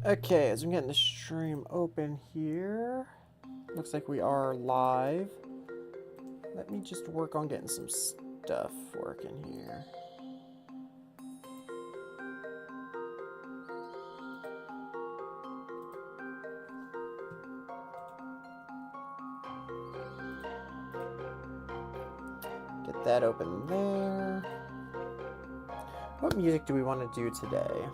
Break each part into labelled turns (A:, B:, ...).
A: Okay, as I'm getting the stream open here, looks like we are live. Let me just work on getting some stuff working here. Get that open there. What music do we want to do today?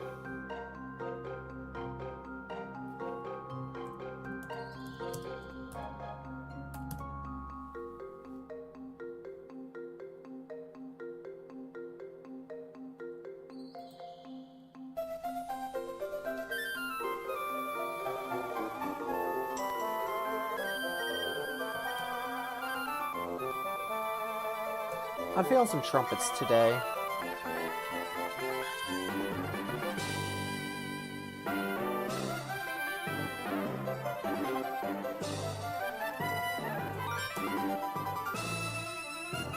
A: I'm feeling some trumpets today.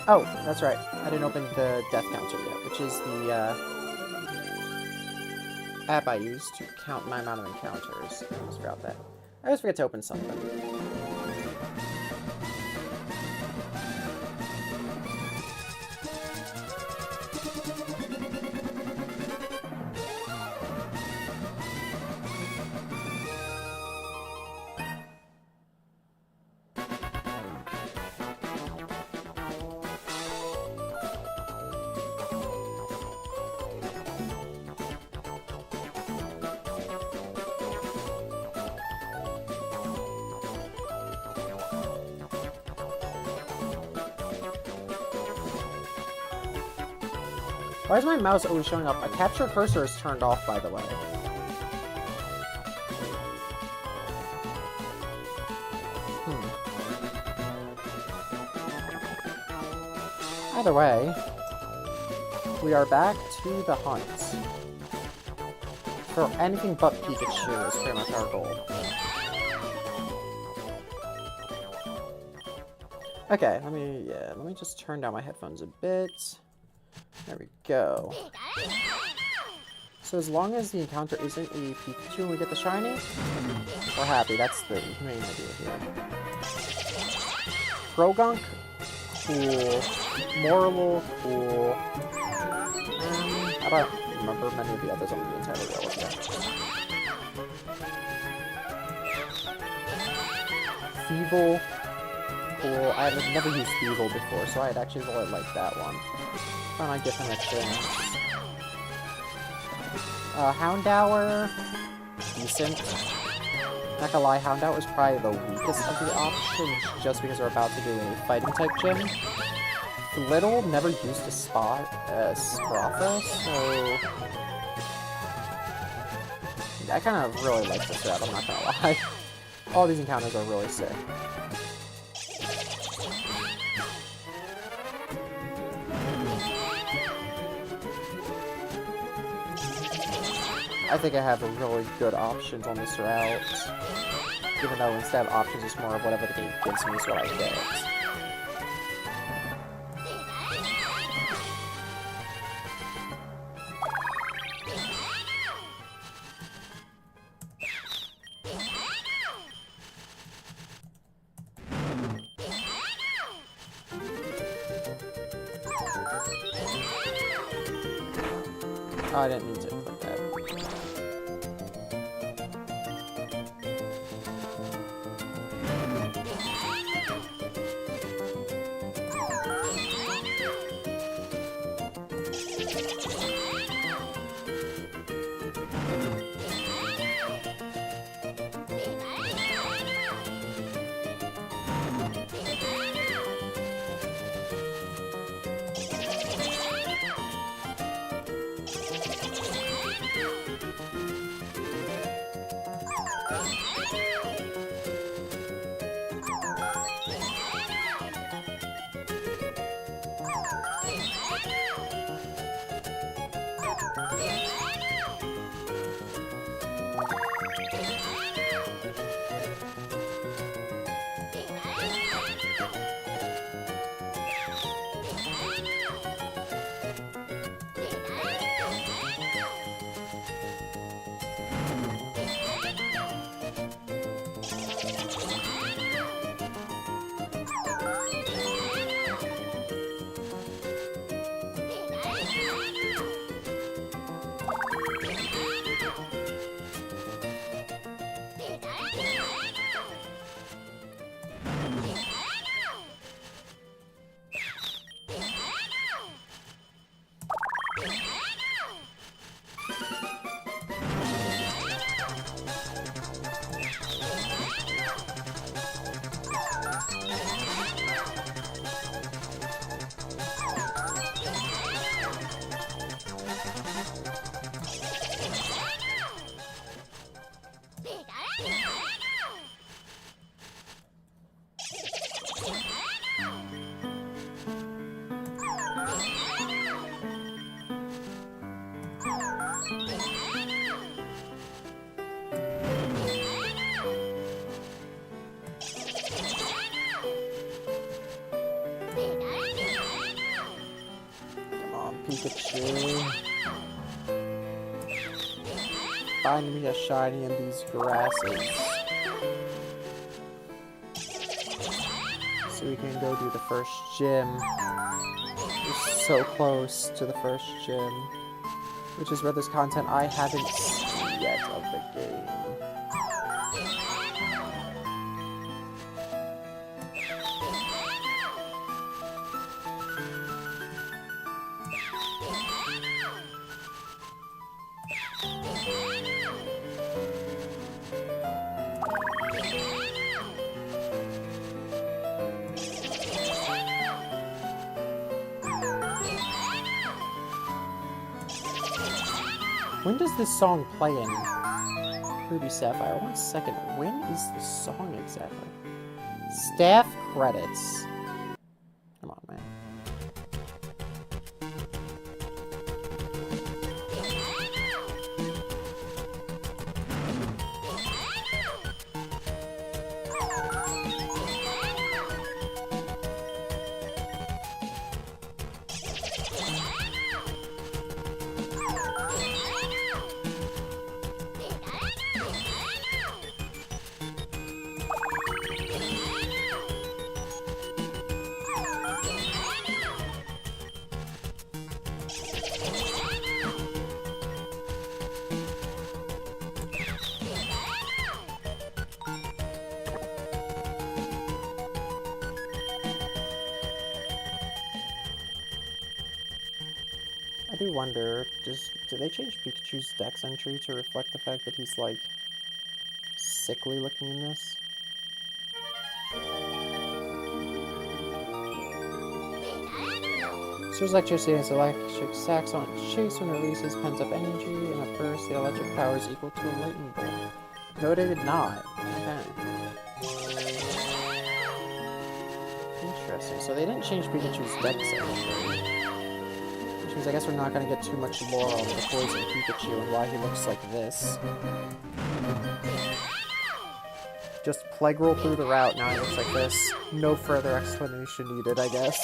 A: Oh, that's right. I didn't open the death counter yet, which is the app I use to count my amount of encounters. I almost forgot that. I always forget to open something. Why is my mouse always showing up? My capture cursor is turned off, by the way. Either way, we are back to the hunt. For anything but Pikachu is pretty much our goal. Okay, let me just turn down my headphones a bit. There we go. So as long as the encounter isn't a Pikachu and we get the shiny, we're happy. That's the main idea here. Grogunk, cool. Morlul, cool. I don't remember many of the others on the entire wheel yet. Feeble, cool. I have never used Feeble before, so I'd actually really like that one. Trying to give him a chance. Houndour, decent. Not gonna lie, Houndour is probably the weakest of the options, just because we're about to do a fighting type gym. Little never used a Scraffa, so I kind of really like this route, I'm not gonna lie. All these encounters are really sick. I think I have really good options on this route, even though instead of options, it's more of whatever the game gives me is what I get. Oh, I didn't mean to click that. Pikachu. Finally a shiny in these grasses. So we can go do the first gym. We're so close to the first gym. Which is where there's content I haven't seen yet of the game. When does this song play in Ruby Sapphire? 1 second. When is the song exactly? Staff credits. Come on, man. I do wonder, do they change Pikachu's dex entry to reflect the fact that he's, like, sickly looking in this? Source electricity is electric sacks on its chase when it releases pent-up energy in a burst. The electric power is equal to a lightning bolt. No, they did not. Okay. Interesting. So they didn't change Pikachu's dex entry. Which means I guess we're not going to get too much lore on the poison Pikachu and why he looks like this. Just plague roll through the route, now he looks like this. No further explanation needed, I guess.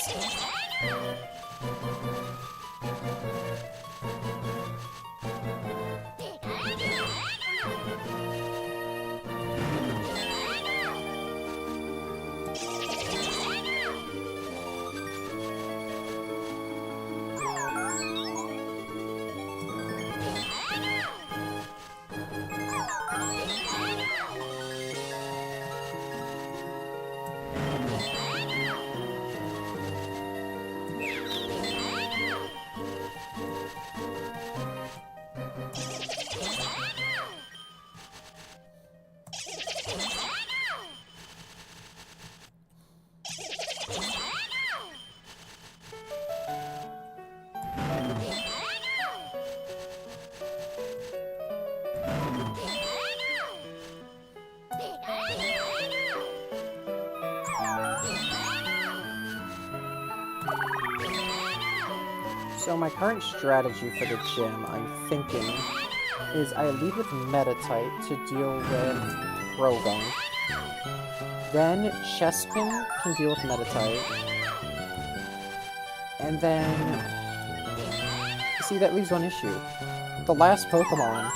A: So my current strategy for the gym, I'm thinking, is I lead with Meta-type to deal with Rotom. Then Chespin can deal with Meta-type. And then... See, that leaves one issue. The last Pokemon,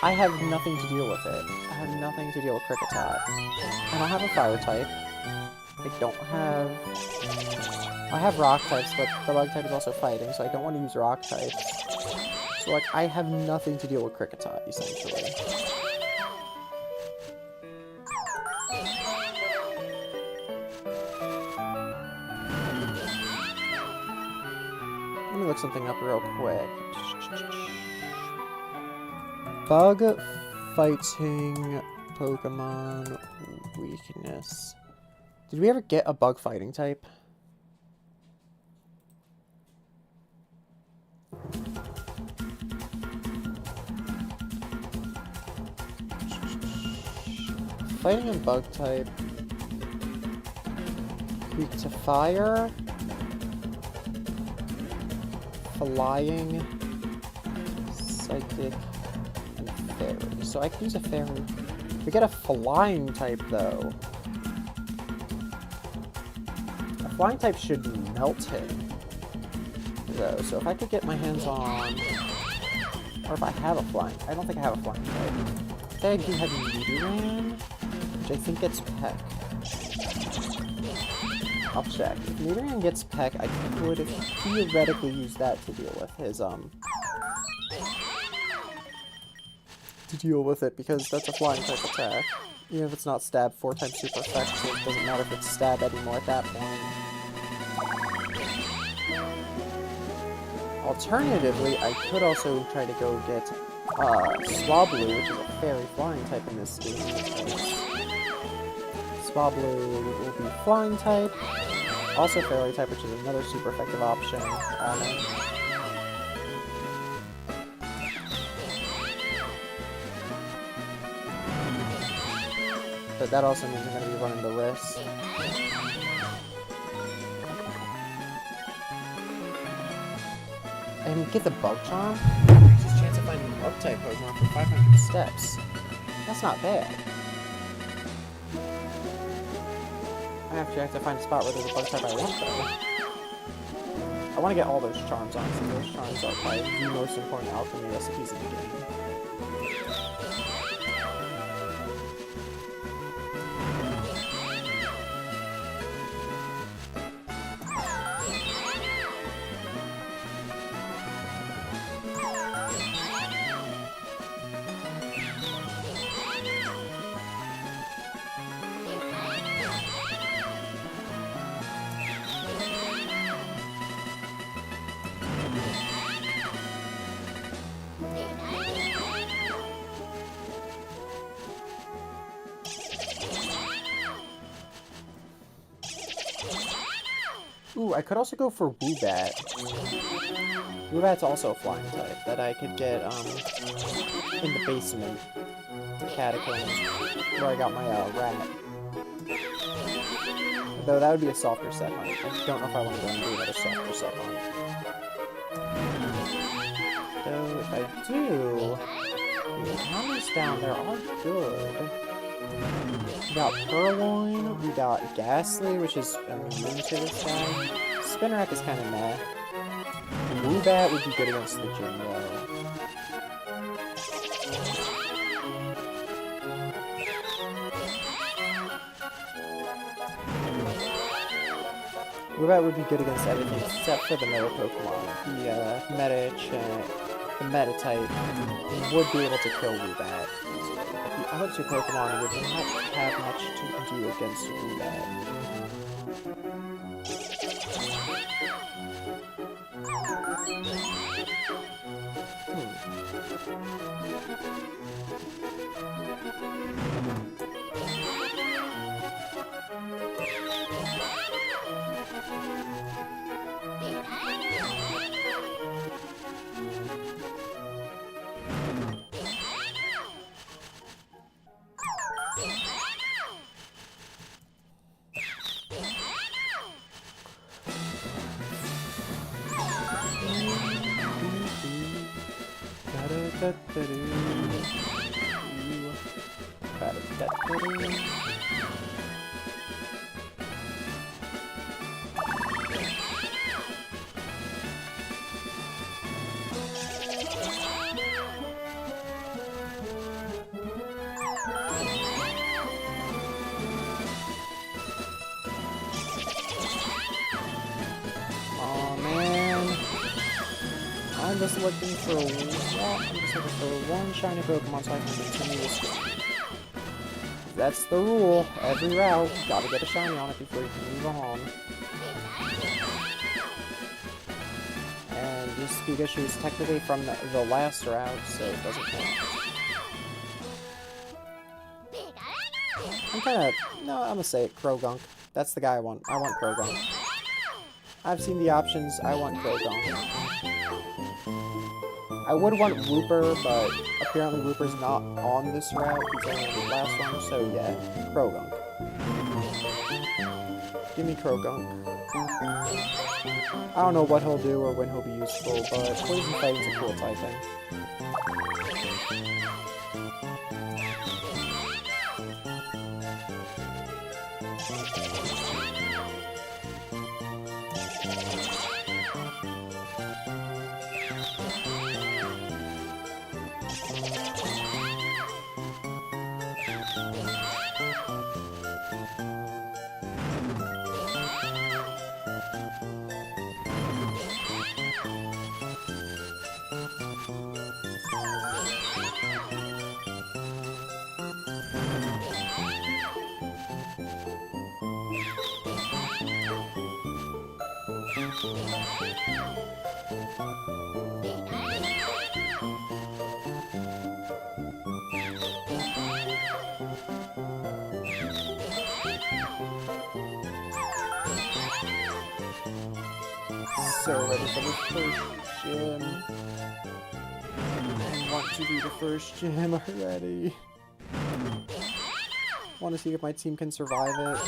A: I have nothing to deal with it. I have nothing to deal with Kricketot. I don't have a Fire-type. I don't have... I have Rock types, but the Bug type is also fighting, so I don't want to use Rock types. So, like, I have nothing to deal with Kricketot, essentially. Let me look something up real quick. Bug fighting Pokemon weakness. Did we ever get a bug fighting type? Fighting and bug type. Weak to fire. Flying. Psychic. And fairy. So I can use a fairy. We get a flying type though. A flying type should melt him. though, so if I could get my hands on... Or if I have a flying... I don't think I have a flying type. Say I do have Nidoran, which I think gets Peck. I'll check. If Nidoran gets Peck, I could theoretically use that to deal with his, to deal with it, because that's a flying type attack. Even if it's not stab 4 times super effective, so it doesn't matter if it's stab anymore at that point. Alternatively, I could also try to go get Swablu, which is a fairy flying type in this game. Swablu will be flying type, also fairy type, which is another super effective option on it. But that also means I'm going to be running the risk. And get the Bug Charm? There's a chance of finding a Bug-type Pokemon for 500 steps. That's not bad. I actually have to find a spot where there's a Bug-type I want, though. I want to get all those charms, honestly. Those charms are probably the most important alchemy recipes in the game. Ooh, I could also go for Woobat. Woobat's also a flying type that I could get in the basement, the catacombs, where I got my rat. Though that would be a softer set hunt. I don't know if I want to go and do that a softer set hunt. Though if I do, the counters down there are good. We got Purloin, we got Ghastly, which is immune to this guy. Spinarak is kind of meh. Woobat would be good against the gym, though. Woobat would be good against everything except for the Meta Pokemon. The Meta type would be able to kill Woobat. The other two Pokemon would not have much to do against Woobat. I'm just looking for one shiny Pokemon so I can continue this game. That's the rule. Every route, gotta get a shiny on it before you can move on. And this Pikachu is technically from the last route, so it doesn't count. I'm gonna say it, Krogunk. That's the guy I want. I want Krogunk. I've seen the options, I want Krogunk. I would want Wooper, but apparently Wooper's not on this route. He's only on the last one, so yeah, Krogunk. Give me Krogunk. I don't know what he'll do or when he'll be useful, but Poison Fighting's a cool typing. So ready for the first gym. I want to do the first gym already. Want to see if my team can survive it.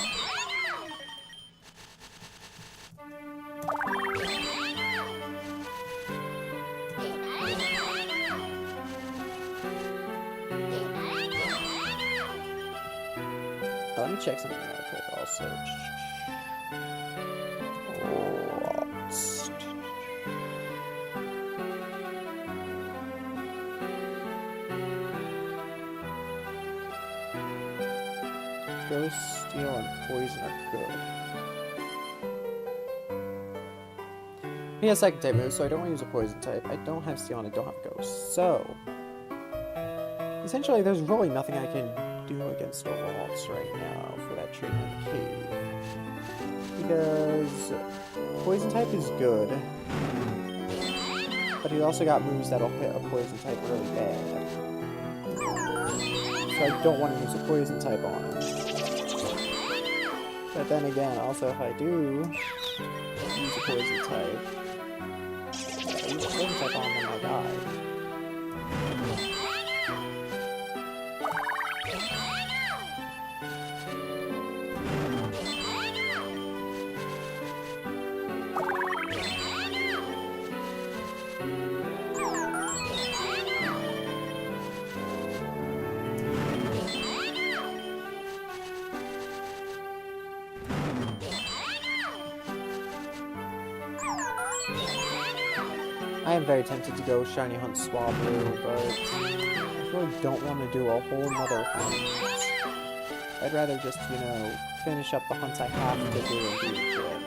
A: Let me check something real quick also. Ghost, Steel, and Poison are good. He has second type moves, so I don't want to use a Poison type. I don't have Steel and I don't have Ghost. So, essentially, there's really nothing I can do against Overwaltz right now for that training in the cave. Because Poison type is good, but he also got moves that'll hit a Poison type really bad. So I don't want to use a Poison type on him. But then again, also if I do use a Poison type, if I use a Poison type on him, I die. I am very tempted to go Shiny Hunt Swablu, but I really don't want to do a whole nother hunt. I'd rather just, you know, finish up the hunts I have to do and do the gym.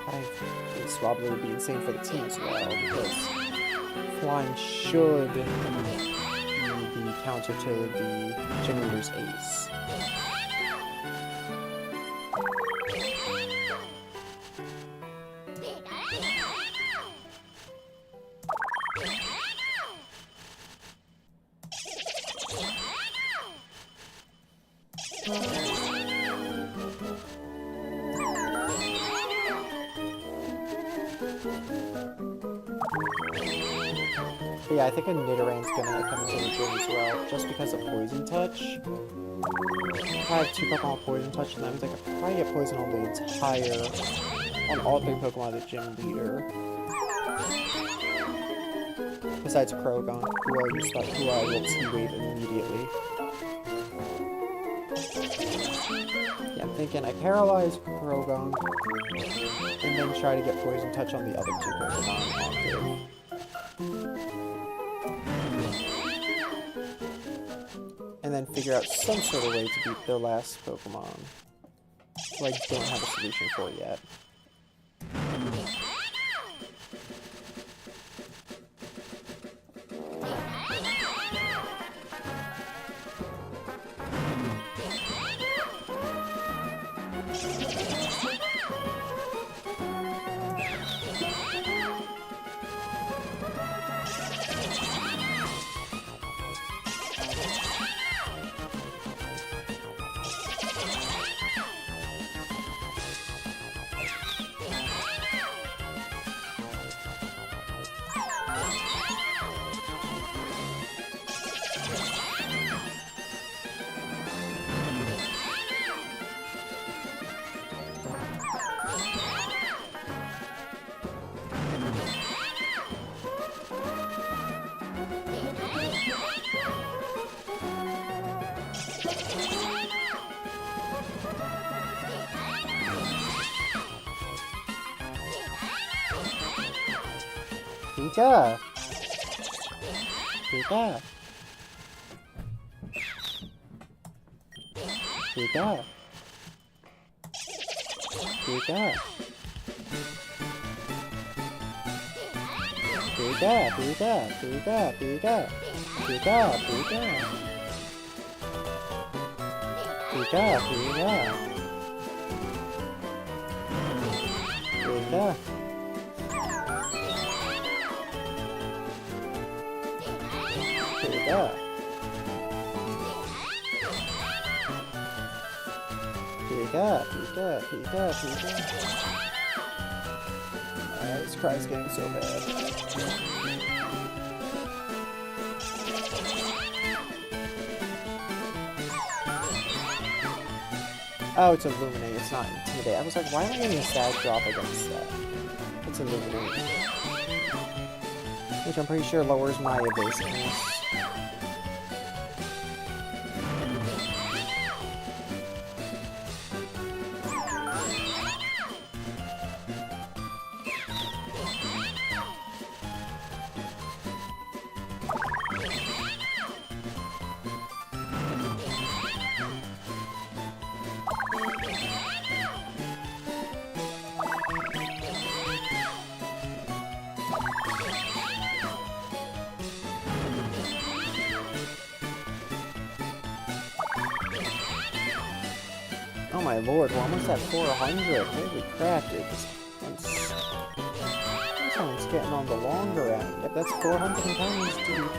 A: I think Swablu would be insane for the team as well, because flying should be the counter to the gym leader's ace. But yeah, I think a Nidorann's gonna come into the gym as well, just because of Poison Touch. If I have 2 Pokemon with Poison Touch, then that means I could probably get Poison on the entire, on all 3 Pokemon of the gym leader. Besides Krogon, who I will T-Wave immediately. Yeah, I'm thinking I paralyze Krogon, and then try to get Poison Touch on the other 2 Pokemon active. And then figure out some sort of way to beat their last Pokemon, who I don't have a solution for yet. Pika! Pika! Pika! Pika! Pika! Pika! Pika! Pika! Pika! Pika! Pika! Pika! go. Here we go. Here we go. Here we go. Here we go. Here we go. This cry's getting so bad. Oh, it's Illuminate, it's not Intimidate. I was like, why am I getting a stat drop against that? It's Illuminate. Which I'm pretty sure lowers my evasiveness. Oh my lord, we're almost at 400. Holy crap, dude. This one's getting on the longer end. Yep, that's 400 times, dude.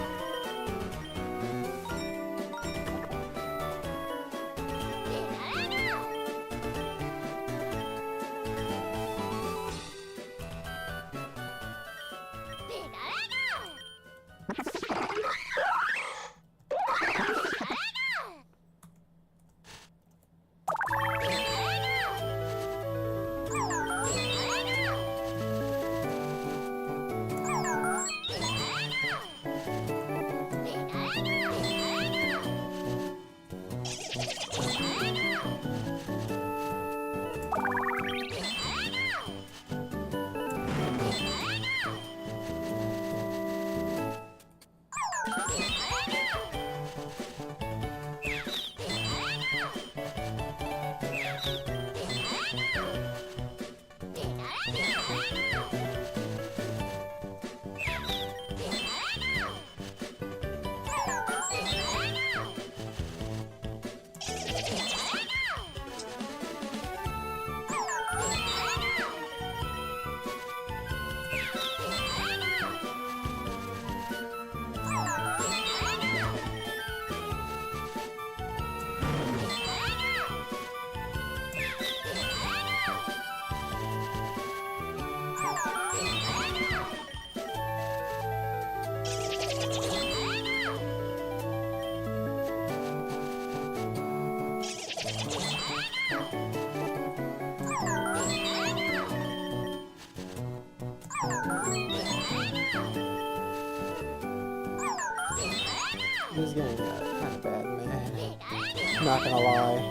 A: This is getting kind of bad, man. Not gonna lie.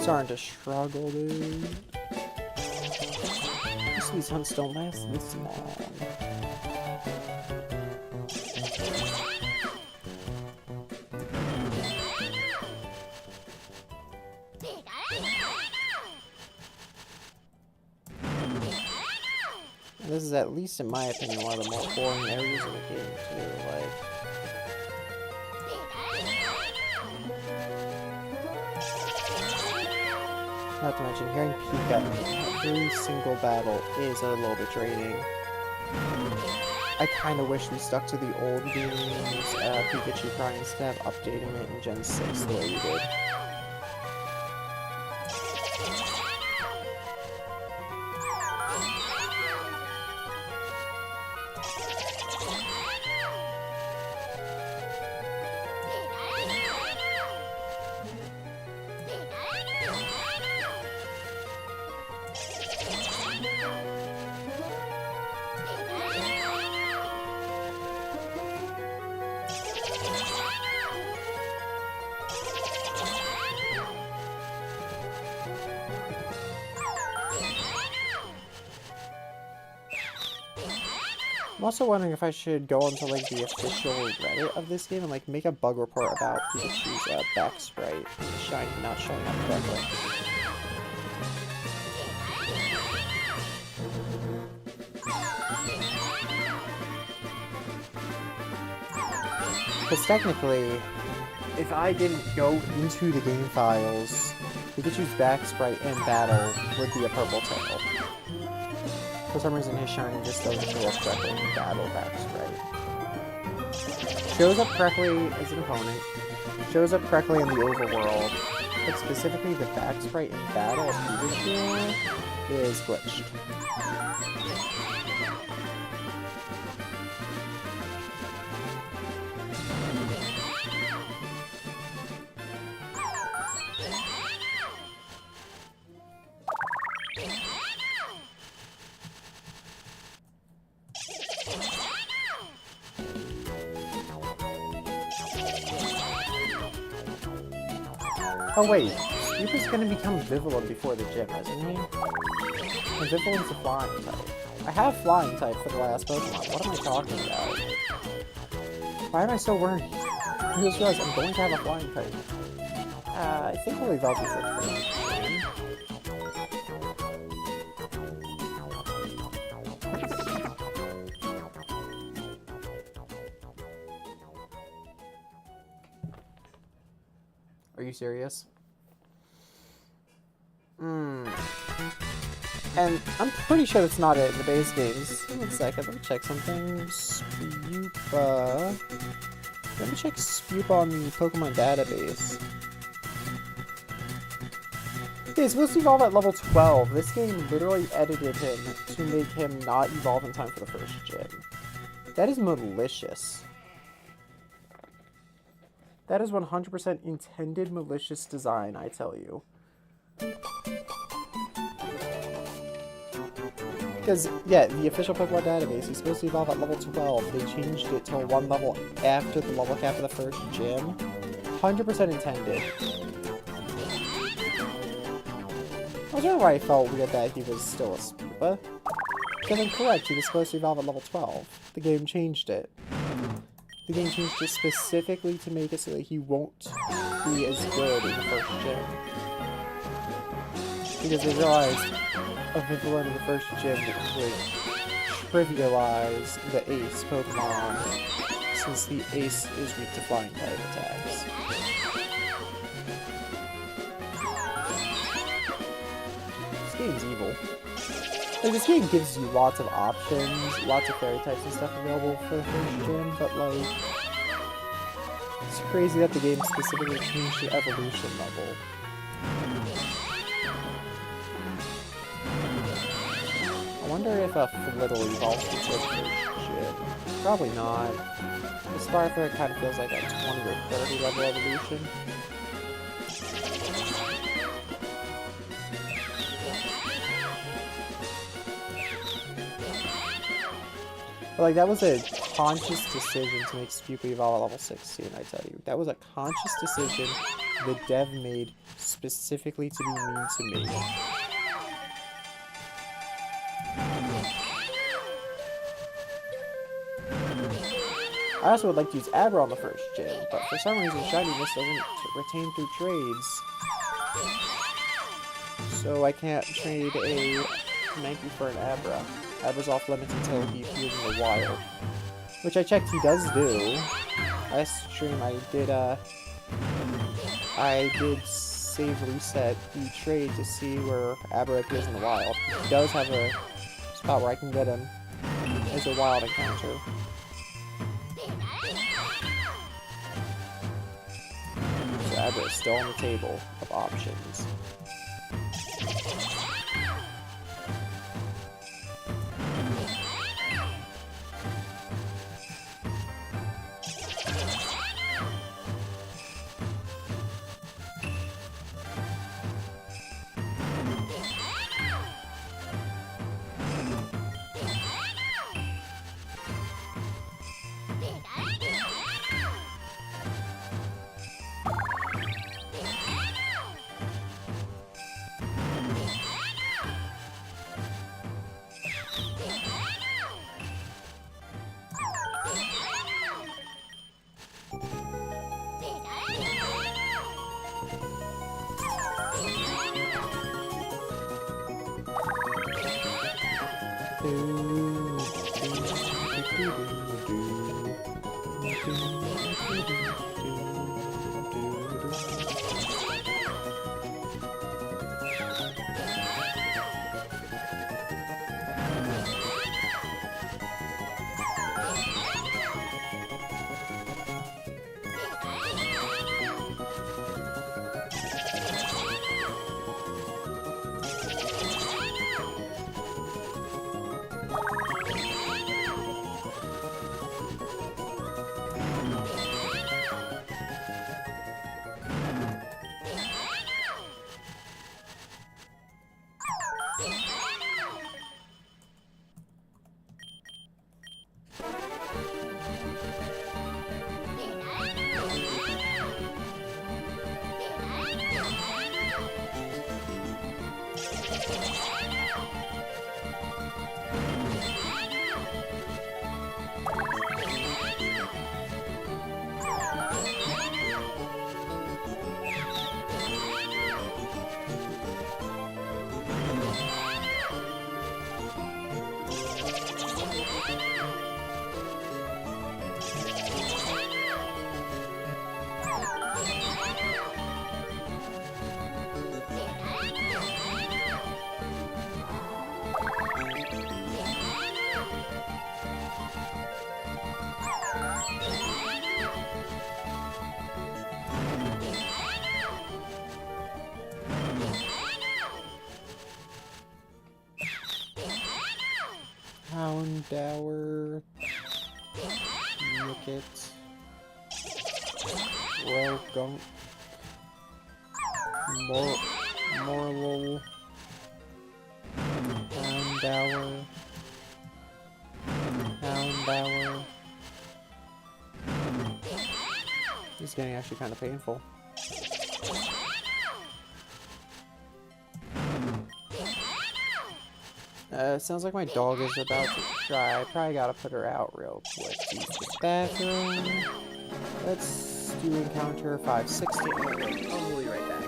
A: Starting to struggle, dude. These hunts don't last this long. And this is, at least in my opinion, one of the more boring areas of the game, too. Like, not to mention, hearing Pika in every single battle is a little bit draining. I kind of wish we stuck to the old game's Pikachu crying instead of updating it in Gen 6 the way we did. I'm also wondering if I should go onto like the official Reddit of this game and like make a bug report about Pikachu's back sprite and the shiny not showing up correctly. Because technically, if I didn't go into the game files, Pikachu's back sprite in battle would be a purple tail. For some reason, his shiny just doesn't show up correctly in battle, that's right. Shows up correctly as an opponent, shows up correctly in the overworld, but specifically the back sprite in battle of Pikachu is glitched. Oh wait, Scoop gonna become Vivalin before the gym, isn't he? And Vivalin's a flying type. I have flying type for the last Pokemon. What am I talking about? Why am I so worried? I just realized I'm going to have a flying type. I think we'll evolve before the first Are you serious? And I'm pretty sure that's not it in the base games. One second, let me check something. Spupa. Let me check Spupa on the Pokemon database. Okay, it's supposed to evolve at level 12. This game literally edited him to make him not evolve in time for the first gym. That is malicious. That is 100% intended malicious design, I tell you. Because, yeah, the official Pokemon database, he's supposed to evolve at level 12. They changed it to one level after the level cap of the first gym. 100% intended. I was wondering why I felt weird that he was still a Spupa. Because I'm correct, he was supposed to evolve at level 12. The game changed it. The game changed it specifically to make it so that he won't be as good in the first gym. Because they realized a Vivalin in the first gym would trivialize the Ace Pokemon, since the Ace is weak to flying type attacks. This game's evil. Like, this game gives you lots of options, lots of fairy types and stuff available for the first gym, but like, it's crazy that the game specifically changed the evolution level. I wonder if a Flittle evolves before the first gym. Probably not. The Sparkler kind of feels like a 20 or 30 level evolution. But like, that was a conscious decision to make Spupa evolve at level 16, I tell you. That was a conscious decision the dev made specifically to be mean to me. I also would like to use Abra on the first gym, but for some reason Shininess doesn't retain through trades. So I can't trade a Mankey for an Abra. Abra's off limits until he appears in the wild. Which I checked he does do. Last stream I did save reset the trade to see where Abra appears in the wild. He does have a spot where I can get him as a wild encounter. So Abra is still on the table of options. Houndour, Nicket, Rogunk, Morlul, Houndour, Houndour. This is getting actually kind of painful. Sounds like my dog is about to cry. I probably gotta put her out real quick. Use the bathroom. Let's do encounter 560. I'll be right back.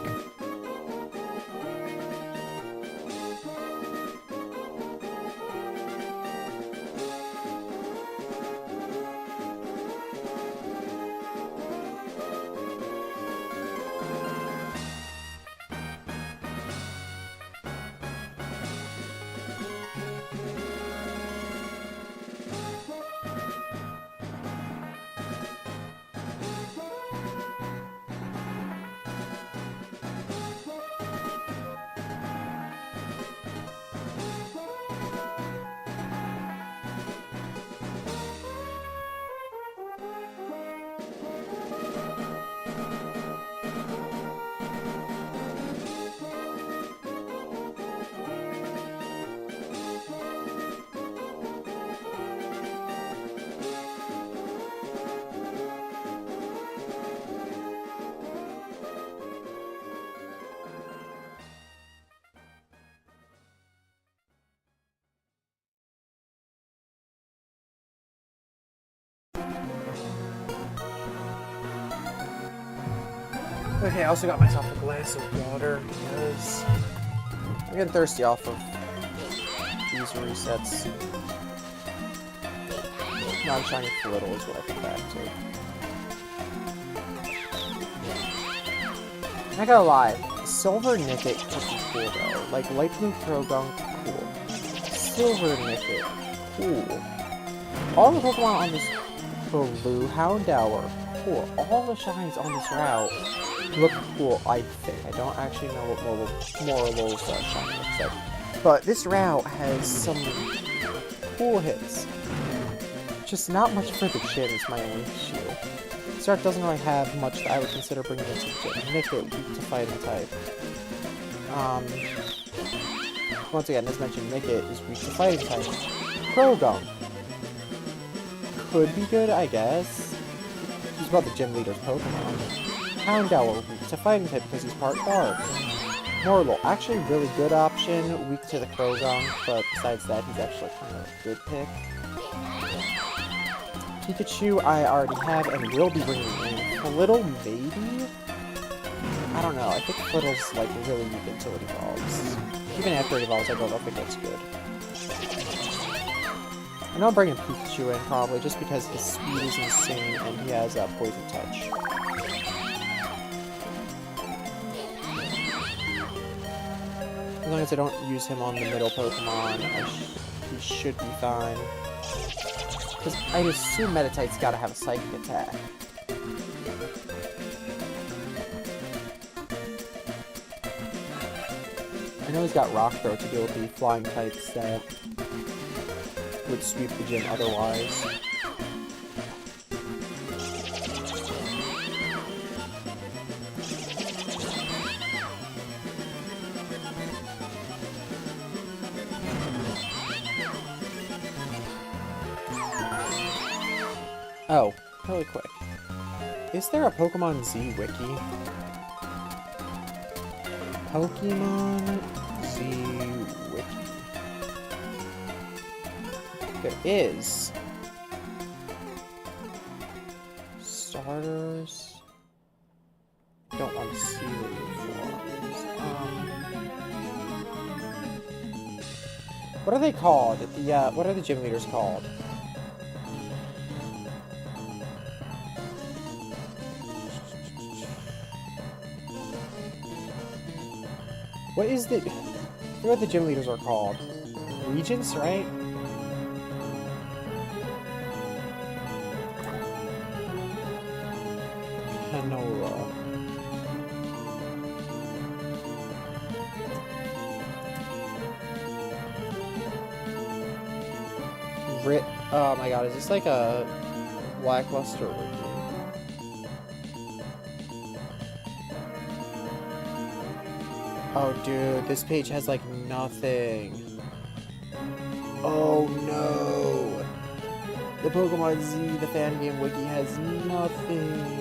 A: Okay, I also got myself a glass of water because I'm getting thirsty off of these resets. Non-shiny Flittle is what I come back to. I'm not gonna lie, Silver Nicket could be cool though. Like Light Blue Krogunk, cool. Silver Nicket, cool. All the Pokemon on this Blue Houndour, cool. All the shinies on this route look cool, I think. I don't actually know what Morlul's shiny looks like. But this route has some cool hits. Just not much for the gym is my only issue. This route doesn't really have much that I would consider bringing into the gym. Nicket, weak to fighting type. Once again, as mentioned, Nicket is weak to fighting type. Krogunk could be good, I guess. He's about the gym leader's Pokemon. Houndour, weak to fighting type because he's part dark. Morlul, actually really good option, weak to the Krogunk, but besides that, he's actually kind of a good pick. Pikachu, I already have and will be bringing in. Flittle, maybe? I don't know, I think Flittle's like really weak until it evolves. Even after it evolves, I don't know if it gets good. I know I'm bringing Pikachu in probably, just because his speed is insane and he has a Poison Touch. As long as I don't use him on the middle Pokemon, he should be fine. Because I assume Meditite's gotta have a Psychic attack. I know he's got Rock Throw to deal with the flying types that would sweep the gym otherwise. Oh, really quick. Is there a Pokemon Z wiki? Pokemon Z There is. Starters. Don't want to see the uniforms. What are they called? What are the gym leaders called? What is the... I forget what the gym leaders are called. Regents, right? Hanoa. Oh my god, is this like a lackluster review? Oh dude, this page has like nothing. Oh no! The Pokemon Z, the Fangame wiki has nothing.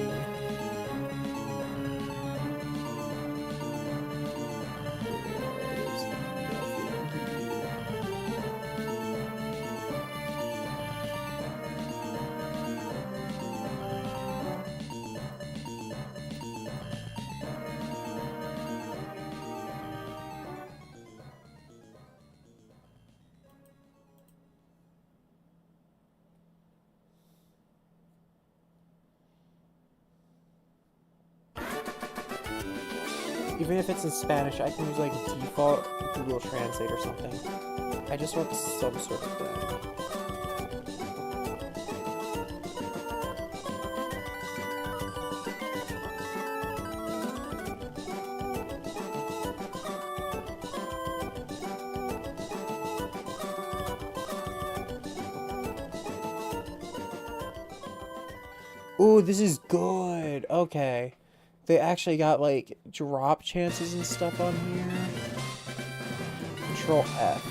A: Even if it's in Spanish, I can use like default Google Translate or something. I just want some sort of thing. Ooh, this is good. Okay. They actually got, like, drop chances and stuff on here. Control F.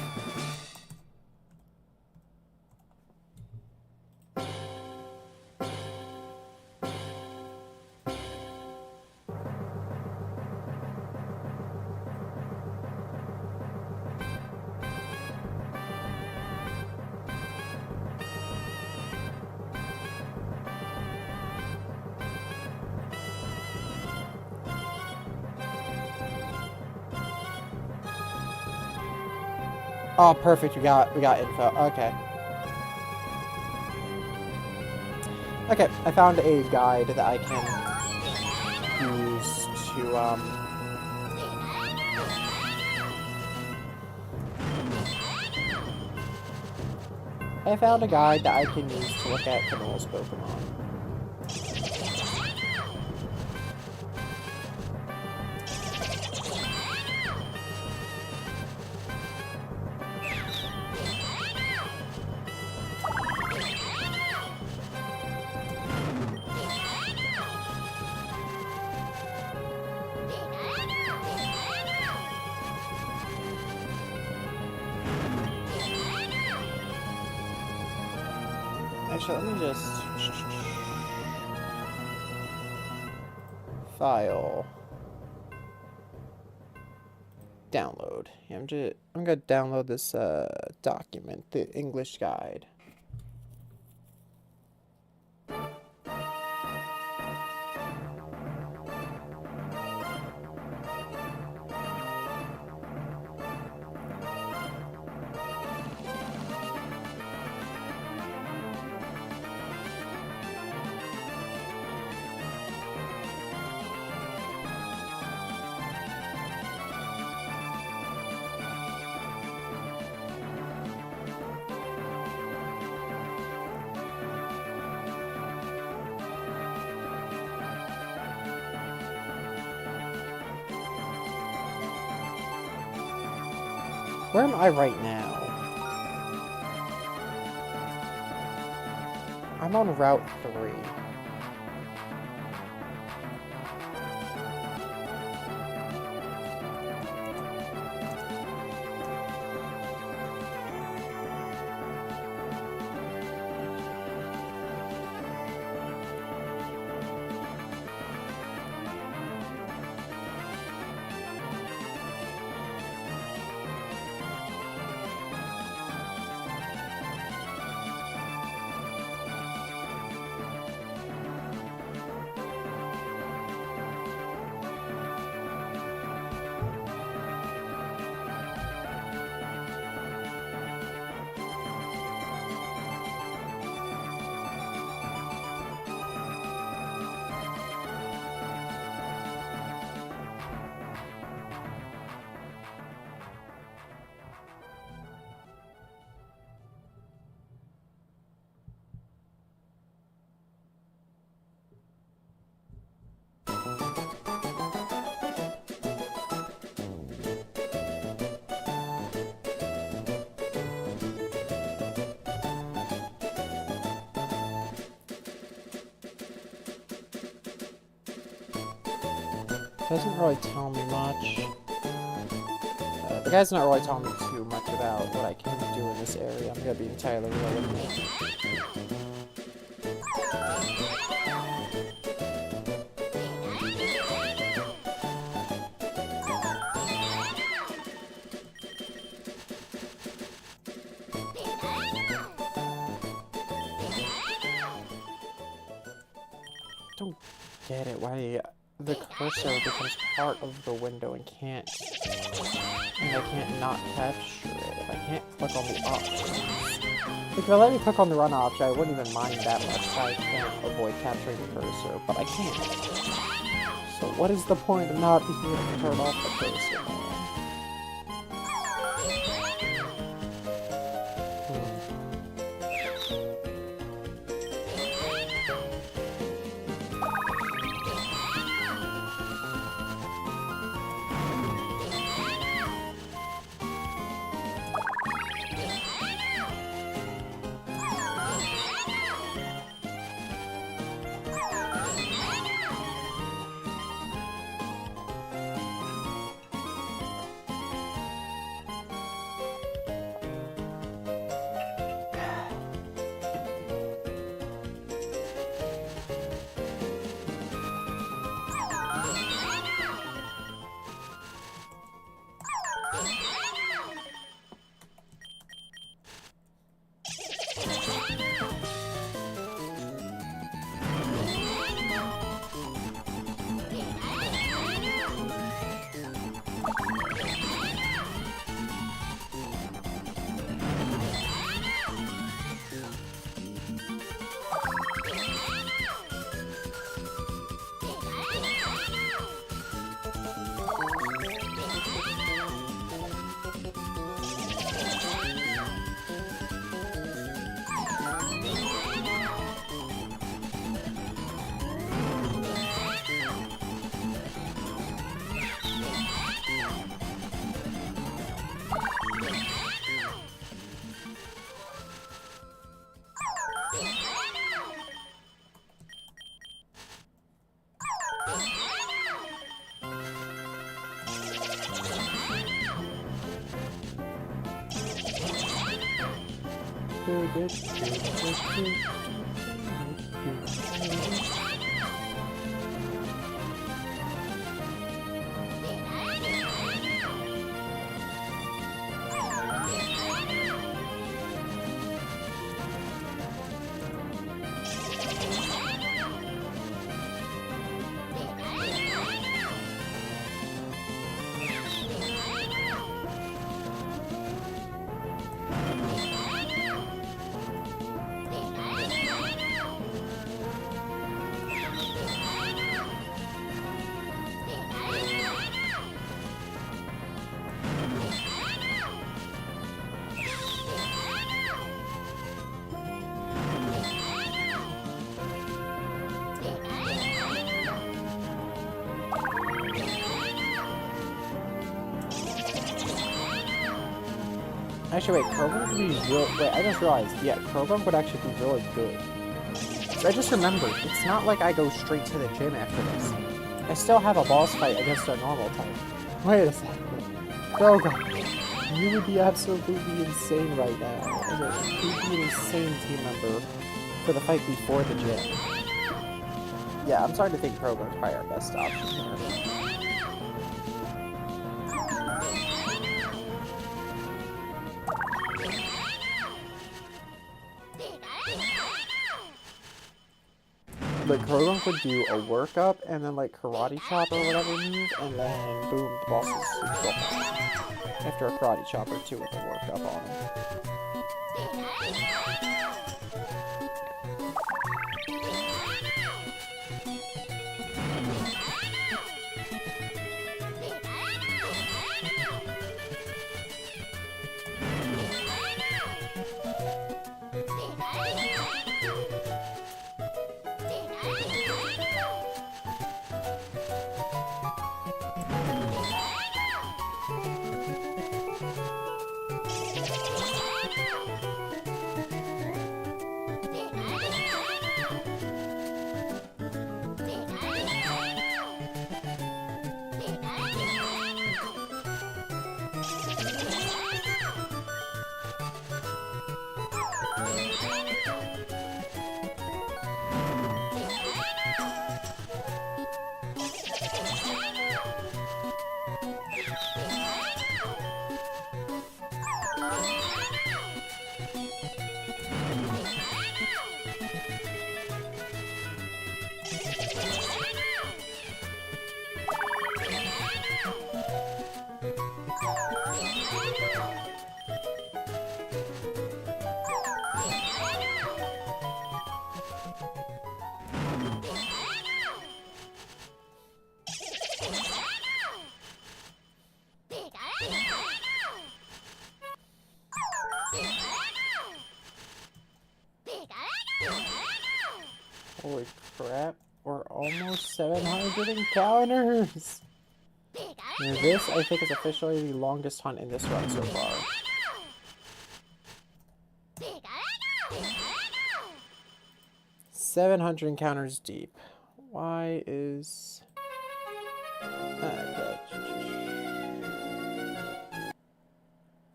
A: Oh, perfect. We got info. Okay. Okay, I found a guide that I can use to, I found a guide that I can use to look at Canoa's Pokemon. Actually, let me just... File. Download. Yeah, I'm gonna download this document, the English guide. Where am I right now? I'm on Route 3. doesn't really tell me much. The guy's not really telling me too much about what I can do in this area. I'm gonna be entirely real with you. Don't get it why the cursor becomes part of the window and I can't not capture it if I can't click on the options. Like, if I let me click on the run option, I wouldn't even mind that much if I can't avoid capturing the cursor, but I can't. So what is the point of not being able to turn off the cursor? Actually, wait, Croagunk would be real. Wait, I just realized, yeah, Croagunk would actually be really good. So I just remembered, it's not like I go straight to the gym after this. I still have a boss fight against a normal type. Wait a second. Croagunk, you would be absolutely insane right now. You'd be an insane team member for the fight before the gym. Yeah, I'm starting to think Croagunk's probably our best option here. Like, Croagunk would do a workup, and then, like, Karate Chop or whatever move, and then, boom, the boss is gone. After a Karate Chop or two with a workup on him. Holy crap, we're almost 700 encounters! And this, I think, is officially the longest hunt in this run so far. 700 encounters deep. Why is...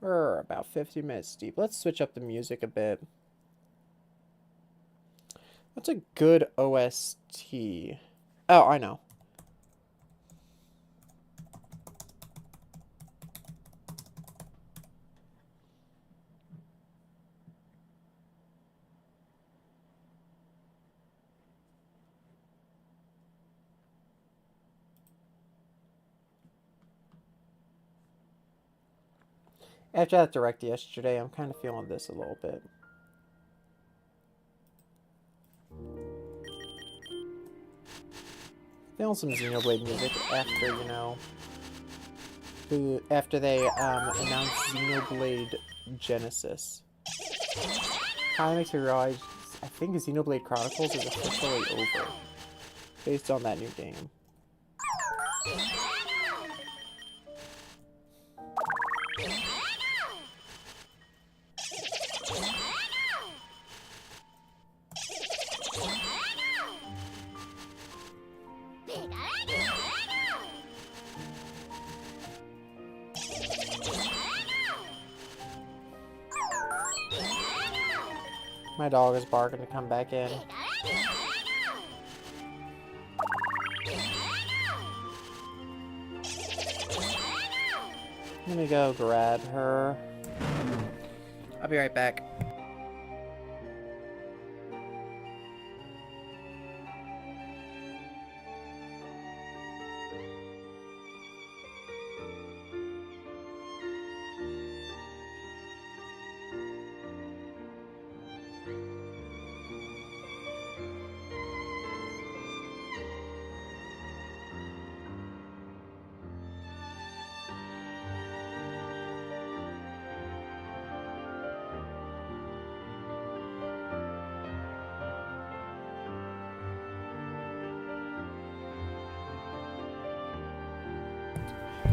A: We're about 50 minutes deep. Let's switch up the music a bit. What's a good OST? Oh, I know. After that direct yesterday, I'm kind of feeling this a little bit. Feeling some Xenoblade music after, you know, after they announced Xenoblade Genesis. Kind of makes me realize, I think Xenoblade Chronicles is officially over, based on that new game. My dog is barking to come back in. Let me go grab her. I'll be right back.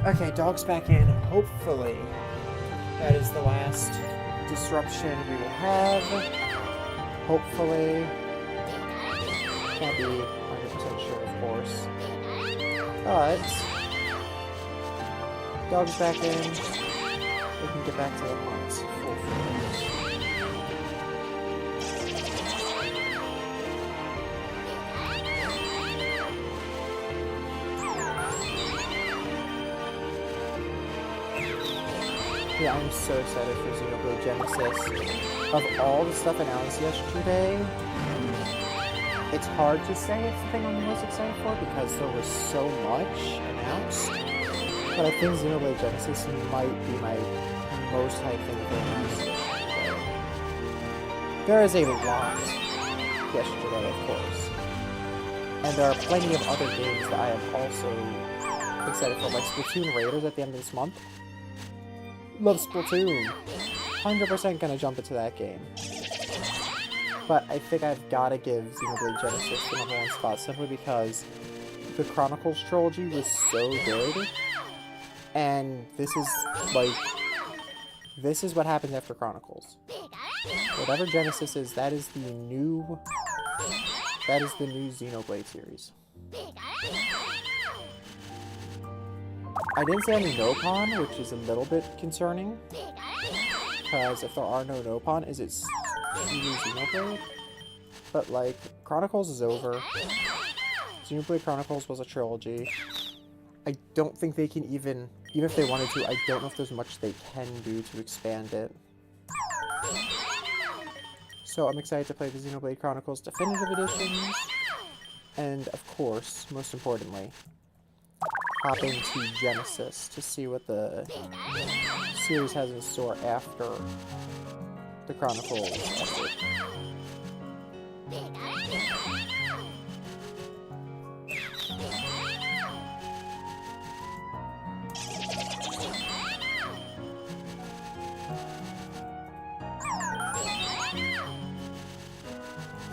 A: Okay, dog's back in. Hopefully, that is the last disruption we will have. Hopefully. Can't be 100% sure, of course. But, dog's back in. We can get back to the hunt full force. Yeah, I'm so excited for Xenoblade Genesis. Of all the stuff announced yesterday, it's hard to say it's the thing I'm most excited for because there was so much announced. But I think Xenoblade Genesis might be my most hyped thing they announced yesterday. There is a lot yesterday, of course. And there are plenty of other games that I am also excited for, like Splatoon Raiders at the end of this month. Love Splatoon. 100% gonna jump into that game. But I think I've gotta give Xenoblade Genesis the #1 spot simply because the Chronicles trilogy was so good. And this is what happens after Chronicles. Whatever Genesis is, that is the new Xenoblade series. I didn't say any Nopon, which is a little bit concerning. Because if there are no Nopon, is it truly Xenoblade? But, like, Chronicles is over. Xenoblade Chronicles was a trilogy. I don't think they can even if they wanted to, I don't know if there's much they can do to expand it. So I'm excited to play the Xenoblade Chronicles Definitive Editions. And, of course, most importantly, hop into Genesis to see what the series has in store after the Chronicles effort.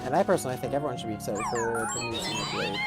A: And I personally think everyone should be excited for the new Shinloke raid.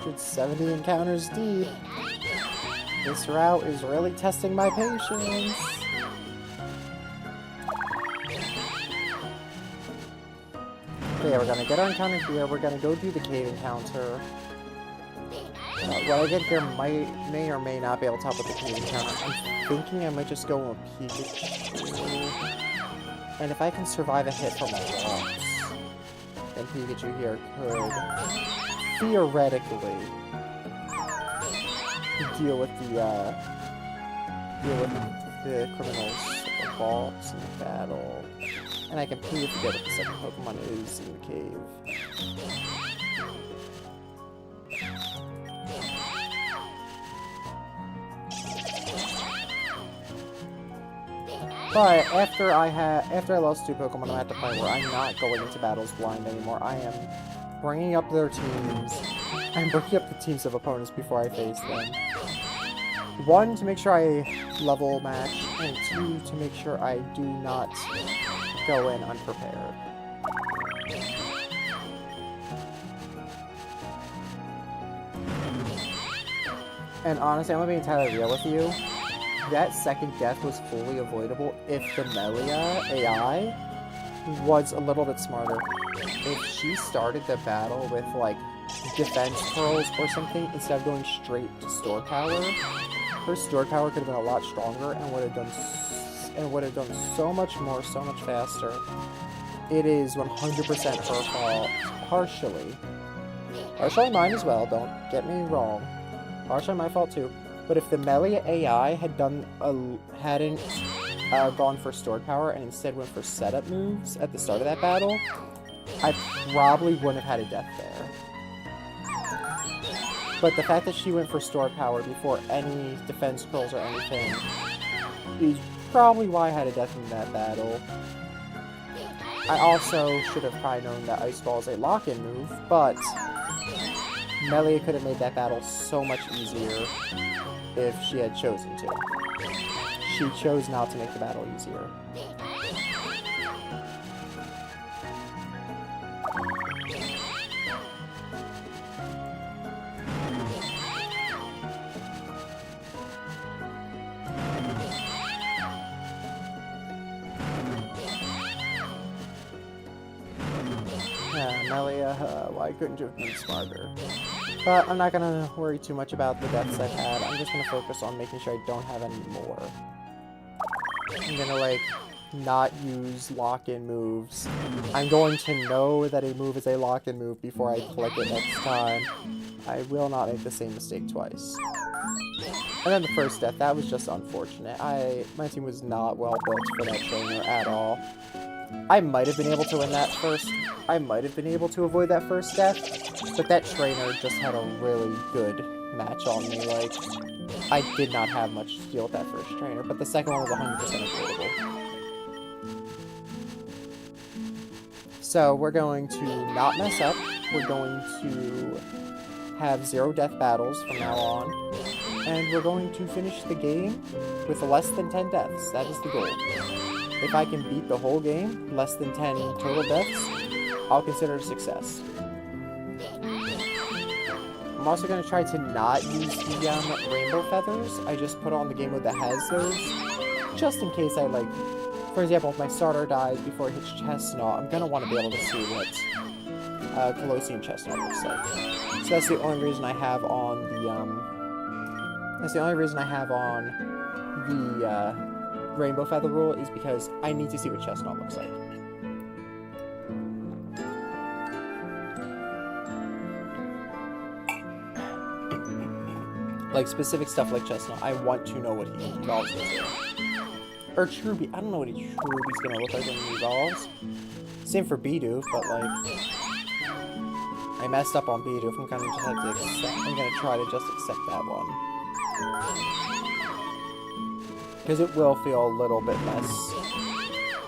A: .770 encounters deep. This route is really testing my patience. Okay, we're gonna get our encounter here. We're gonna go do the cave encounter. What I get here may or may not be able to help with the cave encounter. I'm thinking I might just go with Pikachu. And if I can survive a hit from a boss, then Pikachu here could theoretically deal with the criminals boss in the battle. And I completely forget what the second Pokemon is in the cave. But after I lost 2 Pokemon, I'm at the point where I'm not going into battles blind anymore. I am bringing up their teams. I'm bringing up the teams of opponents before I face them. 1, to make sure I level match, and 2, to make sure I do not go in unprepared. And honestly, I'm gonna be entirely real with you. That second death was fully avoidable if the Melia AI was a little bit smarter. If she started the battle with, like, defense pearls or something, instead of going straight to store power, her store power could have been a lot stronger and would have done so much more, so much faster. It is 100% her fault. Partially mine as well, don't get me wrong. Partially my fault too. But if the Melia AI hadn't gone for stored power and instead went for setup moves at the start of that battle, I probably wouldn't have had a death there. But the fact that she went for stored power before any defense pearls or anything is probably why I had a death in that battle. I also should have probably known that Ice Ball is a lock-in move, but Melia could have made that battle so much easier if she had chosen to. She chose not to make the battle easier. Melia, why couldn't you have been smarter? But I'm not gonna worry too much about the deaths I've had. I'm just gonna focus on making sure I don't have any more. I'm gonna, like, not use lock-in moves. I'm going to know that a move is a lock-in move before I click it next time. I will not make the same mistake twice. And then the first death, that was just unfortunate. My team was not well built for that trainer at all. I might have been able to win that first. I might have been able to avoid that first death, but that trainer just had a really good match on me. Like, I did not have much skill with that first trainer, but the second one was 100% avoidable. So we're going to not mess up. We're going to have 0 death battles from now on. And we're going to finish the game with less than 10 deaths. That is the goal. If I can beat the whole game, less than 10 total deaths, I'll consider it a success. I'm also going to try to not use the rainbow feathers. I just put on the game mode that has those, just in case I, like, for example, if my starter dies before it hits Chestnut, I'm going to want to be able to see what Colosseum Chestnut looks like. So that's the only reason I have on the, rainbow feather rule, is because I need to see what Chestnut looks like. Like, specific stuff like Chestnut, I want to know what he evolves into. Or Truby, I don't know what Truby's gonna look like when he evolves. Same for Bidoof, but like, I messed up on Bidoof. I'm gonna just have to accept. I'm gonna try to just accept that one. Because it will feel a little bit less.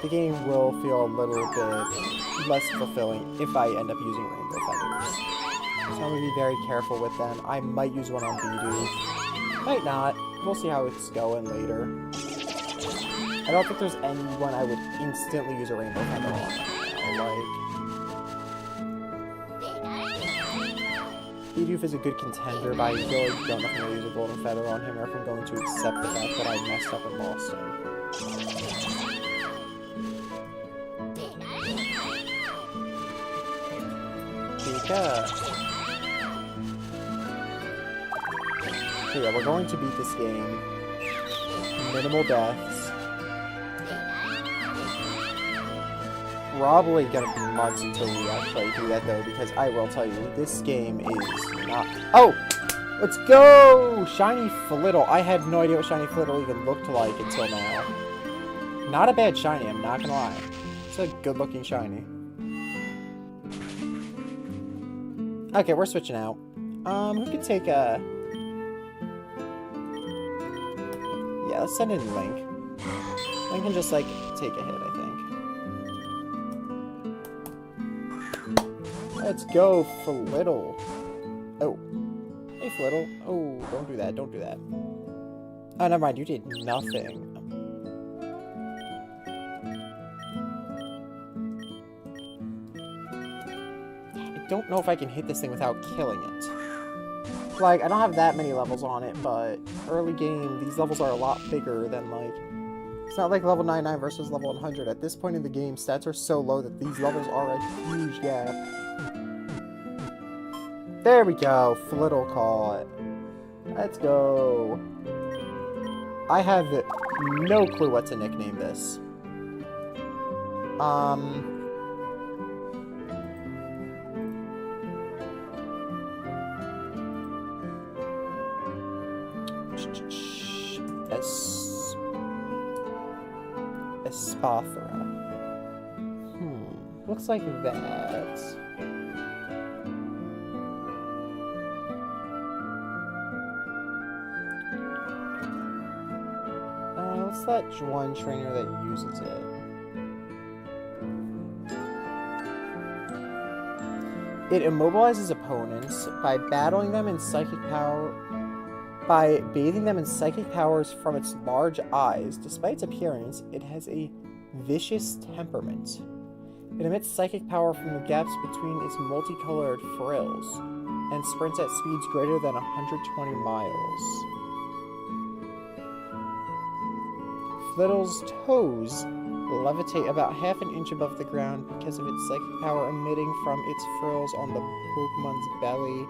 A: The game will feel a little bit less fulfilling if I end up using rainbow feathers. So I'm gonna be very careful with them. I might use one on Bidoof. Might not. We'll see how it's going later. I don't think there's anyone I would instantly use a rainbow feather on. Bidoof is a good contender, but I really don't know if I'm going to use a golden feather on him, or if I'm going to accept the fact that I messed up and lost him. Pika. So yeah, we're going to beat this game. Minimal deaths. Probably gonna be months until we actually do that, though, because I will tell you, this game is not... Oh! Let's go! Shiny Flittle. I had no idea what Shiny Flittle even looked like until now. Not a bad shiny, I'm not gonna lie. It's a good-looking shiny. Okay, we're switching out. Who could take a... Yeah, let's send in Link. Link can just, like, take a hit, I think. Let's go, Flittle. Oh. Hey, Flittle. Oh, don't do that. Don't do that. Oh, never mind. You did nothing. I don't know if I can hit this thing without killing it. Like, I don't have that many levels on it, but early game, these levels are a lot bigger than, like... It's not like level 99 versus level 100. At this point in the game, stats are so low that these levels are a huge gap. There we go, Flittle caught. Let's go. I have no clue what to nickname this. Espathra. Looks like that. What's that one trainer that uses it? It immobilizes opponents by battling them in psychic power, by bathing them in psychic powers from its large eyes. Despite its appearance, it has a vicious temperament. It emits psychic power from the gaps between its multicolored frills, and sprints at speeds greater than 120 miles. Flittle's toes levitate about half an inch above the ground because of its psychic power emitting from its frills on the Pokemon's belly.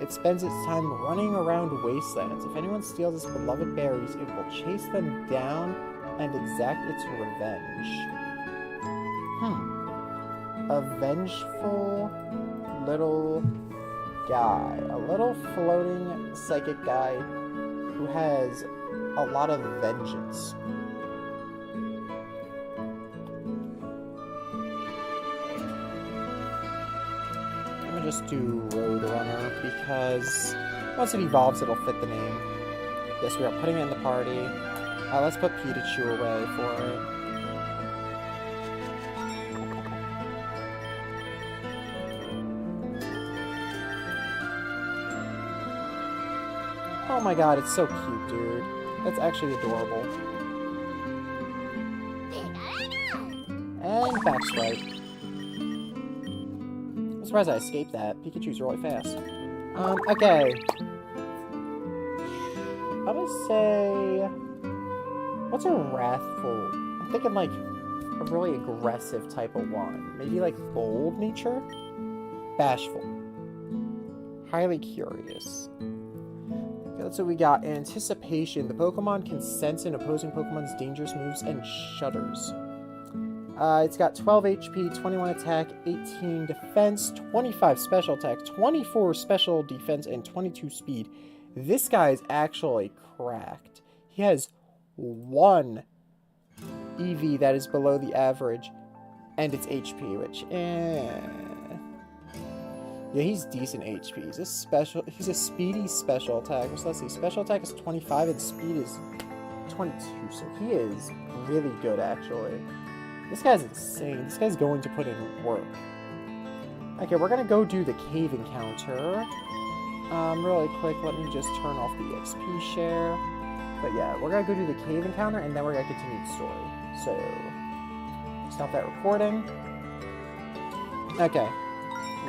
A: It spends its time running around wastelands. If anyone steals its beloved berries, it will chase them down and exact its revenge. A vengeful little guy. A little floating psychic guy who has a lot of vengeance. I'm gonna just do Roadrunner because once it evolves, it'll fit the name. Yes, we are putting it in the party. Let's put Pikachu away for it. Oh my god, it's so cute, dude. That's actually adorable. And back swipe. I'm surprised I escaped that. Pikachu's really fast. Okay. I'm gonna say... What's a wrathful? I'm thinking like a really aggressive type of one. Maybe like bold nature? Bashful. Highly curious. Okay, that's what we got. Anticipation. The Pokemon can sense an opposing Pokemon's dangerous moves and shudders. It's got 12 HP, 21 attack, 18 defense, 25 special attack, 24 special defense, and 22 speed. This guy is actually cracked. He has 1 EV that is below the average, and it's HP, which, yeah, he's decent HP. He's a speedy special attack. So let's see, special attack is 25 and speed is 22, so he is really good, actually. This guy's insane. This guy's going to put in work. Okay, we're gonna go do the cave encounter. Really quick, let me just turn off the XP share. But yeah, we're gonna go do the cave encounter, and then we're gonna continue the story. So, stop that recording. Okay,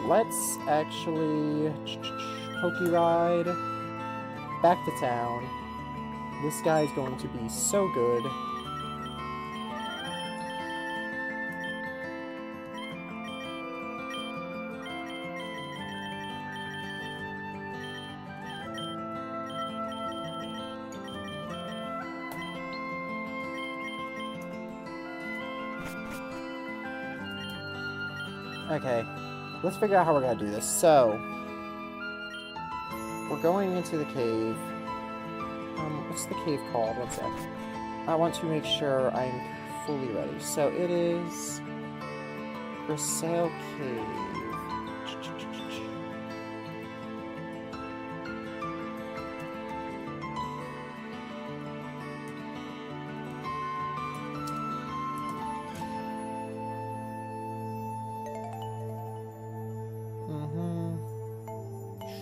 A: let's actually Poke Ride back to town. This guy is going to be so good. Okay, let's figure out how we're gonna do this. So, we're going into the cave. What's the cave called? One sec. I want to make sure I'm fully ready. So it is Grisaille Cave.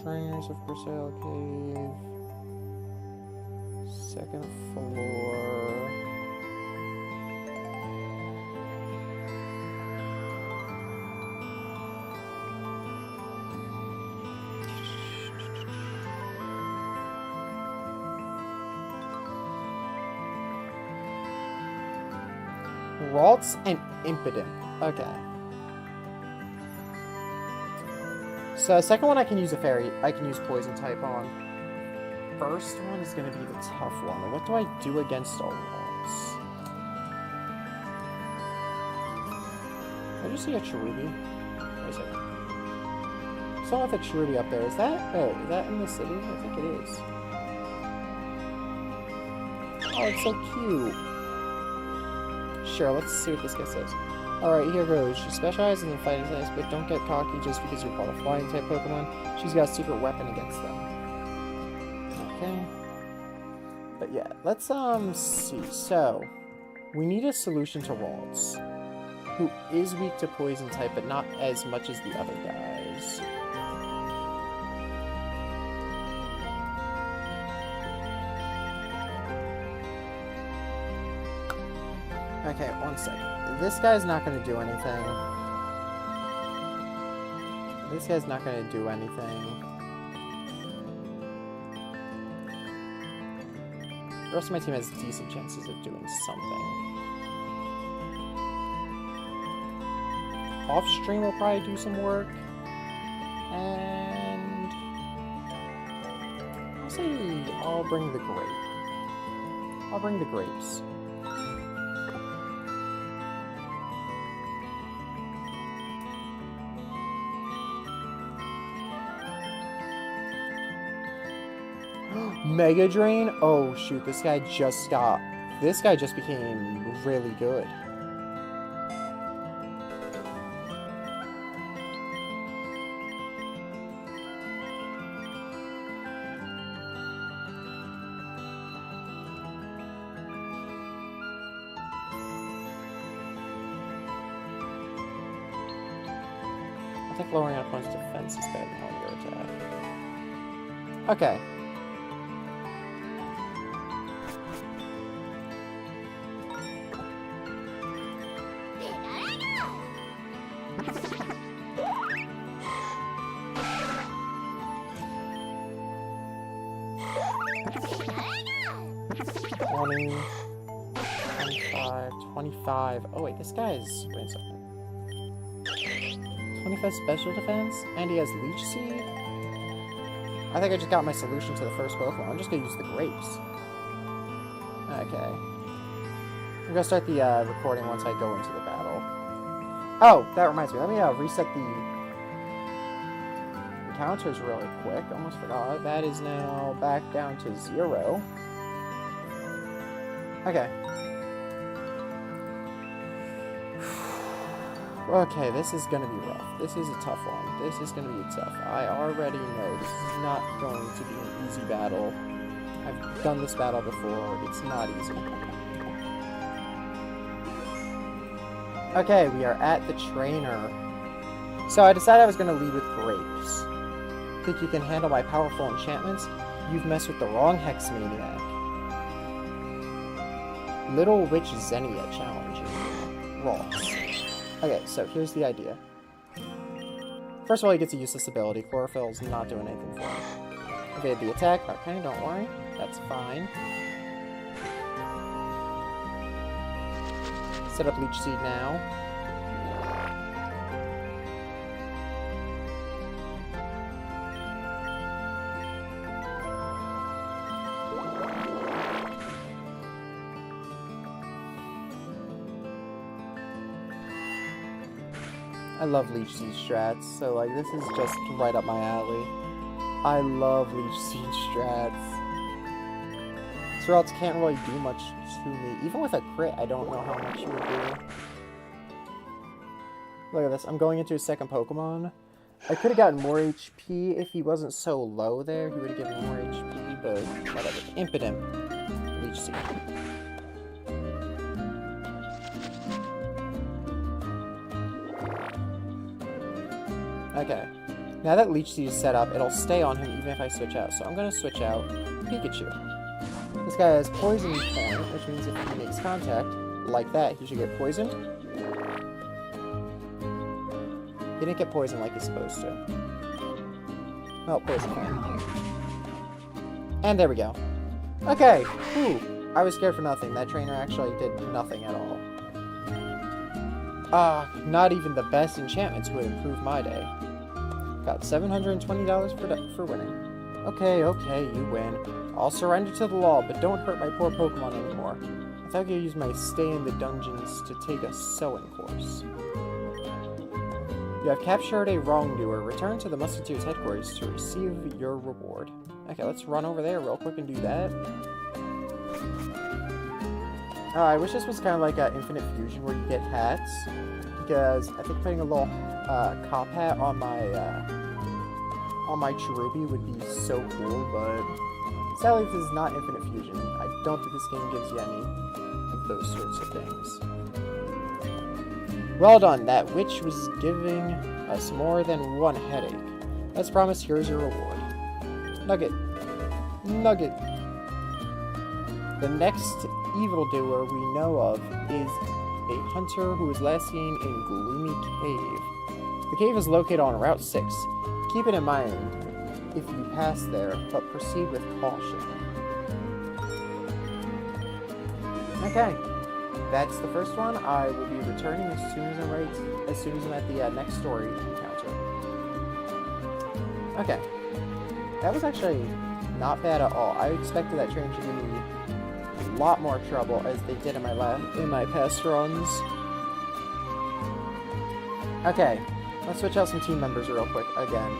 A: Trainers of Grisaille Cave. 2nd floor. Ralts and Impidimp. Okay. So, second one I can use a fairy. I can use poison type on. First one is going to be the tough one. What do I do against all Ralts? Did I just see a Cherubi? Wait a second. Someone with a Cherubi up there. Is that... Oh, is that in the city? I think it is. Oh, it's so cute. Sure, let's see what this guy says. Alright, here goes. She specializes in fighting types, but don't get cocky just because you're called a flying type Pokemon. She's got a secret weapon against them. Okay. But yeah, let's see. So, we need a solution to Ralts, who is weak to poison type, but not as much as the other guys. Okay, one second. This guy's not going to do anything. This guy's not going to do anything. The rest of my team has decent chances of doing something. Off-stream will probably do some work. And... I'll say I'll bring the grape. I'll bring the grapes. Mega Drain? Oh shoot, this guy just became really good. I think lowering an opponent's defense is better than lowering your attack. Okay. 20, 25, 25. Oh wait, this guy's... Wait a second. 25 special defense, and he has Leech Seed? I think I just got my solution to the first Pokemon. I'm just gonna use the grapes. Okay. I'm gonna start the recording once I go into the battle. Oh, that reminds me. Let me reset the encounters really quick. Almost forgot. That is now back down to 0. Okay. Okay, this is gonna be rough. This is a tough one. This is gonna be tough. I already know this is not going to be an easy battle. I've done this battle before. It's not easy. Okay, we are at the trainer. So I decided I was gonna lead with grapes. Think you can handle my powerful enchantments? You've messed with the wrong Hex Maniac. Little Witch Xenia challenging. Rocks. Okay, so here's the idea. First of all, he gets a useless ability. Chlorophyll's not doing anything for him. Evade the attack. Okay, don't worry. That's fine. Set up Leech Seed now. I love Leech Seed strats, so like this is just right up my alley. I love Leech Seed strats. Strats can't really do much to me. Even with a crit, I don't know how much he would do. Look at this, I'm going into a second Pokemon. I could have gotten more HP if he wasn't so low there. He would have given me more HP, but whatever. Impotent Leech Seed. Okay, now that Leech Seed is set up, it'll stay on him even if I switch out. So I'm going to switch out Pikachu. This guy has Poison Point, which means if he makes contact, like that, he should get poisoned. He didn't get poisoned like he's supposed to. Oh, Poison Point. And there we go. Okay, whew. I was scared for nothing. That trainer actually did nothing at all. Not even the best enchantments would improve my day. Got $720 for winning. Okay, you win. I'll surrender to the law, but don't hurt my poor Pokemon anymore. I thought I could use my stay in the dungeons to take a sewing course. You have captured a wrongdoer. Return to the Musketeers headquarters to receive your reward. Okay, let's run over there real quick and do that. I wish this was kind of like an Infinite Fusion where you get hats, because I think putting a little cop hat on my Cherubi would be so cool, but sadly this is not Infinite Fusion. I don't think this game gives you any of those sorts of things. Well done, that witch was giving us more than one headache. As promised, here's your reward. Nugget. Nugget. The next evildoer we know of is a hunter who is last seen in Gloomy Cave. The cave is located on Route 6. Keep it in mind if you pass there, but proceed with caution. Okay, that's the first one. I will be returning as soon as I'm at the next story encounter. Okay, that was actually not bad at all. I expected that train to give me a lot more trouble as they did in my past runs. Okay, let's switch out some team members real quick again.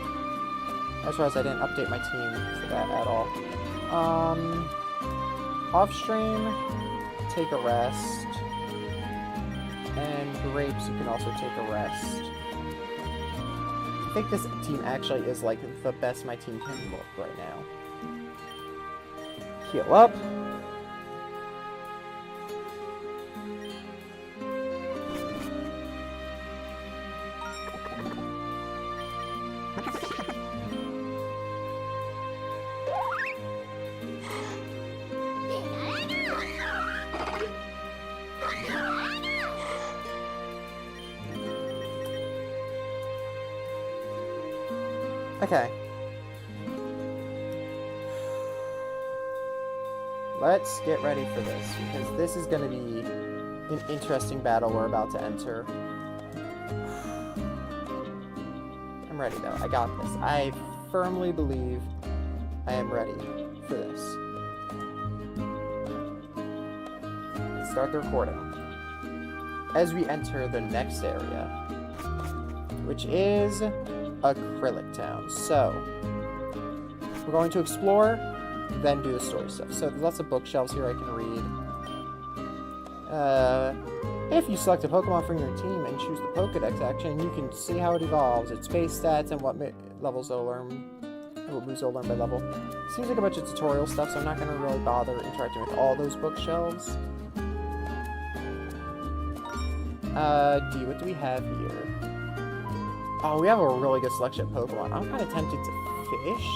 A: I just realized I didn't update my team for that at all. Off stream, take a rest. And grapes, you can also take a rest. I think this team actually is like the best my team can look right now. Heal up. Okay. let's get ready for this, because this is going to be an interesting battle we're about to enter. I'm ready, though. I got this. I firmly believe I am ready for this. Let's start the recording. As we enter the next area, which is Acrylic Town. So, we're going to explore, then do the story stuff. So, there's lots of bookshelves here I can read. If you select a Pokemon from your team and choose the Pokedex action, you can see how it evolves, its base stats, and what levels it'll learn, and what moves it'll learn by level. Seems like a bunch of tutorial stuff, so I'm not going to really bother interacting with all those bookshelves. What do we have here? Oh, we have a really good selection of Pokemon. I'm kind of tempted to fish.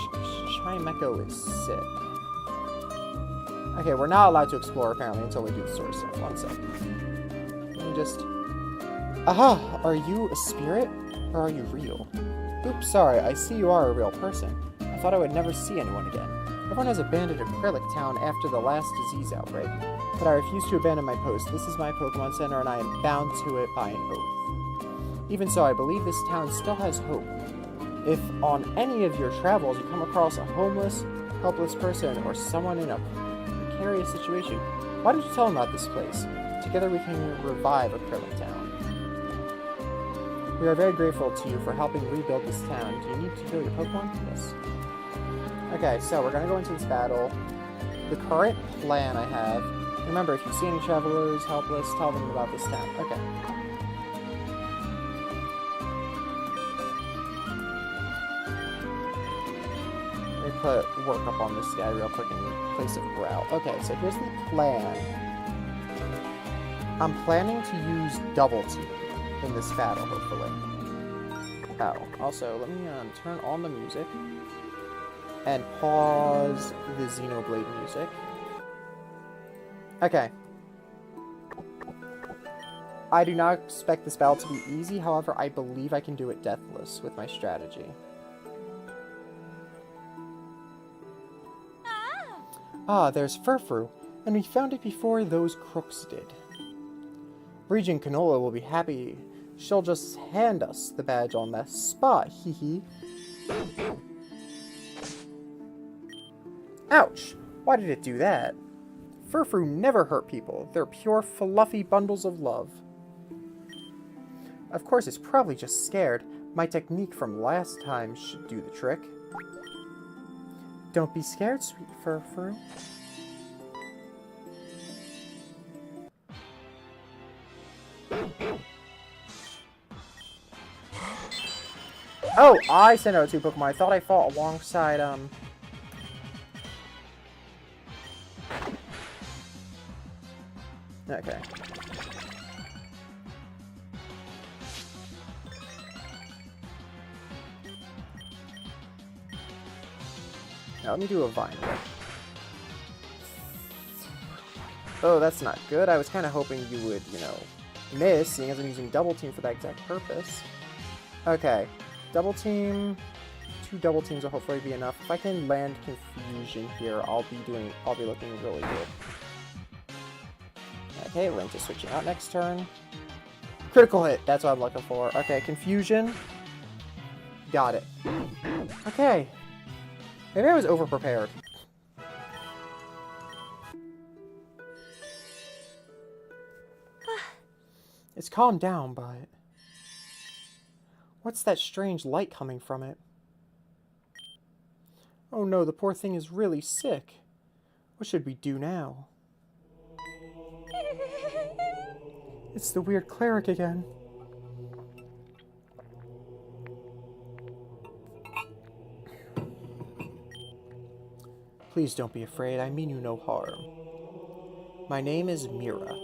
A: Chimecho is sick. Okay, we're not allowed to explore, apparently, until we do the story stuff. One second. Let me just... Aha! Are you a spirit? Or are you real? Oops, sorry. I see you are a real person. I thought I would never see anyone again. Everyone has abandoned Acrylic Town after the last disease outbreak. But I refuse to abandon my post. This is my Pokemon Center, and I am bound to it by an oath. Even so, I believe this town still has hope. If on any of your travels you come across a homeless, helpless person, or someone in a precarious situation, why don't you tell them about this place? Together we can revive Acrylic Town. We are very grateful to you for helping rebuild this town. Do you need to heal your Pokemon? Yes. Okay, so we're going to go into this battle. The current plan I have... Remember, if you see any travelers helpless, tell them about this town. Okay. Let me put work up on this guy real quick in place of growl. Okay, so here's the plan. I'm planning to use Double Team in this battle, hopefully. Oh, also, let me turn on the music and pause the Xenoblade music. Okay. I do not expect this battle to be easy, however, I believe I can do it deathless with my strategy. Ah, there's Furfru, and we found it before those crooks did. Regent Canola will be happy. She'll just hand us the badge on the spot, hee hee. Ouch! Why did it do that? Furfru never hurt people. They're pure, fluffy bundles of love. Of course, it's probably just scared. My technique from last time should do the trick. Don't be scared, sweet Furfru. Oh, I sent out 2 Pokemon. I thought I fought alongside, Okay. Now let me do a vine. Oh, that's not good. I was kind of hoping you would, you know, miss, seeing as I'm using Double Team for that exact purpose. Okay. Double Team. 2 Double Teams will hopefully be enough. If I can land Confusion here, I'll be looking really good. Okay, Link is switching out next turn. Critical hit, that's what I'm looking for. Okay, Confusion. Got it. Okay. Maybe I was overprepared. It's calmed down, but... What's that strange light coming from it? Oh no, the poor thing is really sick. What should we do now? It's the weird cleric again. Please don't be afraid, I mean you no harm. My name is Mira.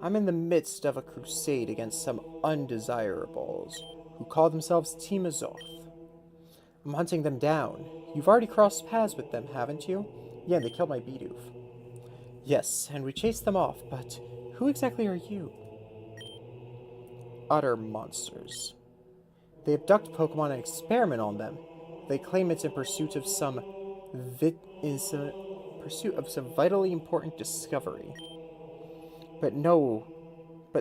A: I'm in the midst of a crusade against some undesirables who call themselves Team Azoth. I'm hunting them down. You've already crossed paths with them, haven't you? Yeah, they killed my Bidoof. Yes, and we chased them off, but who exactly are you? Utter monsters. They abduct Pokemon and experiment on them. They claim it's in pursuit of some pursuit of some vitally important discovery. But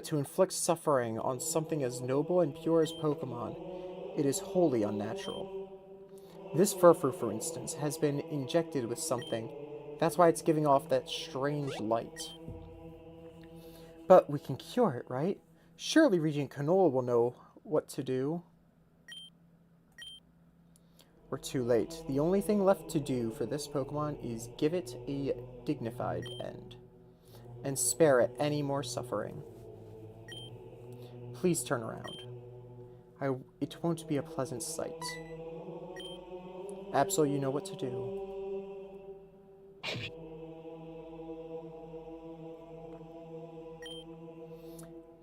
A: to inflict suffering on something as noble and pure as Pokemon, it is wholly unnatural. This Furfur, for instance, has been injected with something. That's why it's giving off that strange light. But we can cure it, right? Surely Regent Canola will know what to do. We're too late. The only thing left to do for this Pokemon is give it a dignified end. And spare it any more suffering. Please turn around. It won't be a pleasant sight. Absol, you know what to do.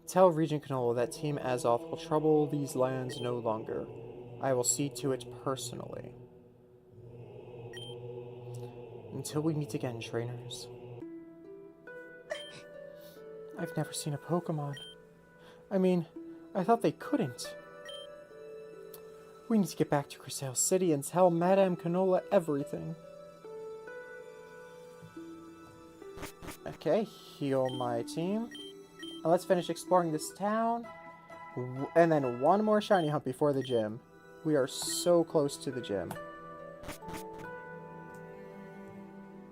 A: Tell Regent Canola that Team Azoth will trouble these lands no longer. I will see to it personally. Until we meet again, trainers. I've never seen a Pokemon. I mean, I thought they couldn't. We need to get back to Cresselia City and tell Madame Canola everything. Okay, heal my team. Now let's finish exploring this town. And then one more shiny hunt before the gym. We are so close to the gym.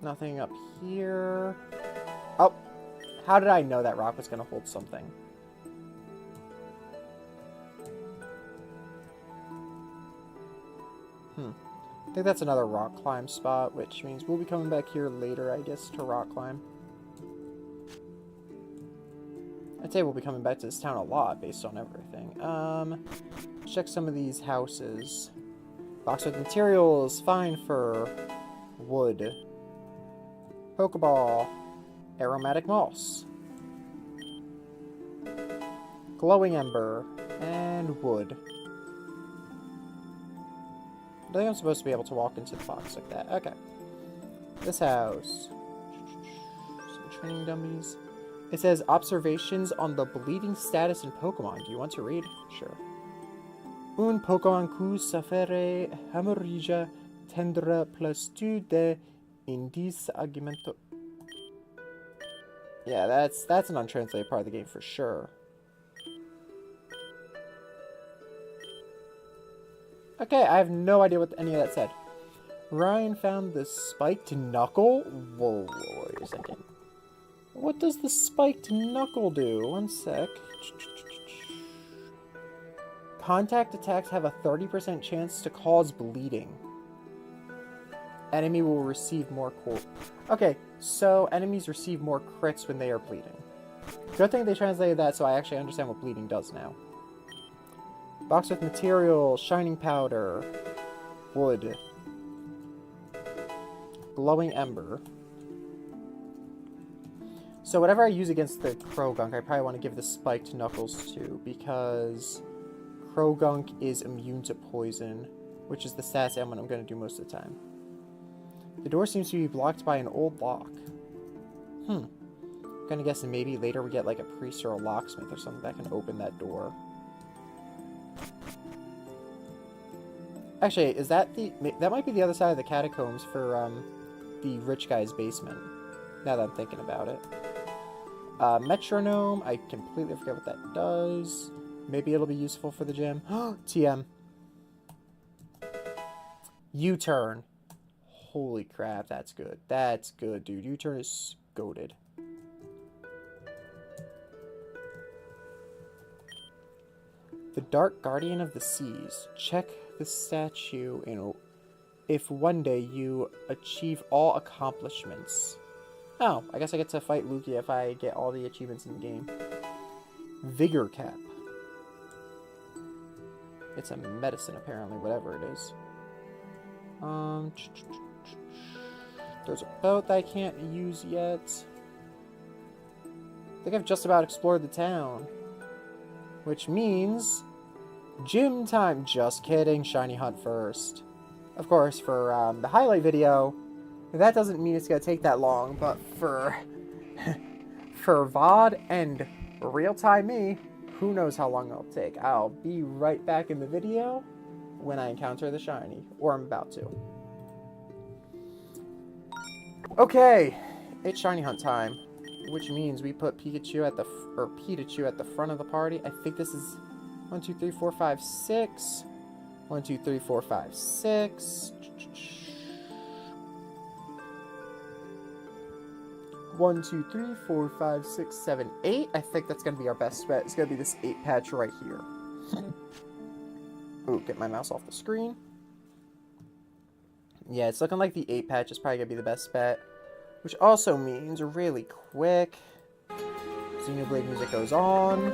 A: Nothing up here. Oh, how did I know that rock was going to hold something? I think that's another rock climb spot, which means we'll be coming back here later, I guess, to rock climb. I'd say we'll be coming back to this town a lot based on everything. Check some of these houses. Box with materials, fine fur, wood, Pokeball, aromatic moss, glowing ember, and wood. I think I'm supposed to be able to walk into the box like that. Okay. This house. Some training dummies. It says observations on the bleeding status in Pokemon. Do you want to read? Sure. Un Pokemon cu sufere hemorrhagia tendra plus 2 de indis argumento. Yeah, that's an untranslated part of the game for sure. Okay, I have no idea what any of that said. Ryan found the spiked knuckle? Whoa, wait a second. What does the spiked knuckle do? One sec. Contact attacks have a 30% chance to cause bleeding. Enemy will receive more Okay, so enemies receive more crits when they are bleeding. Good thing they translated that so I actually understand what bleeding does now. Box with material, shining powder, wood, glowing ember. So whatever I use against the Krogunk, I probably want to give the spiked knuckles to, because Krogunk is immune to poison, which is the stats element I'm going to do most of the time. The door seems to be blocked by an old lock. I'm going to guess maybe later we get like a priest or a locksmith or something that can open that door. Actually, is that that might be the other side of the catacombs for the rich guy's basement, now that I'm thinking about it. Metronome, I completely forget what that does. Maybe it'll be useful for the gym. TM. U-turn. Holy crap, that's good. That's good, dude. U-turn is goated. The Dark Guardian of the Seas. Check the statue if one day you achieve all accomplishments. Oh, I guess I get to fight Lugia if I get all the achievements in the game. Vigor Cap. It's a medicine, apparently, whatever it is. There's a boat that I can't use yet. I think I've just about explored the town. Which means gym time. Just kidding. Shiny hunt first. Of course, for the highlight video, that doesn't mean it's going to take that long, but for VOD and real-time me, who knows how long it'll take. I'll be right back in the video when I encounter the shiny, or I'm about to. Okay, it's shiny hunt time, which means we put Pikachu at the front of the party. I think this is 1, 2, 3, 4, 5, 6. 1, 2, 3, 4, 5, 6. 1, 2, 3, 4, 5, 6, 7, 8. I think that's gonna be our best bet. It's gonna be this 8 patch right here. Ooh, get my mouse off the screen. Yeah, it's looking like the 8 patch is probably gonna be the best bet. Which also means, really quick, Xenoblade music goes on.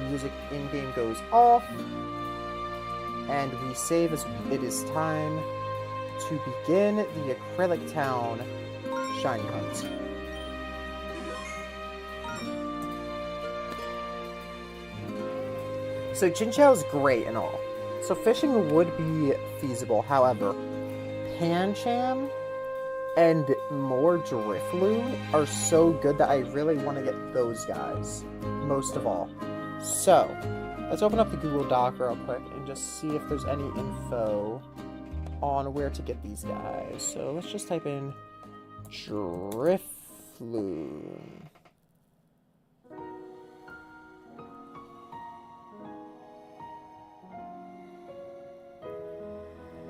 A: Music in-game goes off. And we save as it is time to begin the Acrylic Town shiny hunt. So Chinchou's great and all. So fishing would be feasible. However, Pancham and more Drifloon are so good that I really want to get those guys most of all. So let's open up the Google Doc real quick and just see if there's any info on where to get these guys. So let's just type in Drifloon.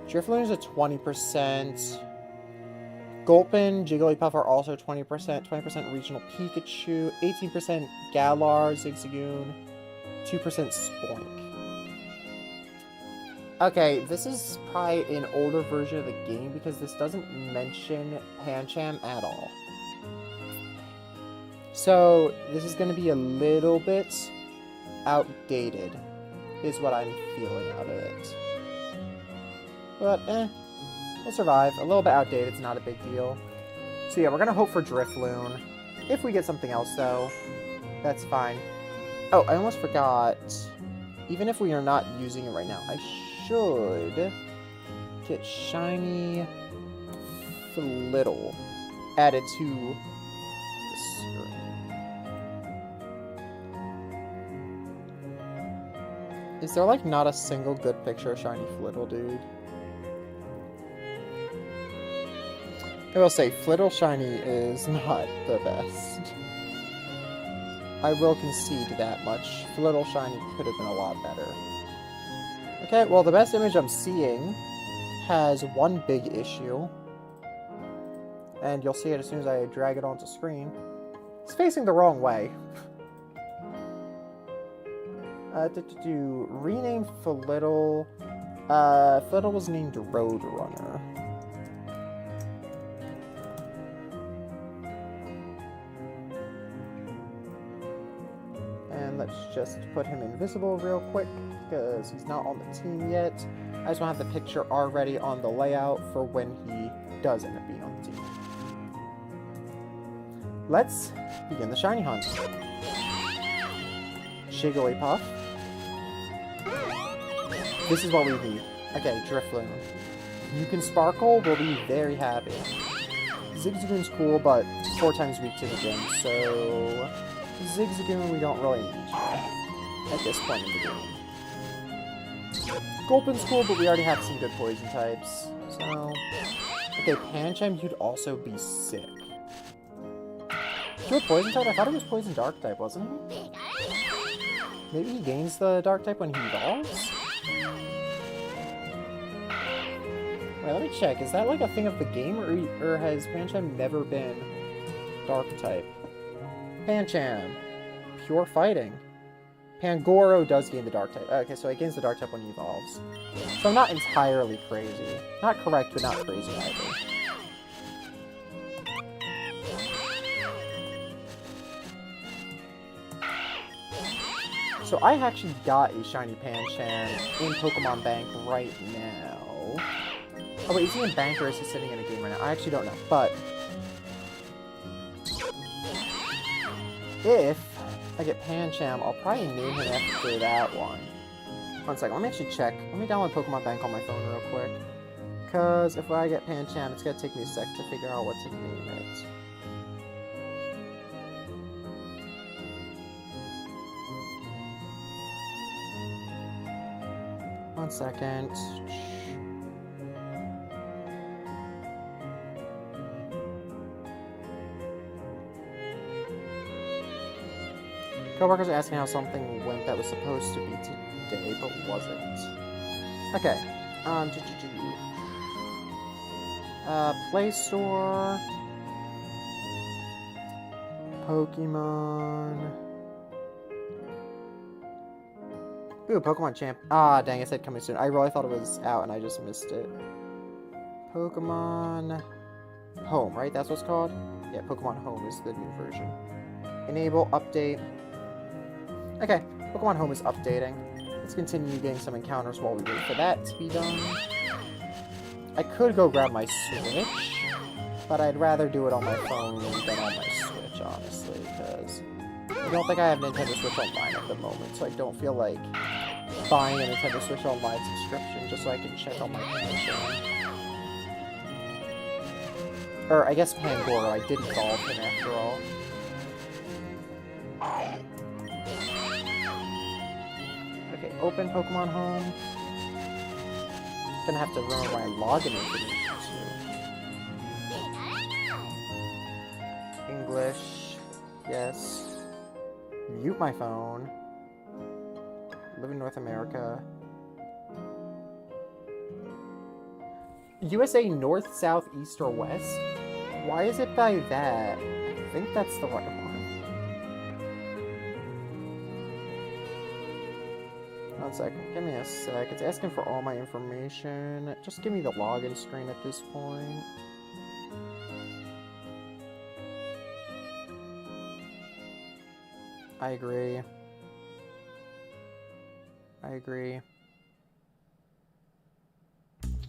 A: Drifloon is a 20%. Gulpin, Jigglypuff are also 20%. 20% Regional Pikachu. 18% Galar, Zigzagoon. 2% Spoink. Okay, this is probably an older version of the game because this doesn't mention Pancham at all. So, this is going to be a little bit outdated, is what I'm feeling out of it. But, we'll survive. A little bit outdated, it's not a big deal. So yeah, we're going to hope for Drifloon. If we get something else, though, that's fine. Oh, I almost forgot. Even if we are not using it right now, I should get Shiny Flittle added to the screen. Is there, like, not a single good picture of Shiny Flittle, dude? I will say, Flittle Shiny is not the best. I will concede that much. Flittle Shiny could have been a lot better. Okay, well, the best image I'm seeing has one big issue. And you'll see it as soon as I drag it onto screen. It's facing the wrong way. Rename Flittle. Flittle was named Roadrunner. And let's just put him invisible real quick, because he's not on the team yet. I just want to have the picture already on the layout for when he does end up being on the team. Let's begin the shiny hunt. Jigglypuff. This is what we need. Okay, Drifloon. You can Sparkle, we'll be very happy. Zigzagoon's cool, but 4 times weak to the gym, so Zigzagoon we don't really need at this point in the game. Gulpin's cool, but we already have some good poison types, so... Okay, Pancham, you'd also be sick. Pure poison type? I thought it was poison dark type, wasn't he? Maybe he gains the dark type when he evolves? Wait, let me check. Is that like a thing of the game, or has Pancham never been dark type? Pancham. Pure fighting. Pangoro does gain the dark type. Okay, so it gains the dark type when he evolves. So I'm not entirely crazy. Not correct, but not crazy either. So I actually got a shiny Pancham in Pokemon Bank right now. Oh wait, is he in Bank or is he sitting in a game right now? I actually don't know, but... if I get Pancham, I'll probably name him after that one. One second, let me actually check. Let me download Pokemon Bank on my phone real quick. Because if I get Pancham, it's going to take me a sec to figure out what to name it. One second. Coworkers are asking how something went that was supposed to be today, but wasn't. Okay. Play Store. Pokemon. Ooh, Pokemon Champ. Ah, dang, it said coming soon. I really thought it was out and I just missed it. Pokemon Home, right? That's what's called? Yeah, Pokemon Home is the new version. Enable, update. Okay, Pokemon Home is updating. Let's continue getting some encounters while we wait for that to be done. I could go grab my Switch, but I'd rather do it on my phone than on my Switch, honestly, because I don't think I have Nintendo Switch Online at the moment, so I don't feel like buying a Nintendo Switch Online subscription just so I can check on my Nintendo. Or, I guess Pangoro, I did evolve him after all. Okay, open Pokemon Home. Gonna have to remember my login information too. English. Yes. Mute my phone. Live in North America. USA North, South, East, or West? Why is it by that? I think that's the right one. One second. Give me a sec. It's asking for all my information. Just give me the login screen at this point. I agree. I agree.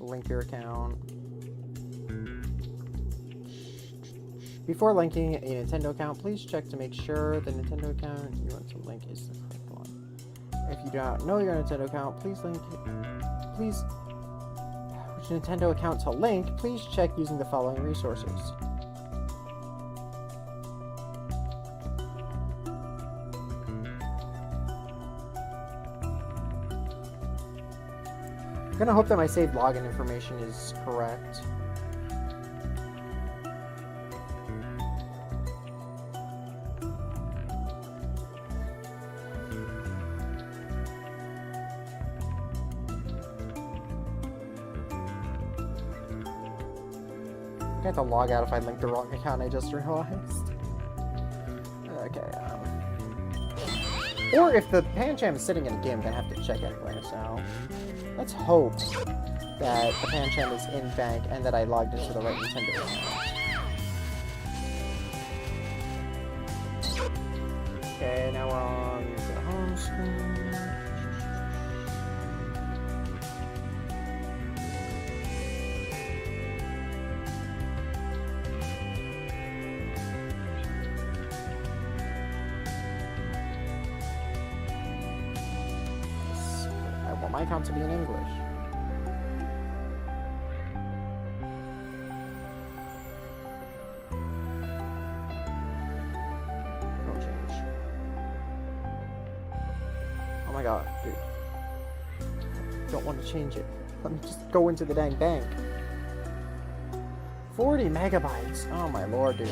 A: Link your account. Before linking a Nintendo account, please check to make sure the Nintendo account you want to link is the correct one. If you do not know your Nintendo account, which Nintendo account to link, please check using the following resources. I'm gonna hope that my saved login information is correct. I have to log out if I linked the wrong account, I just realized. Okay, or if the Pancham is sitting in a game, I'm gonna have to check anyway, so... Let's hope that the Pancham is in bank and that I logged into the right Nintendo account. Okay, now we're on the home screen. My account to be in English. No change. Oh my god, dude. Don't want to change it. Let me just go into the dang bank. 40 megabytes. Oh my lord, dude.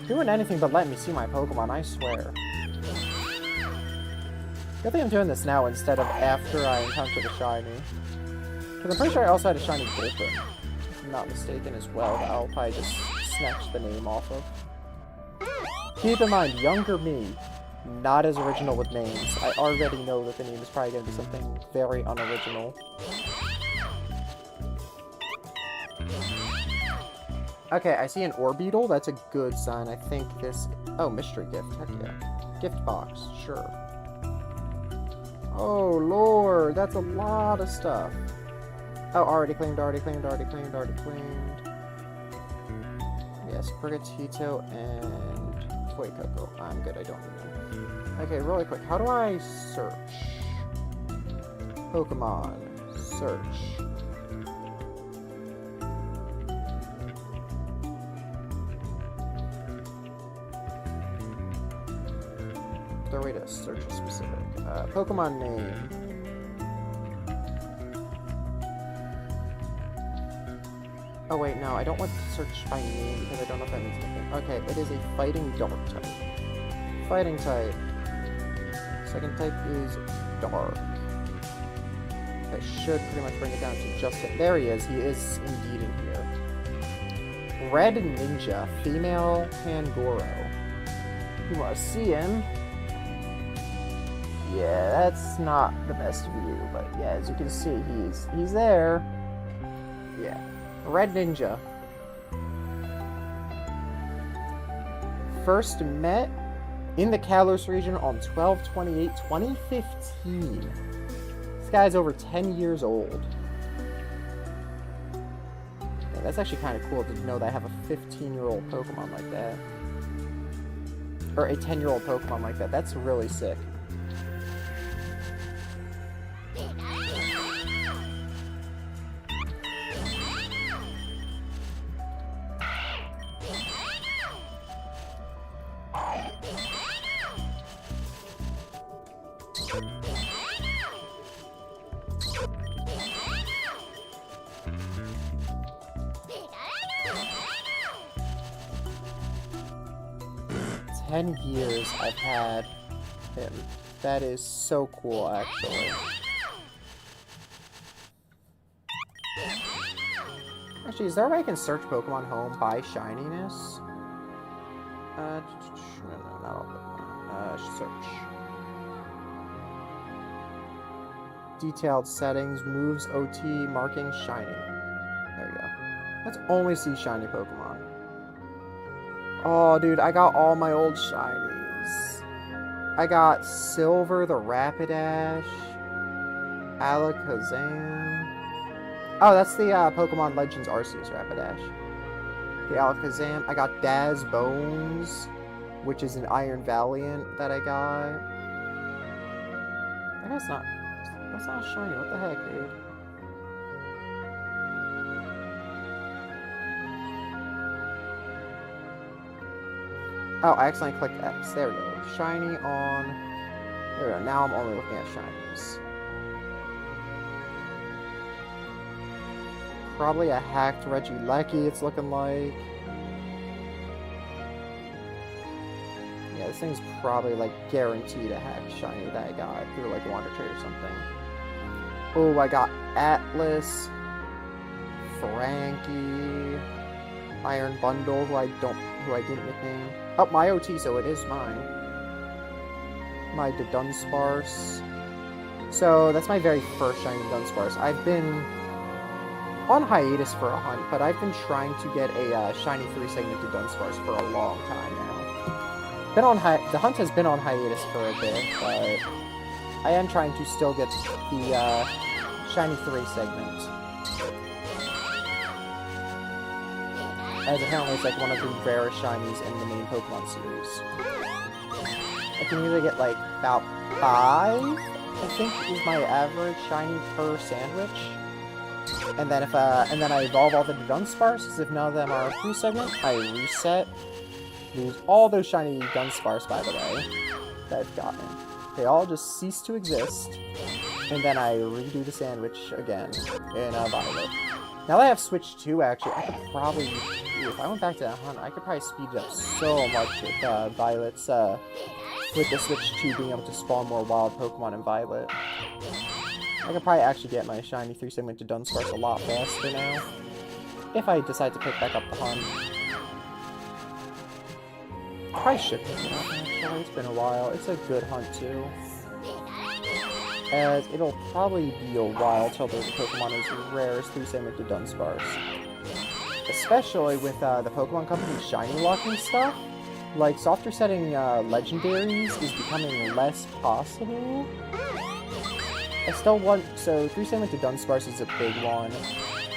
A: Doing anything but let me see my Pokemon, I swear. Good thing I'm doing this now instead of after I encountered a shiny. Because I'm pretty sure I also had a shiny Gulpin, if I'm not mistaken as well, that I'll probably just snatch the name off of. Keep in mind, younger me, not as original with names. I already know that the name is probably going to be something very unoriginal. Okay, I see an Orbeetle. That's a good sign. I think this... Oh, mystery gift. Heck yeah. Gift box. Sure. Oh, Lord, that's a lot of stuff. Oh, already claimed, already claimed, already claimed, already claimed. Yes, Brigatito and Fuecoco. I'm good, I don't need them. Okay, really quick, how do I search? Pokemon. Search. Is there a way to search a specific? Pokemon name. Oh wait, no, I don't want to search by name because I don't know if that means anything. Okay, it is a fighting dark type. Fighting type. Second type is Dark. That should pretty much bring it down to just it. There he is. He is indeed in here. Red Ninja, female Pangoro. You want to see him? Yeah, that's not the best view, but yeah, as you can see, he's there. Yeah, Red Ninja. First met in the Kalos region on 12/28/2015. This guy's over 10 years old. Yeah, that's actually kind of cool to know that I have a 15-year-old Pokemon like that. Or a 10-year-old Pokemon like that. That's really sick. Years I've had him. That is so cool, actually. Actually, is there a way I can search Pokemon Home by shininess? No, not all Pokemon. Search. Detailed settings, moves, OT, marking, shiny. There we go. Let's only see shiny Pokemon. Oh, dude, I got all my old shinies. I got Silver, the Rapidash, Alakazam. Oh, that's the Pokemon Legends Arceus Rapidash. The Alakazam. I got Daz Bones, which is an Iron Valiant that I got. That's not shiny. What the heck, dude? Oh, I accidentally clicked X. There we go. Shiny on... There we go. Now I'm only looking at shinies. Probably a hacked Regieleki, it's looking like. Yeah, this thing's probably, like, guaranteed a hacked shiny that I got through, like, Wander Trade or something. Oh, I got Atlas, Frankie, Iron Bundle, who I didn't nickname. Oh, my OT, so it is mine. My Dunsparce. So, that's my very first shiny Dunsparce. I've been on hiatus for a hunt, but I've been trying to get a shiny 3-segmented Dunsparce for a long time now. The hunt has been on hiatus for a bit, but I am trying to still get the shiny 3-segment. As apparently it's like one of the rarest shinies in the main Pokemon series. I can usually get like about 5, I think is my average shiny per sandwich. And then then I evolve all the Dunsparces. If none of them are 3-segment, I reset. Lose all those shiny Dunsparce, by the way, that I've gotten. They all just cease to exist. And then I redo the sandwich again in Violet. Now that I have Switch 2, actually, I could probably... if I went back to that hunt, I could probably speed it up so much with Violet's... with the Switch 2 being able to spawn more wild Pokemon in Violet. I could probably actually get my shiny 3-segmented Dunsparce a lot faster now. If I decide to pick back up the hunt. I probably should pick it up, actually. It's been a while. It's a good hunt, too. As it'll probably be a while till there's a Pokemon as rare as 3-segmented Dunsparce. Especially with the Pokemon Company's shiny locking stuff. Like, softer setting legendaries is becoming less possible. I still want... so, 3-segmented Dunsparce is a big one.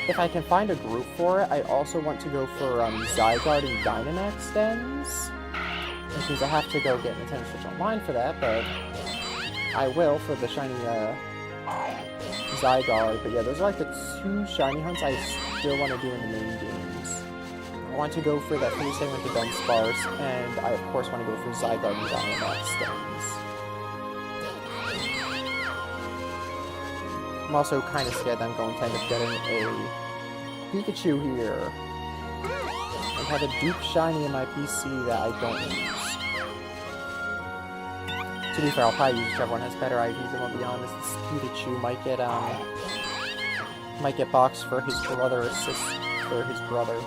A: If I can find a group for it, I also want to go for Zygarde and Dynamax dens. Which means I have to go get Nintendo Switch Online for that, but... I will for the shiny Zygarde. But yeah, those are like the 2 shiny hunts I still want to do in the main games. I want to go for that 3-segmented Dunsparce, and I of course want to go for Zygarde and Dynamax stems. I'm also kind of scared that I'm going to end up getting a Pikachu here. I have a Duke shiny in my PC that I don't use. To be fair, I'll probably use whichever one has better IVs, and I'll be honest, this Pikachu might get boxed for his brother or for his brother.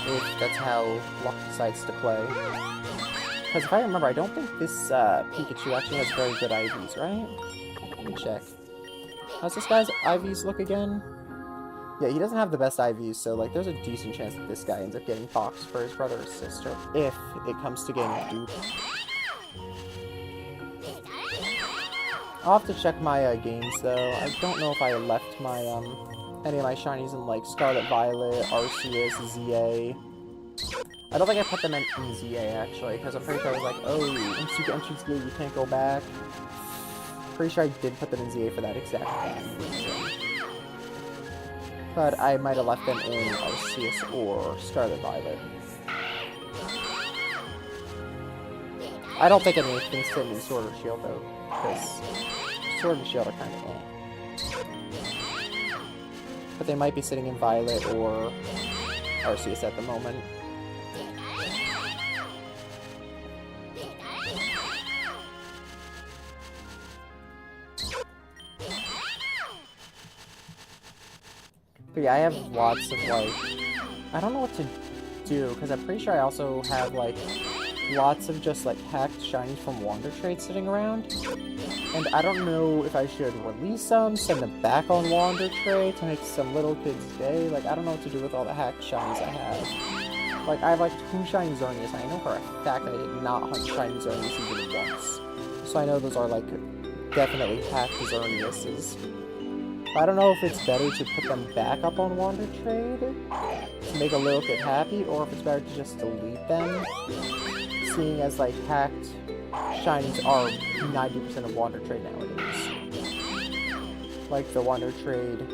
A: If that's how Luck decides to play. Because if I remember, I don't think this Pikachu actually has very good IVs, right? Let me check. How's this guy's IVs look again? Yeah, he doesn't have the best IVs, so like there's a decent chance that this guy ends up getting boxed for his brother or sister, if it comes to getting duped. I'll have to check my games though. I don't know if I left my any of my shinies in like Scarlet Violet, Arceus, ZA. I don't think I put them in ZA actually, because I'm pretty sure I was like, oh, once you enter ZA you can't go back. Pretty sure I did put them in ZA for that exact reason. But I might have left them in Arceus or Scarlet Violet. I don't think anything's sitting in Sword or Shield though, because Sword and Shield are kind of but they might be sitting in Violet or Arceus at the moment. But yeah, I have lots of like, I don't know what to do, because I'm pretty sure I also have like lots of just like hacked shinies from Wander Trade sitting around. And I don't know if I should release them, send them back on Wander Trade to make some little kid's day. Like, I don't know what to do with all the hacked shinies I have. Like, I have like 2 shiny Xerneas, and I know for a fact I did not hunt shiny Xerneas even once. So I know those are like definitely hacked Xerneases. I don't know if it's better to put them back up on Wander Trade to make a little kid happy, or if it's better to just delete them, seeing as like hacked shinies are 90% of Wander Trade nowadays. Like the Wander Trade,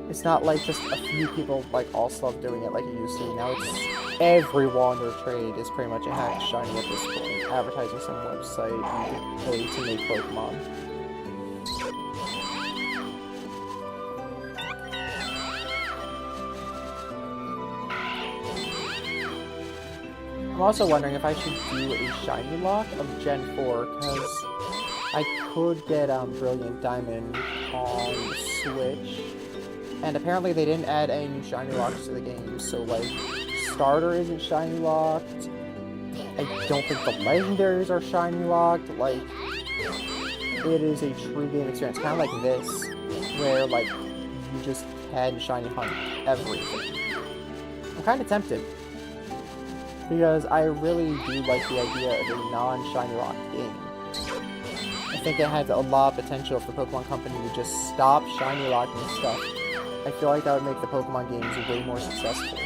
A: it's not like just a few people like also love doing it like it used to be. Now it's every Wander Trade is pretty much a hacked shiny at this point, advertising some website you can pay to make Pokemon. I'm also wondering if I should do a shiny lock of Gen 4, because I could get Brilliant Diamond on the Switch, and apparently they didn't add any new shiny locks to the game, so like, Starter isn't shiny locked, I don't think the Legendaries are shiny locked, like, it is a true game experience, kind of like this, where like, you just can shiny hunt everything. I'm kind of tempted. Because I really do like the idea of a non-shiny lock game. I think it has a lot of potential if the Pokemon Company would just stop shiny locking stuff. I feel like that would make the Pokemon games way more successful.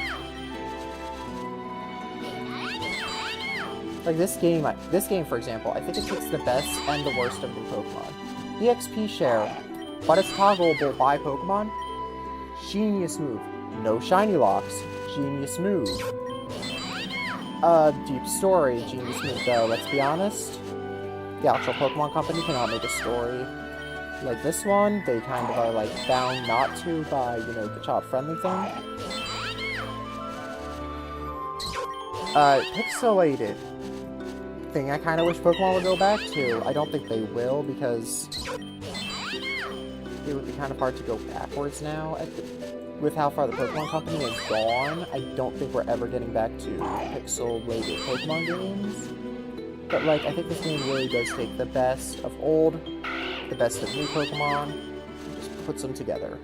A: Like this game for example, I think it takes the best and the worst of the Pokemon. The XP share, but it's toggleable by Pokemon. Genius move. No shiny locks. Genius move. Deep story, genius move though, let's be honest. The actual Pokemon Company cannot make a story like this one. They kind of are like bound not to by, you know, the child-friendly thing. Pixelated thing I kind of wish Pokemon would go back to. I don't think they will, because it would be kind of hard to go backwards now with how far the Pokemon Company has gone. I don't think we're ever getting back to pixel-related Pokemon games. But, like, I think this game really does take the best of old, the best of new Pokemon, and just puts them together.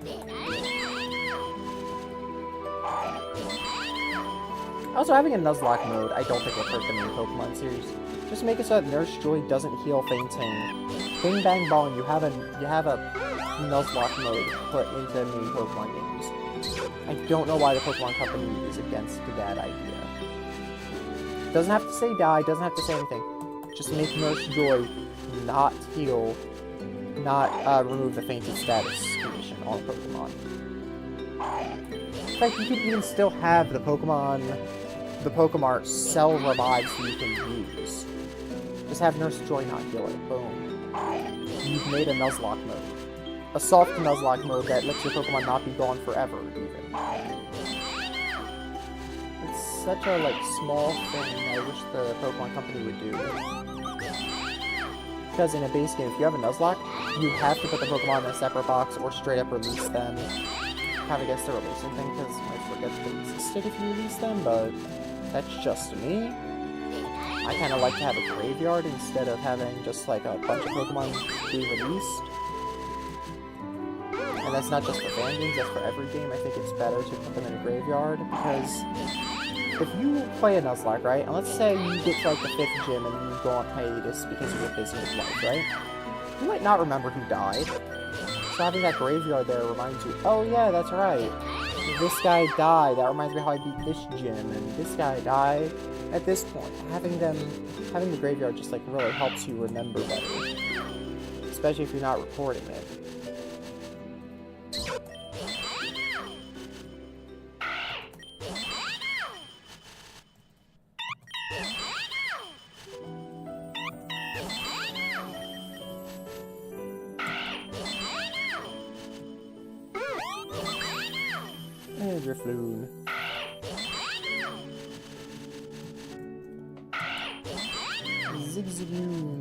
A: Also, having a Nuzloke mode, I don't think would hurt the main Pokemon series. Just make it so that Nurse Joy doesn't heal fainting. Bing Bang Bong, you have a Nuzloke mode put into main Pokemon games. I don't know why the Pokemon Company is against that idea. Doesn't have to say die, doesn't have to say anything. Just make Nurse Joy not heal, not remove the fainted status condition on Pokemon. In fact, you could even still have the Pokemon cell revives that you can use. Just have Nurse Joy not heal it. Boom. You've made a Nuzloke mode. A soft Nuzloke mode that lets your Pokemon not be gone forever, even. It's such a, like, small thing I wish the Pokemon Company would do. Because in a base game, if you have a Nuzlocke, you have to put the Pokemon in a separate box or straight up release them. Kind of against the releasing thing, because you might forget that they existed if you release them, but that's just me. I kind of like to have a graveyard instead of having just, like, a bunch of Pokemon be released. And that's not just for fan games, that's for every game. I think it's better to put them in a graveyard, because if you play a Nuzlocke, right, and let's say you get to, like, the 5th gym and you go on hiatus because you get busy with life, right? You might not remember who died. So having that graveyard there reminds you, oh yeah, that's right. This guy died. That reminds me how I beat this gym, and this guy died at this point. Having the graveyard just, like, really helps you remember better. Especially if you're not recording it. Drifloon. Zigzagoon.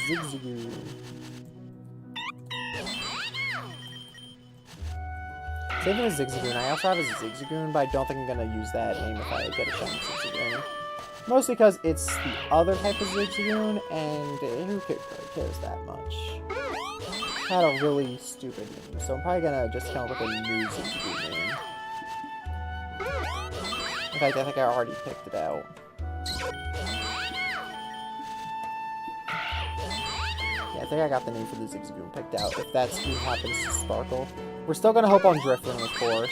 A: Zigzagoon. Same thing as Zigzagoon. I also have a Zigzagoon, but I don't think I'm gonna use that name if I get a shiny Zigzagoon. Mostly because it's the other type of Zigzagoon, and who cares that much? Had a really stupid name, so I'm probably gonna just come up with a new Zigzagoon name. In fact, I think I already picked it out. Yeah, I think I got the name for the Zigzagoon picked out, if that's who happens to sparkle. We're still gonna hope on Drifloon, of course.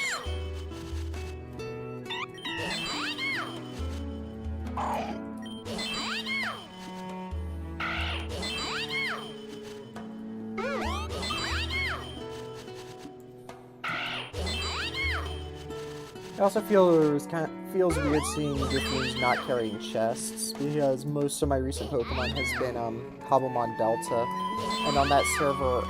A: It also feels weird seeing Drifloons not carrying chests, because most of my recent Pokemon has been Cobblemon Delta, and on that server,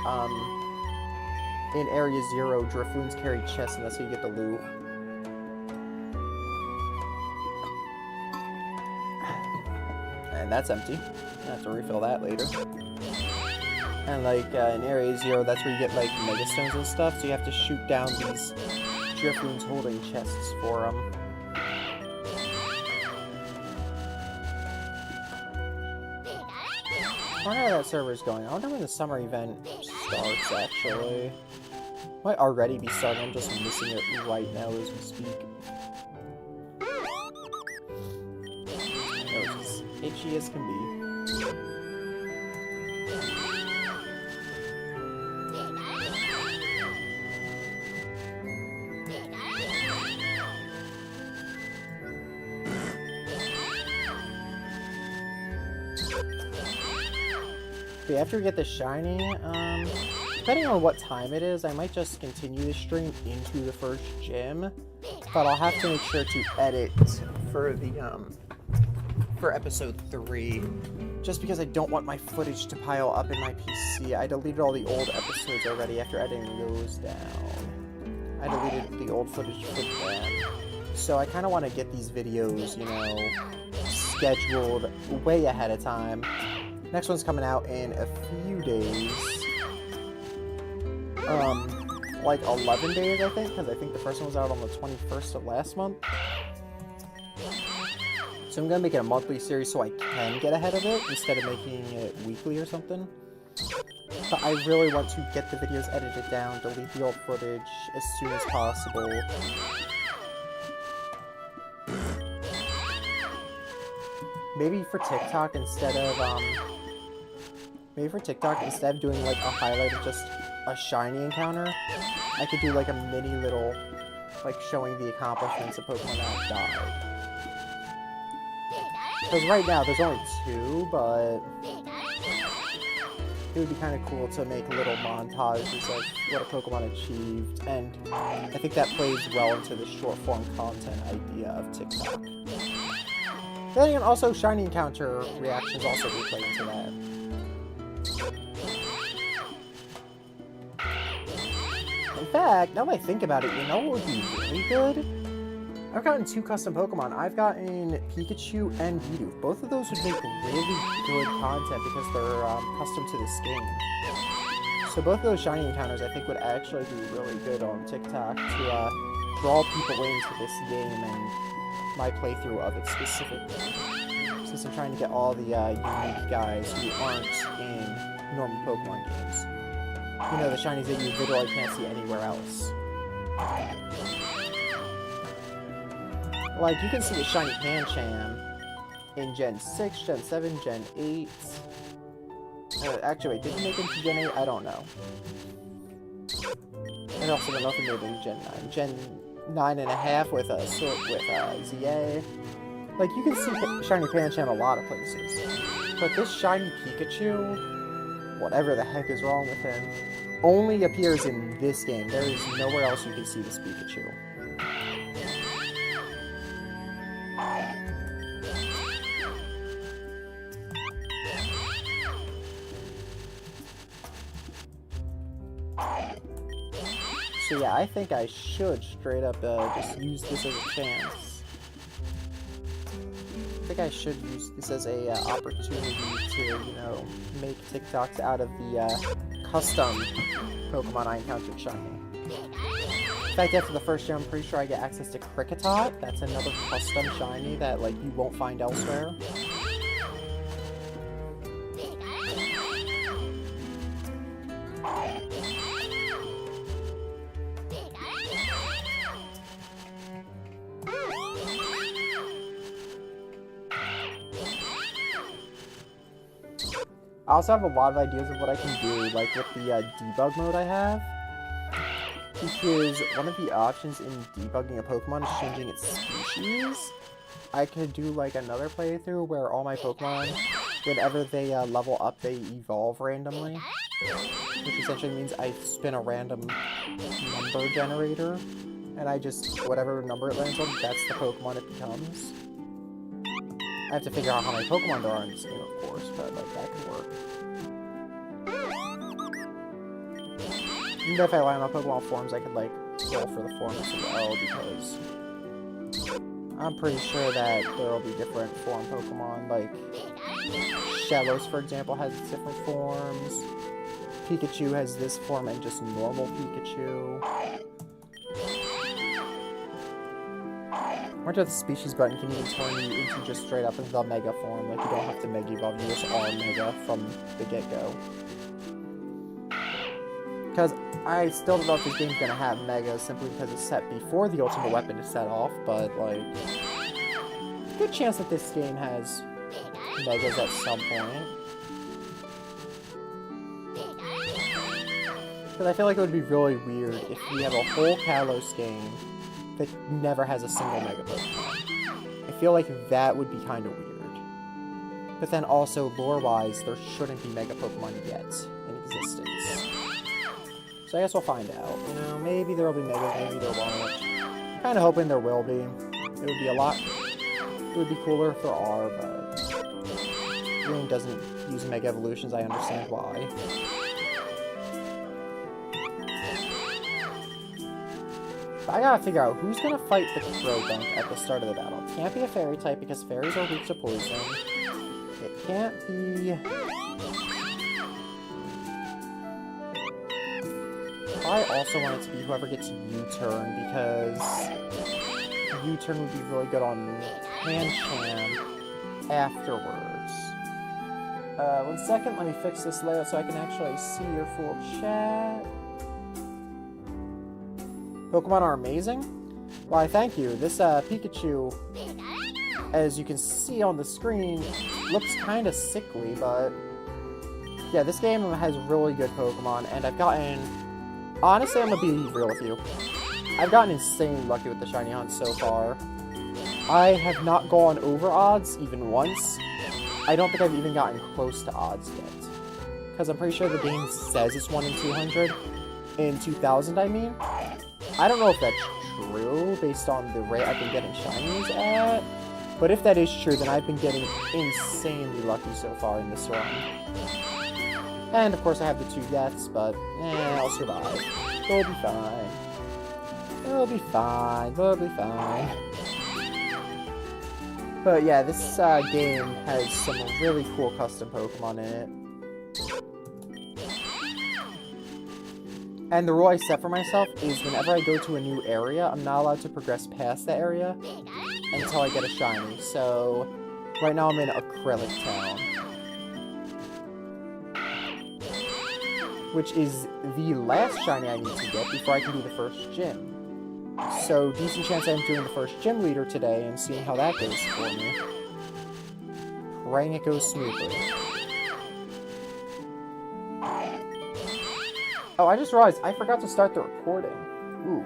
A: in Area 0, Drifloons carry chests, and that's how you get the loot. And that's empty. I have to refill that later. And like in Area 0, that's where you get like Megastones and stuff, so you have to shoot down these Drifloons holding chests for them. I wonder how that server's going. I wonder when the summer event starts, actually. Might already be starting, I'm just missing it right now as we speak. It's as itchy as can be. Okay, after we get the shiny, depending on what time it is, I might just continue the stream into the first gym, but I'll have to make sure to edit for the, for episode 3, just because I don't want my footage to pile up in my PC. I deleted all the old episodes already after editing those down. I deleted the old footage for them. So I kind of want to get these videos, you know, scheduled way ahead of time. Next one's coming out in a few days. Like 11 days, I think, because I think the first one was out on the 21st of last month. So I'm going to make it a monthly series so I can get ahead of it, instead of making it weekly or something. But I really want to get the videos edited down, delete the old footage as soon as possible. Maybe for TikTok, instead of doing like a highlight of just a shiny encounter, I could do like a mini little, like showing the accomplishments of Pokemon that have died. Because right now there's only 2, but it would be kind of cool to make little montages of what a Pokemon achieved, and I think that plays well into the short form content idea of TikTok. Then again, also shiny encounter reactions also do play into that. In fact, now that I think about it, you know what would be really good? I've gotten 2 custom Pokemon. I've gotten Pikachu and Bidoof. Both of those would make really good content because they're custom to this game. So both of those shiny encounters I think would actually be really good on TikTok to draw people into this game and my playthrough of it specifically. Since I'm trying to get all the unique guys who aren't in normal Pokemon games. You know, the shinies that you literally can't see anywhere else. Like, you can see the shiny Pancham in Gen 6, Gen 7, Gen 8. Actually, wait, did he make it to Gen 8? I don't know. I also don't know if he made it in Gen 9. Gen 9.5 with ZA. Like, you can see shiny Pancham a lot of places. But this shiny Pikachu, whatever the heck is wrong with him, only appears in this game. There is nowhere else you can see this Pikachu. So yeah, I think I should straight up just use this as a chance. I think I should use this as a opportunity to, you know, make TikToks out of the custom Pokemon I encountered shiny. In fact, after the first year, I'm pretty sure I get access to Kricketot. That's another custom shiny that, like, you won't find elsewhere. I also have a lot of ideas of what I can do, like with the debug mode I have. Because one of the options in debugging a Pokemon is changing its species. I could do like another playthrough where all my Pokemon, whenever they level up, they evolve randomly. Which essentially means I spin a random number generator, and I just, whatever number it lands on, that's the Pokemon it becomes. I have to figure out how many Pokemon there are in this game, of course, but like that could work. Even if I land on Pokemon forms, I could like roll for the forms as well, because I'm pretty sure that there will be different form Pokemon. Like Shellos, for example, has different forms. Pikachu has this form and just normal Pikachu. I wonder if the species button can even turn you into just straight up the Mega form. Like, you don't have to Mega Evolve, you just are Mega from the get-go. Because I still don't know if this game's gonna have Megas simply because it's set before the Ultimate Weapon is set off, but, like, good chance that this game has Megas at some point. Because I feel like it would be really weird if we have a whole Kalos game that never has a single Mega Pokemon. I feel like that would be kind of weird. But then also, lore-wise, there shouldn't be Mega Pokemon yet in existence. So I guess we'll find out. You know, maybe there will be Megas, maybe there won't. I'm kind of hoping there will be. It would be a lot... It would be cooler if there are, but... The game doesn't use Mega Evolutions, I understand why. I gotta figure out who's gonna fight the Croagunk at the start of the battle. It can't be a fairy type because fairies are weak to poison. It can't be... I also want it to be whoever gets U-turn because U-turn would be really good on Pancham afterwards. 1 second, let me fix this layout so I can actually see your full chat. Pokemon are amazing? Why, thank you. This Pikachu, as you can see on the screen, looks kind of sickly, but... Yeah, this game has really good Pokemon, and I've gotten... Honestly, I'm gonna be real with you. I've gotten insanely lucky with the shiny hunts so far. I have not gone over odds even once. I don't think I've even gotten close to odds yet. Because I'm pretty sure the game says it's 1 in 200. In 2000, I mean. I don't know if that's true, based on the rate I've been getting shinies at. But if that is true, then I've been getting insanely lucky so far in this run. And of course I have the 2 deaths, but I'll survive. We'll be fine. We'll be fine. We'll be fine. But yeah, this game has some really cool custom Pokemon in it. And the rule I set for myself is whenever I go to a new area, I'm not allowed to progress past that area until I get a shiny. So, right now I'm in Acrylic Town, which is the last shiny I need to get before I can do the first gym. So, decent chance I'm doing the first gym leader today and seeing how that goes for me. Praying it goes smoothly. Oh, I just realized I forgot to start the recording. Ooh,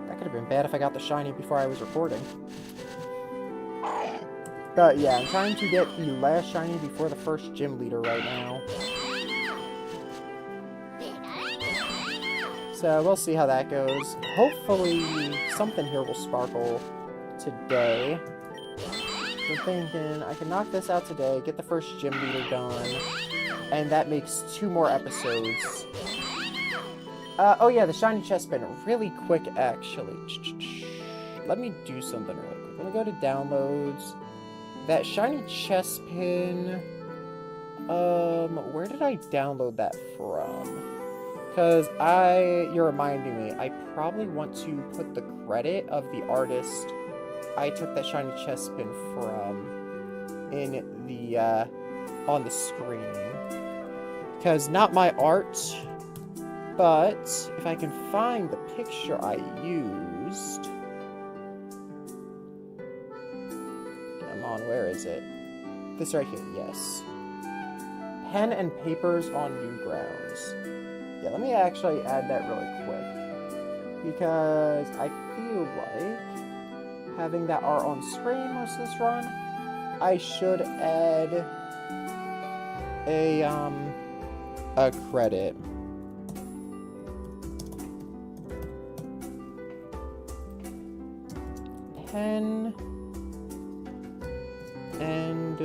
A: that could have been bad if I got the shiny before I was recording. But yeah, I'm trying to get the last shiny before the first gym leader right now. So we'll see how that goes. Hopefully something here will sparkle today. I'm thinking I can knock this out today, get the first gym leader done, and that makes 2 more episodes. Oh yeah, the shiny chestpin. Really quick, actually. Let me do something really quick. Let me go to downloads. That shiny chestpin. Where did I download that from? Because you're reminding me, I probably want to put the credit of the artist I took that shiny chestpin from in the, on the screen. Because not my art, but if I can find the picture I used... Come on, where is it? This right here, yes. Pen and Papers on New Grounds. Yeah, let me actually add that really quick. Because I feel like having that art on screen most of this run, I should add a credit. Pen and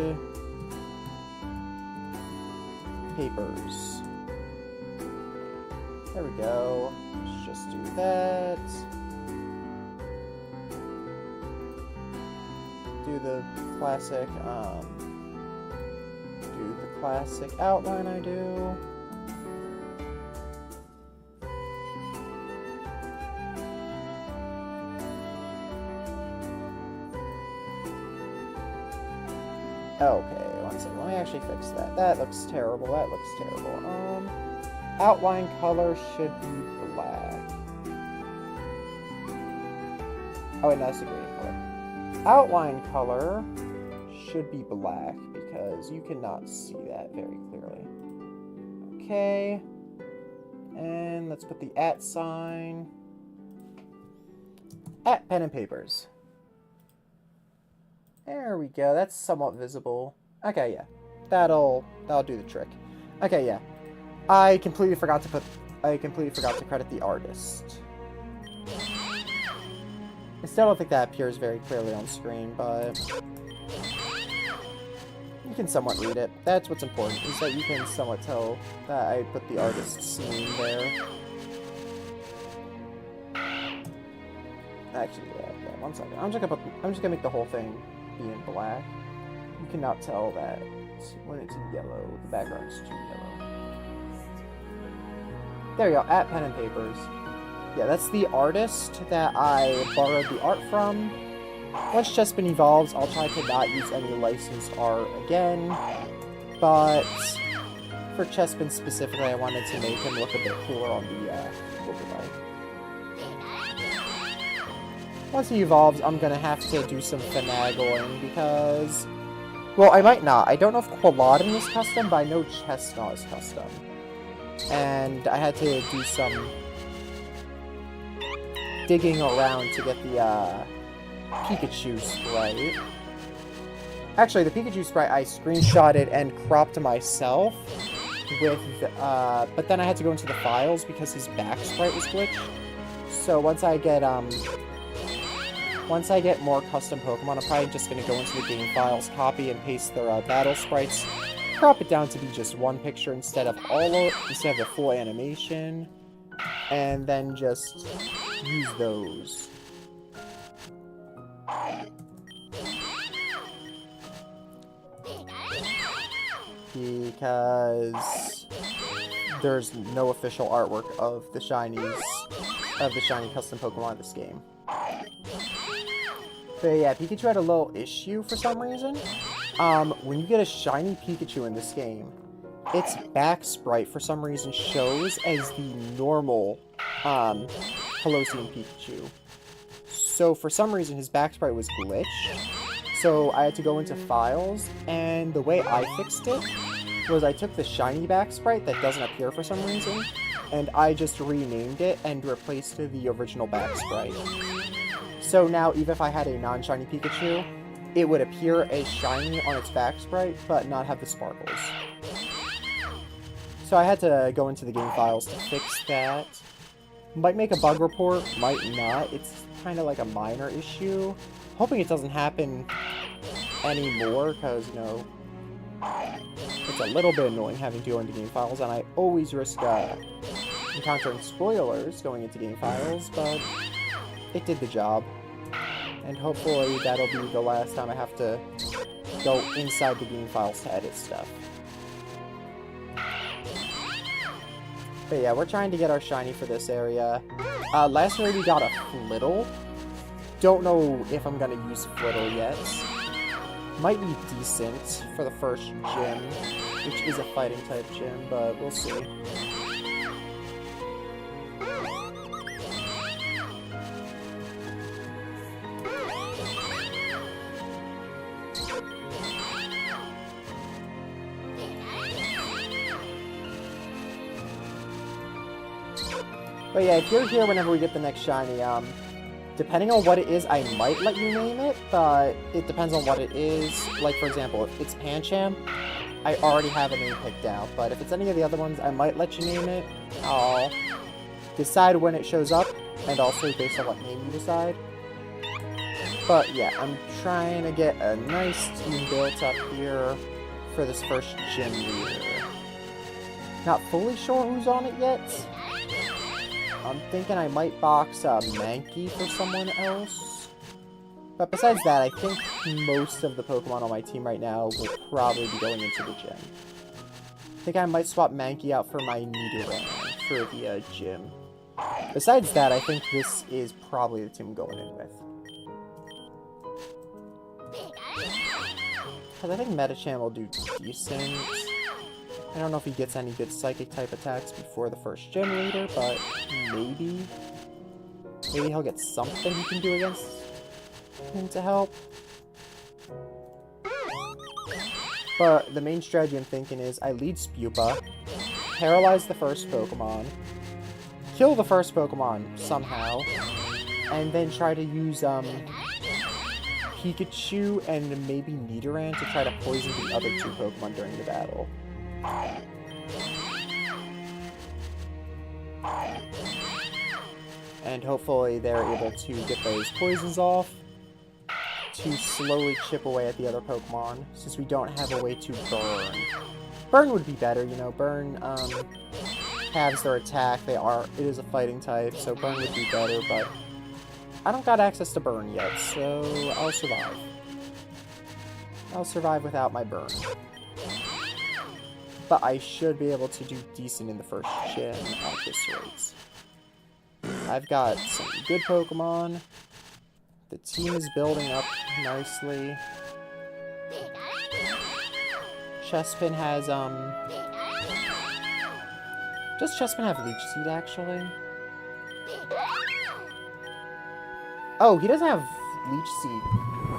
A: papers. There we go. Let's just do that. Do the classic, outline I do. Okay, one second. Let me actually fix that. That looks terrible. That looks terrible. Outline color should be black. Oh, wait, no, that's the gradient color. Outline color should be black because you cannot see that very clearly. Okay. And let's put the @ sign. At Pen and Papers. There we go. That's somewhat visible. Okay, yeah. That'll do the trick. Okay, yeah. I completely forgot to credit the artist. I still don't think that appears very clearly on screen, but you can somewhat read it. That's what's important, is that you can somewhat tell that I put the artist's name there. Actually, yeah, one second. I'm just gonna make the whole thing be in black. You cannot tell that when it's in yellow, the background is too yellow. There we go, at Pen and Papers. Yeah, that's the artist that I borrowed the art from. Once Chespin evolves, I'll try to not use any licensed art again. But for Chespin specifically, I wanted to make him look a bit cooler on the overlay. Once he evolves, I'm gonna have to do some finagling because... Well, I might not. I don't know if Quilladin is custom, but I know Chestnut is custom. And I had to do some digging around to get the Pikachu sprite. Actually, the Pikachu sprite I screenshotted and cropped myself with, but then I had to go into the files because his back sprite was glitched. So once I get more custom Pokemon, I'm probably just gonna go into the game files, copy and paste their battle sprites, crop it down to be just one picture instead of the full animation, and then just use those. because there's no official artwork of the shinies, of the shiny custom Pokemon in this game. But yeah, Pikachu had a little issue for some reason. When you get a shiny Pikachu in this game, its back sprite for some reason shows as the normal Colosseum Pikachu. So for some reason his back sprite was glitched. So I had to go into files, and the way I fixed it was I took the shiny back sprite that doesn't appear for some reason, and I just renamed it and replaced the original back sprite. So now even if I had a non-shiny Pikachu, it would appear as shiny on its back sprite, but not have the sparkles. So I had to go into the game files to fix that. Might make a bug report, might not. It's kind of like a minor issue. Hoping it doesn't happen anymore, because, you know, it's a little bit annoying having to go into game files, and I always risk encountering spoilers going into game files, but it did the job. And hopefully that'll be the last time I have to go inside the game files to edit stuff. But yeah, we're trying to get our shiny for this area. Last year we got a Flittle. Don't know if I'm gonna use Flittle yet. Might be decent for the first gym, which is a fighting type gym, but we'll see. But yeah, if you're here whenever we get the next shiny, depending on what it is, I might let you name it, but it depends on what it is. Like, for example, if it's Pancham, I already have a name picked out, but if it's any of the other ones, I might let you name it. I'll decide when it shows up, and also based on what name you decide. But yeah, I'm trying to get a nice team built up here for this first gym leader. Not fully sure who's on it yet. I'm thinking I might box Mankey for someone else. But besides that, I think most of the Pokemon on my team right now will probably be going into the gym. I think I might swap Mankey out for my Nidoran for the gym. Besides that, I think this is probably the team I'm going in with. Because I think Medicham will do decent. I don't know if he gets any good Psychic-type attacks before the first gym leader, but maybe. Maybe he'll get something he can do against him to help. But the main strategy I'm thinking is I lead Spupa, paralyze the first Pokemon, kill the first Pokemon somehow, and then try to use Pikachu and maybe Nidoran to try to poison the other two Pokemon during the battle. And hopefully they're able to get those poisons off to slowly chip away at the other Pokemon, since we don't have a way to burn. Burn would be better, you know, burn halves their attack. It is a fighting type, so burn would be better, but I don't got access to burn yet, so I'll survive. I'll survive without my burn. But I should be able to do decent in the first gym at this rate. I've got some good Pokemon. The team is building up nicely. Chespin has, does Chespin have Leech Seed, actually? Oh, he doesn't have Leech Seed.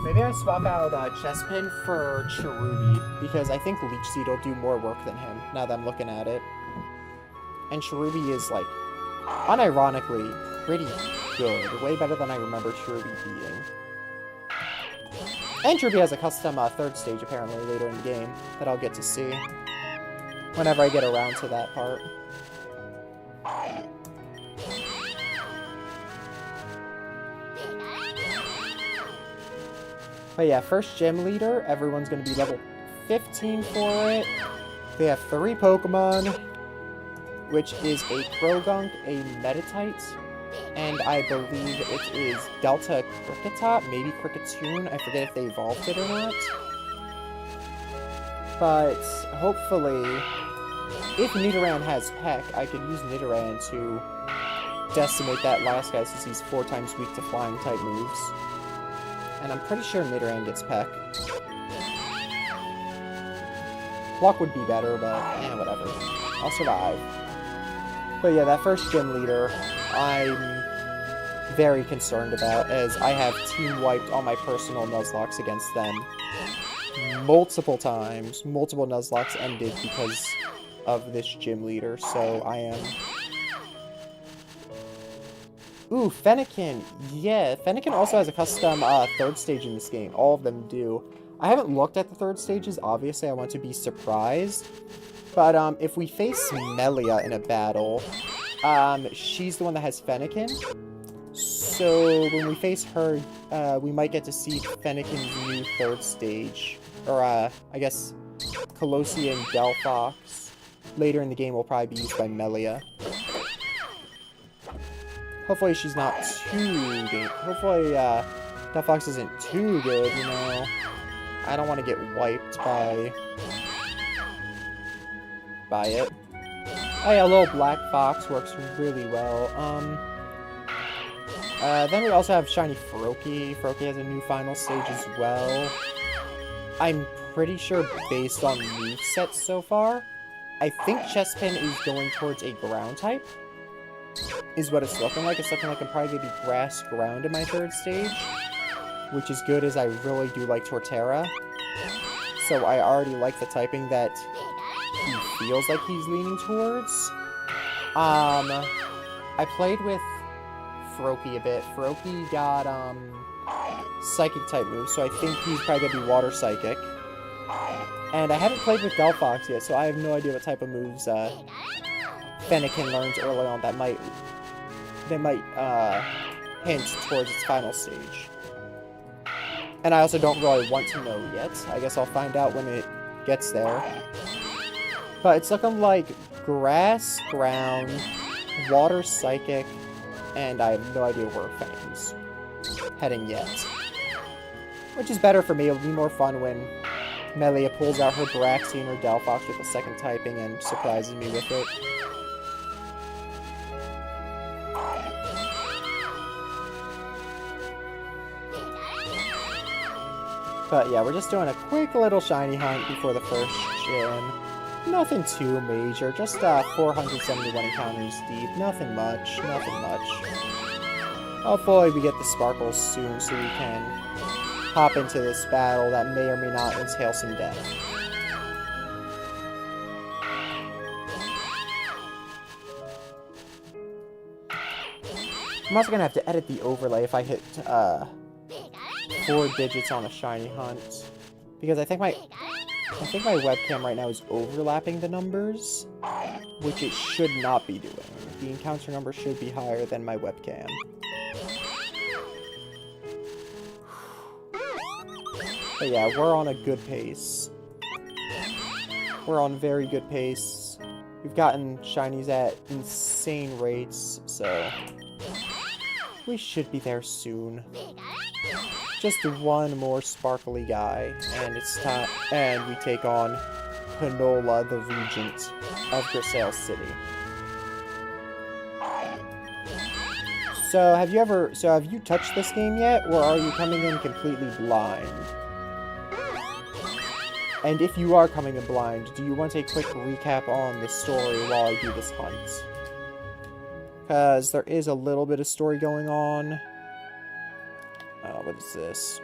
A: Maybe I swap out Chespin for Cherubi, because I think Leech Seed will do more work than him, now that I'm looking at it. And Cherubi is, like, unironically, pretty good. Way better than I remember Cherubi being. And Cherubi has a custom third stage, apparently, later in the game, that I'll get to see whenever I get around to that part. But yeah, first gym leader, everyone's going to be level 15 for it. They have 3 Pokemon, which is a Croagunk, a Meditite, and I believe it is Delta Kricketot, maybe Kricketune. I forget if they evolved it or not. But hopefully, if Nidoran has Peck, I could use Nidoran to decimate that last guy since he's 4 times weak to flying type moves. And I'm pretty sure Nidoran gets Peck. Pluck would be better, but whatever. I'll survive. But yeah, that first gym leader, I'm very concerned about, as I have team wiped all my personal Nuzlockes against them multiple times. Multiple Nuzlockes ended because of this gym leader, so I am... Ooh, Fennekin! Yeah, Fennekin also has a custom 3rd stage in this game. All of them do. I haven't looked at the 3rd stages, obviously I want to be surprised. But if we face Melia in a battle, she's the one that has Fennekin. So when we face her, we might get to see Fennekin's new 3rd stage. Or, I guess, Colosseum Delphox. Later in the game will probably be used by Melia. Hopefully she's not too good. Hopefully, Delphox isn't too good, you know. I don't want to get wiped by it. Oh yeah, little Black Fox works really well. Then we also have Shiny Froakie. Froakie has a new final stage as well. I'm pretty sure based on movesets so far, I think Chespin is going towards a ground type. Is what it's looking like. It's looking like I'm probably going to be grass ground in my 3rd stage. Which is good, as I really do like Torterra. So I already like the typing that he feels like he's leaning towards. I played with Froakie a bit. Froakie got Psychic type moves, so I think he's probably going to be Water Psychic. And I haven't played with Delphox yet, so I have no idea what type of moves Fennekin learns early on that might hint towards its final stage. And I also don't really want to know yet. I guess I'll find out when it gets there. But it's looking like Grass, Ground, Water Psychic, and I have no idea where Fang's heading yet. Which is better for me. It'll be more fun when Melia pulls out her Braixen or Delphox with a 2nd typing and surprises me with it. But yeah, we're just doing a quick little shiny hunt before the first gym. Nothing too major, just 471 encounters deep. Nothing much, nothing much. Hopefully we get the sparkles soon so we can hop into this battle that may or may not entail some death. I'm also gonna have to edit the overlay if I hit 4 digits on a shiny hunt, because I think my webcam right now is overlapping the numbers, which it should not be doing. The encounter number should be higher than my webcam. But yeah, we're on a good pace. We're on very good pace. We've gotten shinies at insane rates, so we should be there soon. Just one more sparkly guy, and it's time. And we take on Panola, the Regent of Grisaille City. So have you touched this game yet, or are you coming in completely blind? And if you are coming in blind, do you want a quick recap on the story while I do this hunt? Because there is a little bit of story going on. What is this?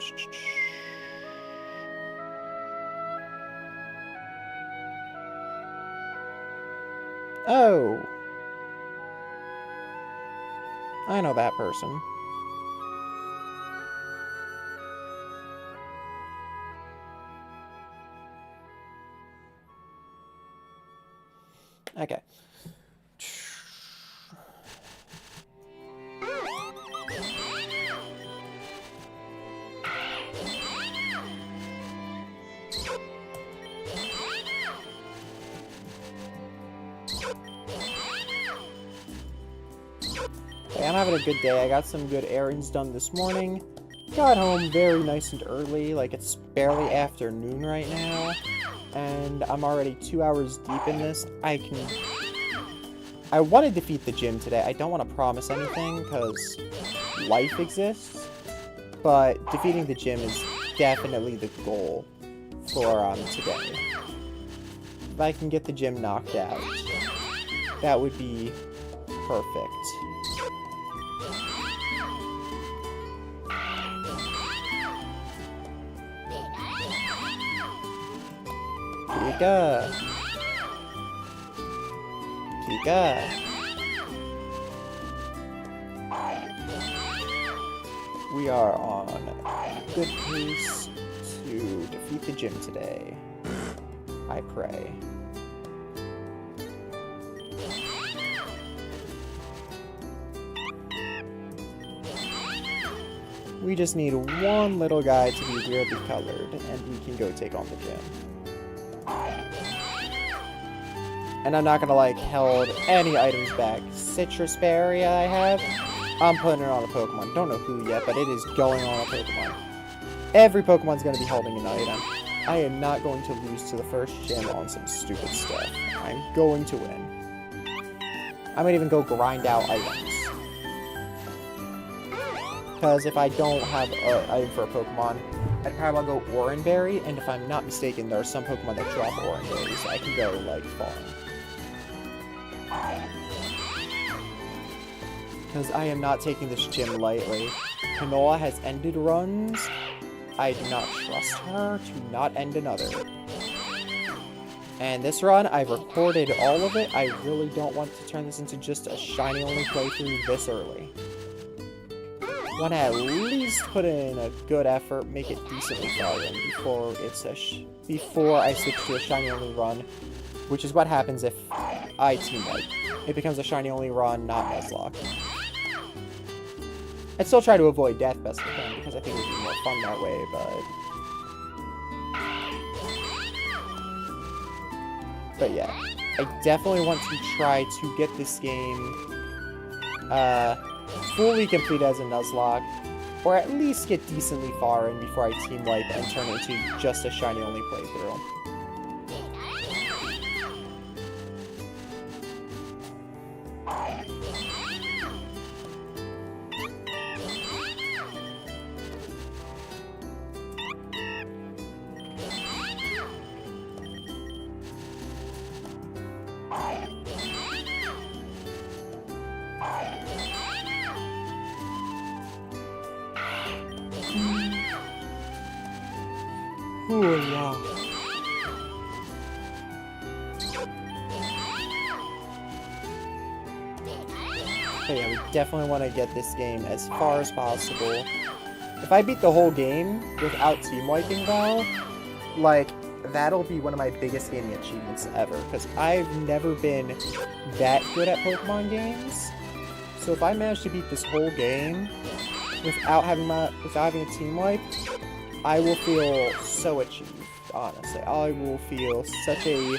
A: Oh! I know that person. Okay. I'm having a good day. I got some good errands done this morning. got home very nice and early, like it's barely afternoon right now, and I'm already 2 hours deep in this. I want to defeat the gym today. I don't want to promise anything, because life exists, but defeating the gym is definitely the goal for today. If I can get the gym knocked out, that would be perfect. Pika! Pika! We are on a good pace to defeat the gym today. I pray. We just need one little guy to be weirdly colored, and we can go take on the gym. And I'm not gonna, like, hold any items back. Citrus Berry I have, I'm putting it on a Pokemon. Don't know who yet, but it is going on a Pokemon. Every Pokemon's gonna be holding an item. I am not going to lose to the first gym on some stupid stuff. I'm going to win. I might even go grind out items. Because if I don't have an item for a Pokemon, I'd probably go Oranberry, and if I'm not mistaken, there are some Pokemon that drop Oranberries, so I can go, like, farm. Because I am not taking this gym lightly. Kanoa has ended runs. I do not trust her to not end another. And this run, I've recorded all of it. I really don't want to turn this into just a shiny-only playthrough this early. Want to at least put in a good effort, make it decently far in before it's before I switch to a shiny-only run, which is what happens if I team wipe. It becomes a shiny-only run, not Nuzloke. I'd still try to avoid death best I can, because I think it would be more fun that way, but yeah, I definitely want to try to get this game fully complete as a Nuzloke, or at least get decently far in before I team wipe and turn it into just a shiny-only playthrough. Oh, yeah. But yeah, we definitely want to get this game as far as possible. If I beat the whole game without team wiping though, like, that'll be one of my biggest gaming achievements ever, because I've never been that good at Pokemon games. So if I manage to beat this whole game without having a team wipe, I will feel so achieved, honestly. I will feel such a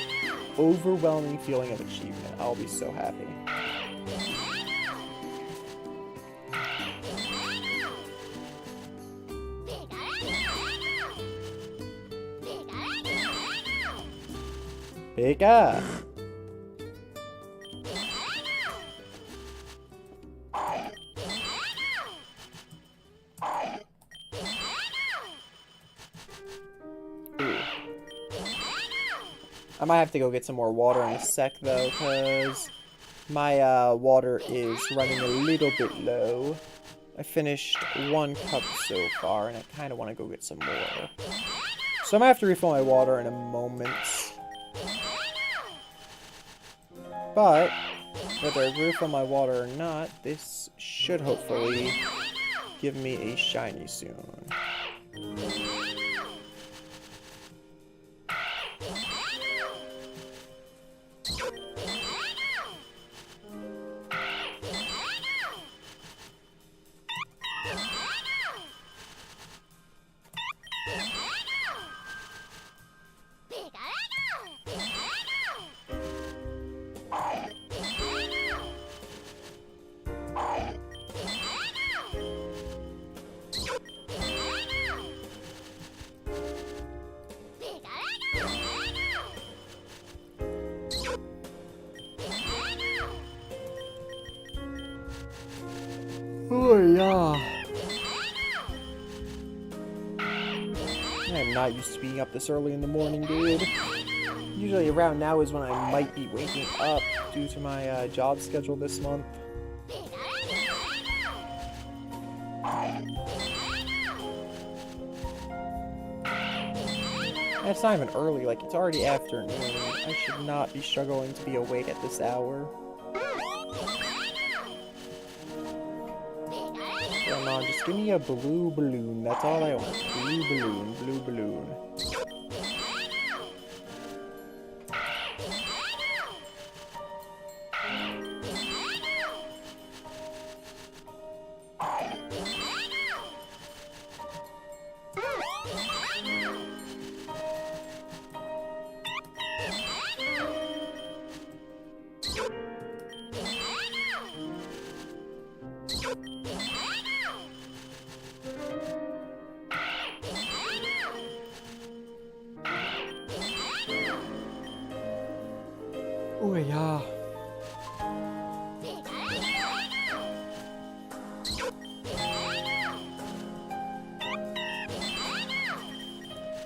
A: overwhelming feeling of achievement. I'll be so happy. Pika! I might have to go get some more water in a sec, though, because my water is running a little bit low. I finished 1 cup so far, and I kind of want to go get some more. So I might have to refill my water in a moment. But, whether I refill my water or not, this should hopefully give me a shiny soon. yeah. I'm not used to being up this early in the morning, dude. Usually around now is when I might be waking up due to my job schedule this month. And it's not even early, like it's already afternoon. I should not be struggling to be awake at this hour. Come on, just give me a blue balloon. That's all I want. Blue balloon, blue balloon. Oh yeah.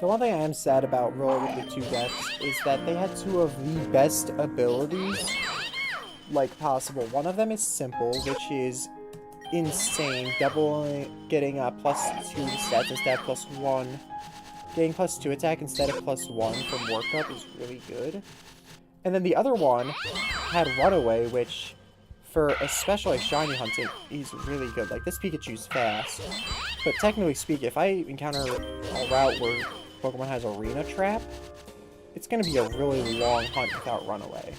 A: The one thing I am sad about Roll with the 2 deaths is that they had 2 of the best abilities like possible. One of them is simple, which is insane. Getting +2 stats instead of +1. Getting +2 attack instead of +1 from workup is really good. And then the other one had Runaway, which for especially shiny hunting is really good. Like this Pikachu's fast, but technically speaking, if I encounter a route where Pokemon has Arena Trap, it's going to be a really long hunt without Runaway.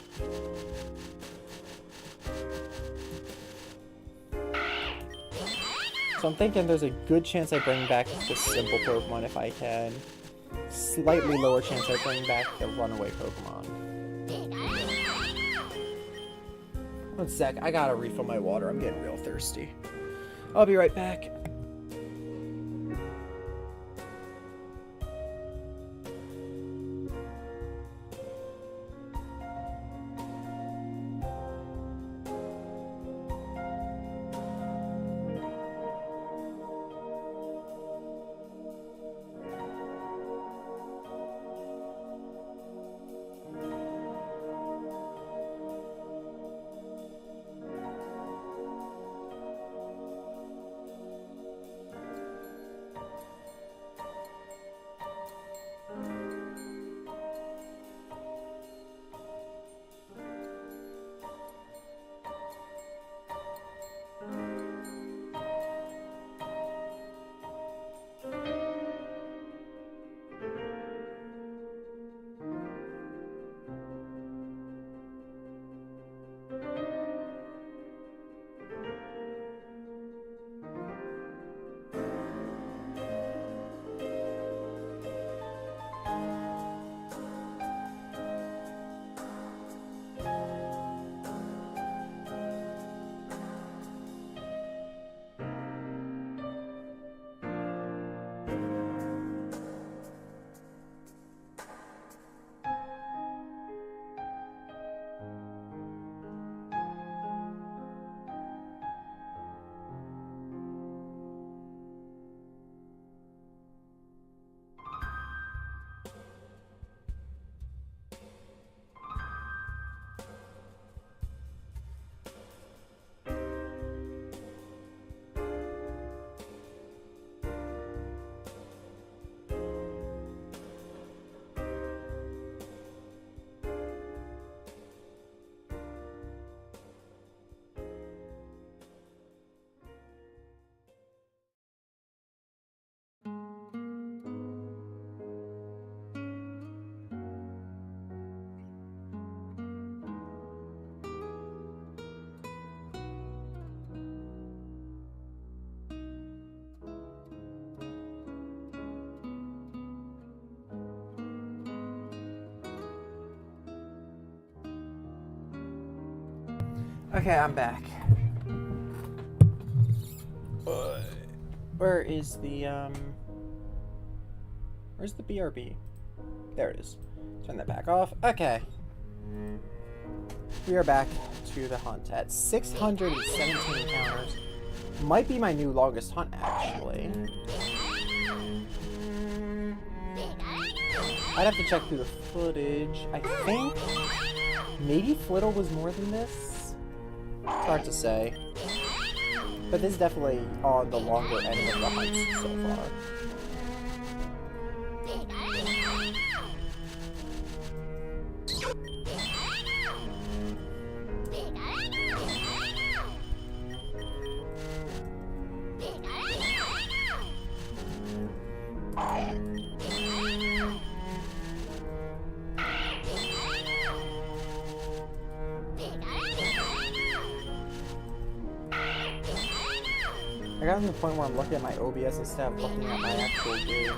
A: So I'm thinking there's a good chance I bring back the simple Pokemon if I can. Slightly lower chance I bring back the Runaway Pokemon. One sec, I gotta refill my water. I'm getting real thirsty. I'll be right back. Okay, I'm back. Where is the, where's the BRB? There it is. Turn that back off. Okay. We are back to the hunt at 617 encounters. Might be my new longest hunt, actually. I'd have to check through the footage. I think maybe Flittle was more than this? It's hard to say. But this is definitely on the longer end of the hunts so far. I got to the point where I'm looking at my OBS instead of looking at my actual game.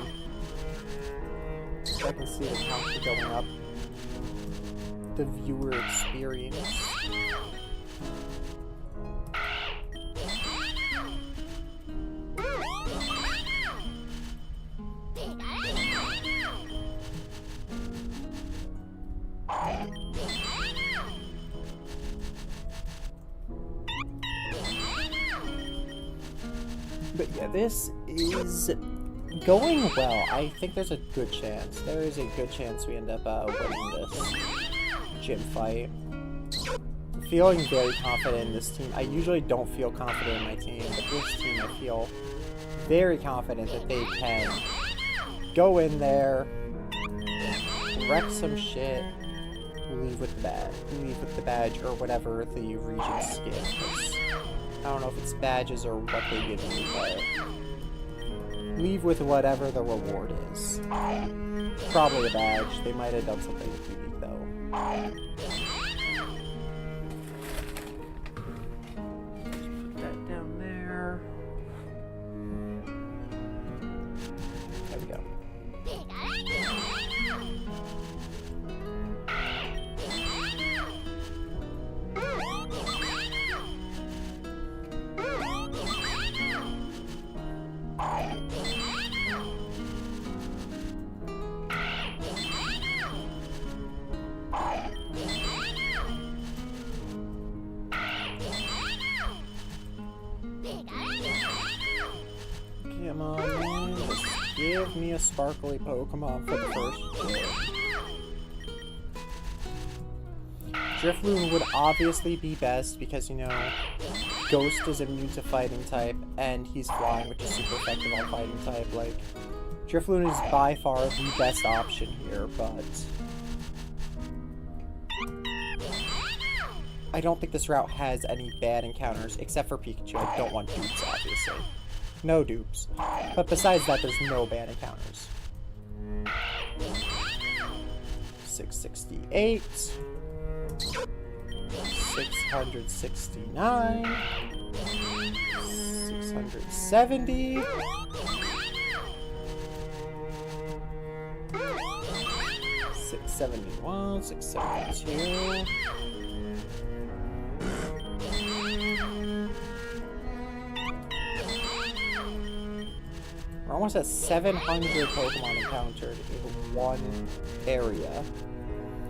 A: So I can see the counter going up. The viewer experience. But yeah, this is going well. I think there's a good chance. There is a good chance we end up winning this gym fight. Feeling very confident in this team. I usually don't feel confident in my team, but this team I feel very confident that they can go in there, wreck some shit, leave with the badge or whatever the Regents give. I don't know if it's badges or what they give you, but leave with whatever the reward is. Probably a badge. They might have done something unique though. Just put that down there. There we go. Come on, man. Just give me a sparkly Pokemon for the first gym. Drifloon would obviously be best because, you know, Ghost is immune to fighting type, and he's flying, which is super effective on fighting type. Like, Drifloon is by far the best option here, but I don't think this route has any bad encounters, except for Pikachu. I don't want dupes, obviously. No dupes. But besides that, there's no bad encounters. 668. 669. 670. 671. 672. We're almost at 700 Pokemon encountered in one area.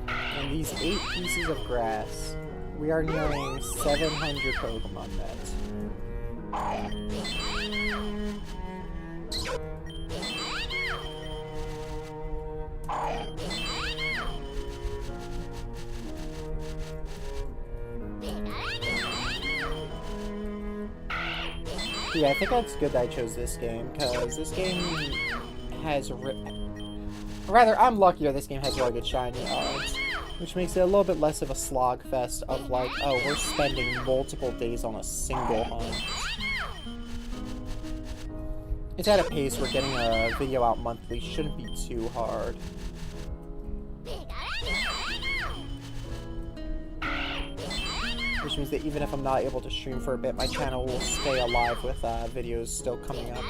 A: And these 8 pieces of grass, we are nearing 700 Pokemon met. Yeah, I think that's good that I chose this game, because this game has rather, I'm luckier this game has really good shiny odds, which makes it a little bit less of a slog fest of like, oh, we're spending multiple days on a single hunt. It's at a pace where getting a video out monthly shouldn't be too hard. Which means that even if I'm not able to stream for a bit, my channel will stay alive with videos still coming up.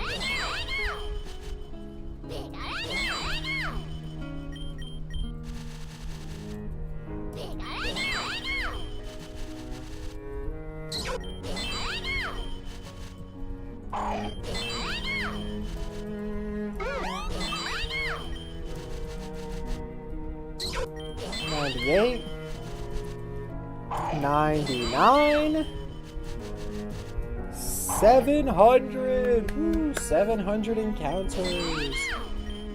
A: $98. 99, 70, 700! Woo! 700 encounters!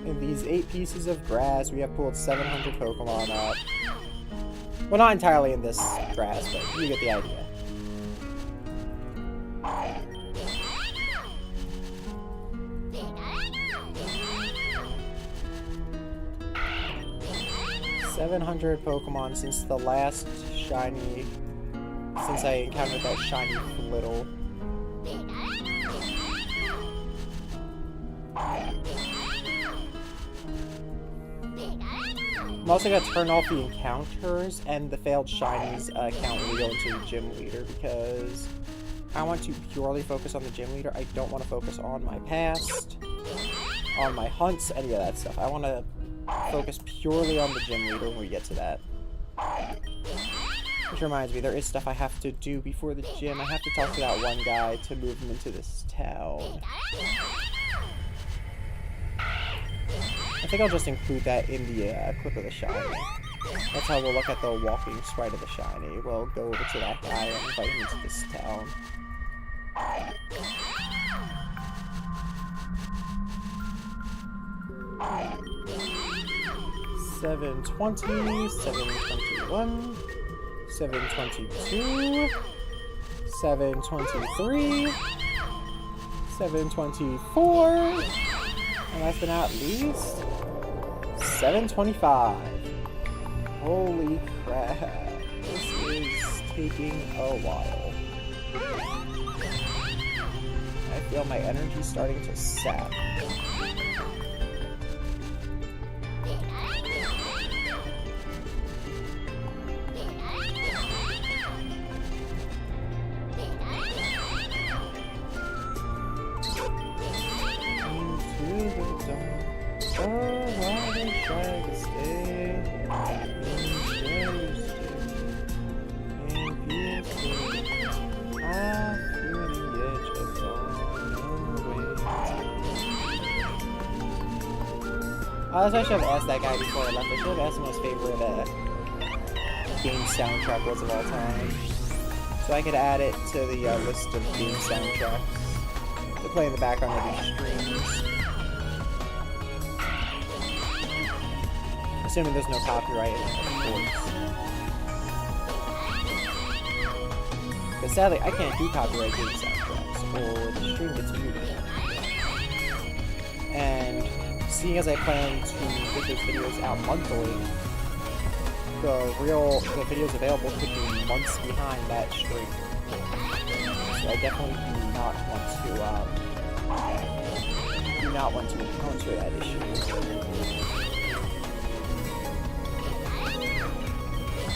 A: In these 8 pieces of grass, we have pulled 700 Pokemon up. Well, not entirely in this grass, but you get the idea. $700 Pokemon since the last shiny, since I encountered that shiny Flittle. I'm also going to turn off the encounters and the failed shinies count when we go into the gym leader, because I want to purely focus on the gym leader. I don't want to focus on my past, on my hunts, any of that stuff. I want to focus purely on the gym leader when we get to that. Which reminds me, there is stuff I have to do before the gym. I have to talk to that one guy to move him into this town. I think I'll just include that in the clip of the shiny. That's how we'll look at the walking sprite of the shiny. We'll go over to that guy and invite him into this town. $720, $721, $722, $723, $724, and last but not least, $725. Holy crap, this is taking a while. I feel my energy starting to sap. That's why I should have asked that guy before I left. I should have asked him what his favorite game soundtrack was of all time. So I could add it to the list of game soundtracks to play in the background of these streams. Assuming there's no copyright, of course. Because sadly, I can't do copyright game soundtracks, or the stream gets muted. And seeing as I plan to put those videos out monthly, the videos available could be months behind that stream. So I definitely do not want to encounter that issue.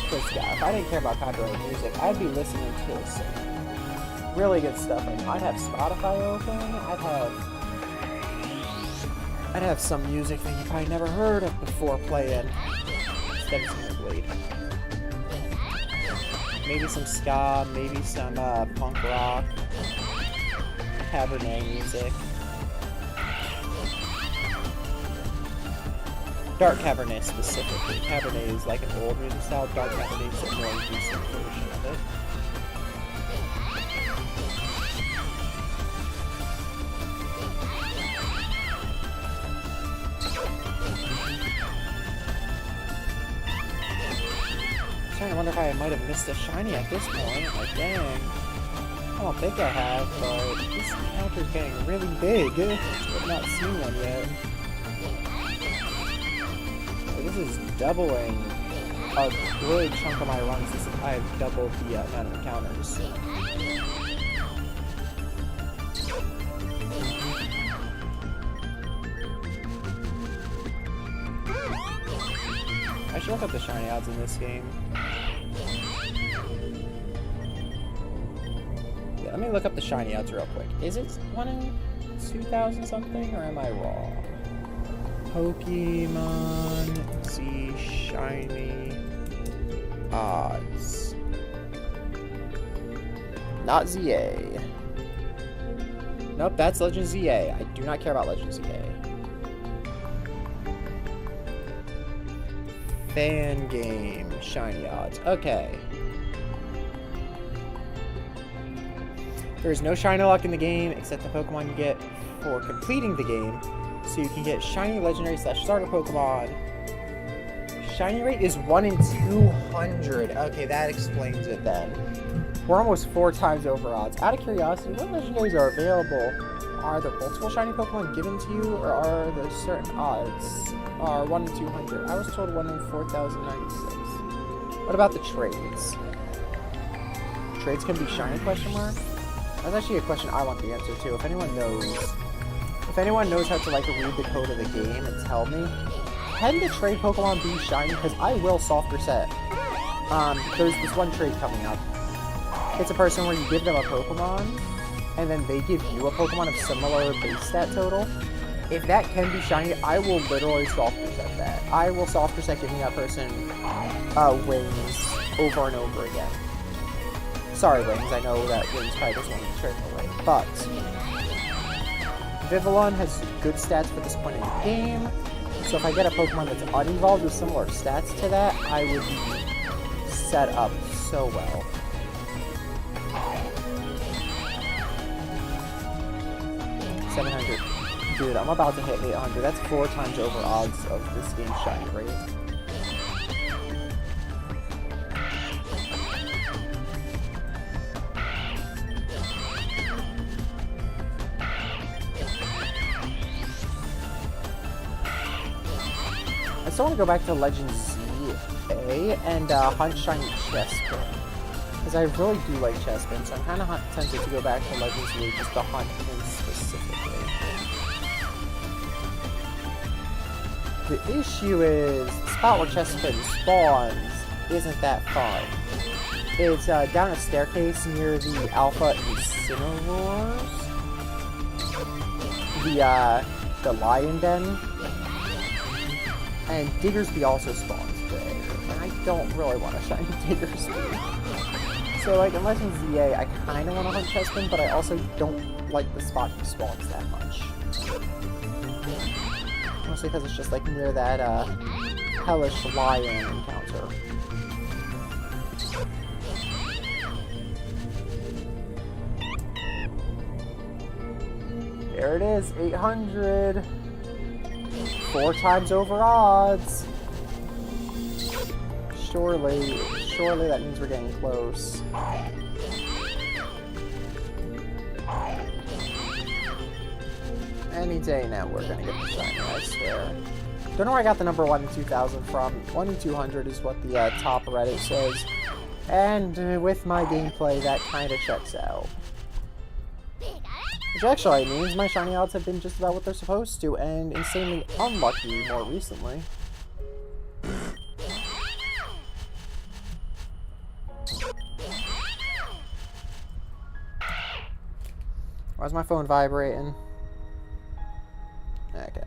A: Because yeah, if I didn't care about copyright music, I'd be listening to some really good stuff. Like, I'd have Spotify open, I'd have some music that you probably never heard of before playing. Instead of some Blade. Maybe some ska, maybe some punk rock, Cabernet music. Dark Cabernet specifically. Cabernet is like an old music style, Dark Cabernet is a more recent version of it. I wonder if I might have missed a shiny at this point. Like, dang. I don't think I have, but this encounter's getting really big. I've not seen one yet. So this is doubling a good chunk of my runs since I've doubled the amount of encounters. I should look up the shiny odds in this game. Yeah, let me look up the shiny odds real quick. Is it 1 in 2,000 something, or am I wrong? Pokemon Z shiny odds. Not ZA. Nope, that's Legend ZA. I do not care about Legend ZA. Fangame shiny odds. Okay. There is no shiny luck in the game except the Pokemon you get for completing the game. So you can get shiny, legendary / starter Pokemon. Shiny rate is 1 in 200. Okay, that explains it then. We're almost 4 times over odds. Out of curiosity, what legendaries are available? Are there multiple shiny Pokemon given to you, or are there certain odds? Are 1 in 200. I was told 1 in 4096. What about the trades? Trades can be shiny, question mark? That's actually a question I want the answer to. If anyone knows how to like read the code of the game and tell me, can the trade Pokemon be shiny? Because I will soft reset. There's this one trade coming up. It's a person where you give them a Pokemon, and then they give you a Pokemon of similar base stat total. If that can be shiny, I will literally soft reset that. I will soft reset giving that person wings over and over again. Sorry, Wings, I know that Wings probably doesn't want to trade away, but Vivillon has good stats for this point in the game, so if I get a Pokemon that's unevolved with similar stats to that, I would be set up so well. $700. Dude, I'm about to hit 800. That's 4 times over odds of this game's shiny rate. I still want to go back to Legend ZA and hunt shiny Chespin. Because I really do like Chespin, so I'm kind of tempted to go back to Legend ZA just to hunt him specifically. The issue is, the spot where Chespin spawns isn't that fun. It's down a staircase near the Alpha Incineroars. The Lion Den. And Diggersby also spawns there. And I don't really want to shiny Diggersby. So, like, in Legend ZA, I kind of want to hunt Chespin, but I also don't like the spot he spawns that much. Mostly because it's just, like, near that, hellish lion encounter. There it is, 800! 4 times over odds! Surely that means we're getting close. Any day now we're gonna get the shiny, I swear. Don't know where I got the number 1 in 2000 from. 1 in 200 is what the top Reddit says. And with my gameplay, that kinda checks out. Which actually means my shiny odds have been just about what they're supposed to, and insanely unlucky more recently. Why's my phone vibrating? Okay.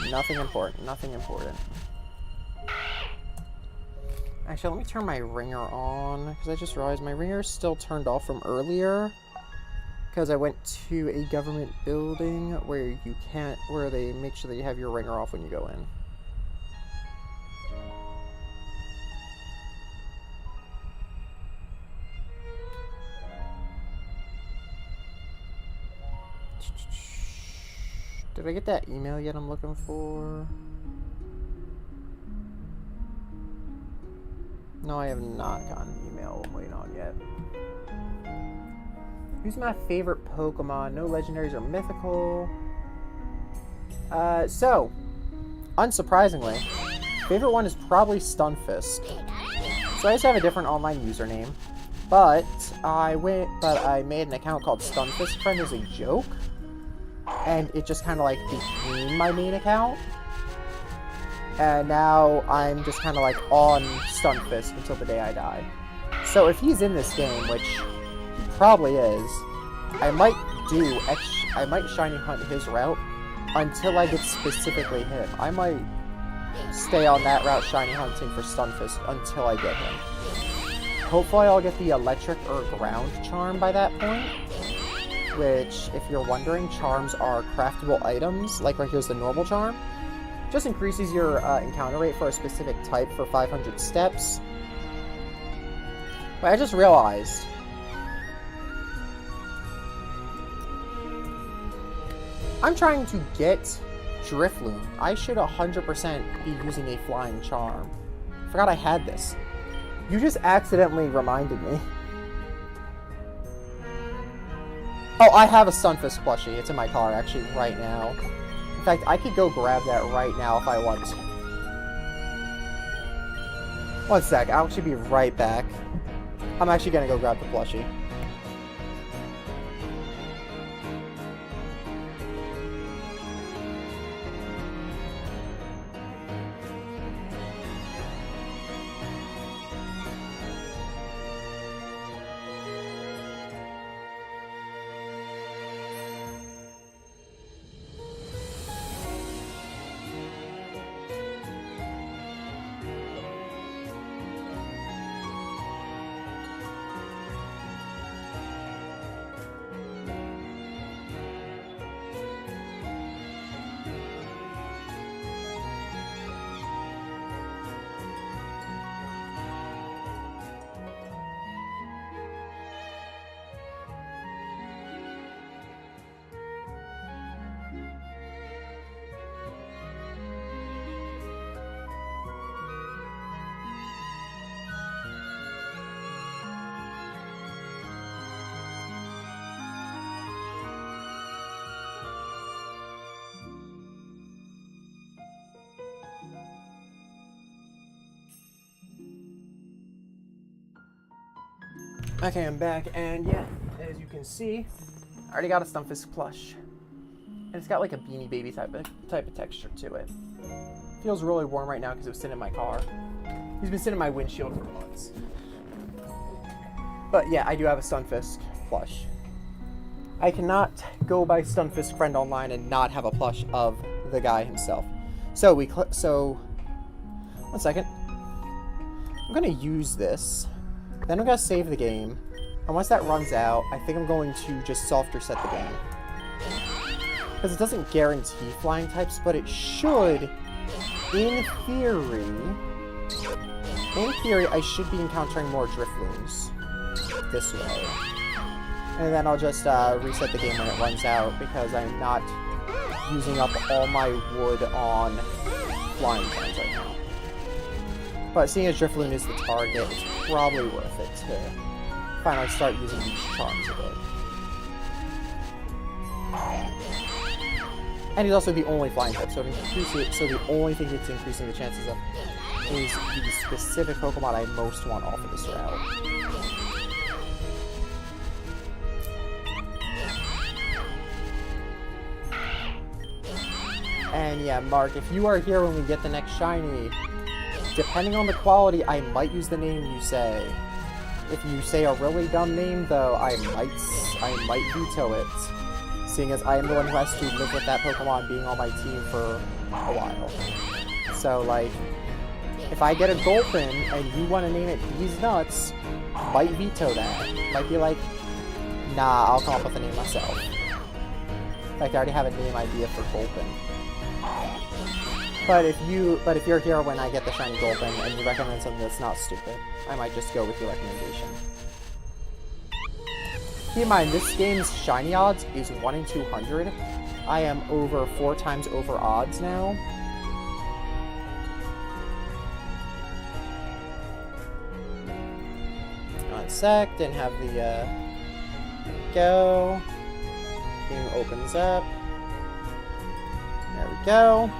A: Nothing important, nothing important. Actually, let me turn my ringer on, because I just realized my ringer is still turned off from earlier. Because I went to a government building where you can't, where they make sure that you have your ringer off when you go in. Did I get that email yet I'm looking for? No, I have not gotten an email I'm waiting on yet. Who's my favorite Pokemon? No legendaries or mythical. So, unsurprisingly, favorite one is probably Stunfisk. So I used to have a different online username, but I made an account called Stunfisk Friend as a joke, and it just kind of like became my main account. And now I'm just kind of like on Stunfisk until the day I die. So if he's in this game, which he probably is, I might shiny hunt his route until I get specifically him. I might stay on that route shiny hunting for Stunfisk until I get him. Hopefully I'll get the electric or ground charm by that point, which, if you're wondering, charms are craftable items. Like right here's the normal charm. Just increases your encounter rate for a specific type for 500 steps. But I just realized I'm trying to get Drifloon. I should 100% be using a Flying Charm. Forgot I had this. You just accidentally reminded me. Oh, I have a Stunfisk plushie. It's in my car, actually, right now. In fact, I could go grab that right now if I want to. One sec, I'll actually be right back. I'm actually gonna go grab the plushie. Okay, I'm back, and yeah, as you can see, I already got a Stunfisk plush. And it's got like a Beanie Baby type of texture to it. Feels really warm right now because it was sitting in my car. He's been sitting in my windshield for months. But yeah, I do have a Stunfisk plush. I cannot go by Stunfisk Friend Online and not have a plush of the guy himself. So one second. I'm gonna use this. Then I'm going to save the game, and once that runs out, I think I'm going to just soft reset the game. Because it doesn't guarantee flying types, but it should, in theory, I should be encountering more Drifloons this way. And then I'll just reset the game when it runs out, because I'm not using up all my wood on flying types right now. But seeing as Drifloon is the target, it's probably worth it to finally start using these charms a bit. And he's also the only flying type, so the only thing that's increasing the chances of is the specific Pokemon I most want off of this route. And yeah, Mark, if you are here when we get the next shiny, depending on the quality, I might use the name you say. If you say a really dumb name, though, I might veto it, seeing as I am the one who has to live with that Pokemon being on my team for a while. So, like, if I get a Gulpin and you want to name it These Nuts, might veto that. Might be like, nah, I'll come up with a name myself. In fact, I already have a name idea for Gulpin. But if you're here when I get the shiny Gulpin and you recommend something that's not stupid, I might just go with your recommendation. Keep in mind, this game's shiny odds is 1 in 200. I am over 4 times over odds now. One sec, didn't have the, go. Game opens up. There we go.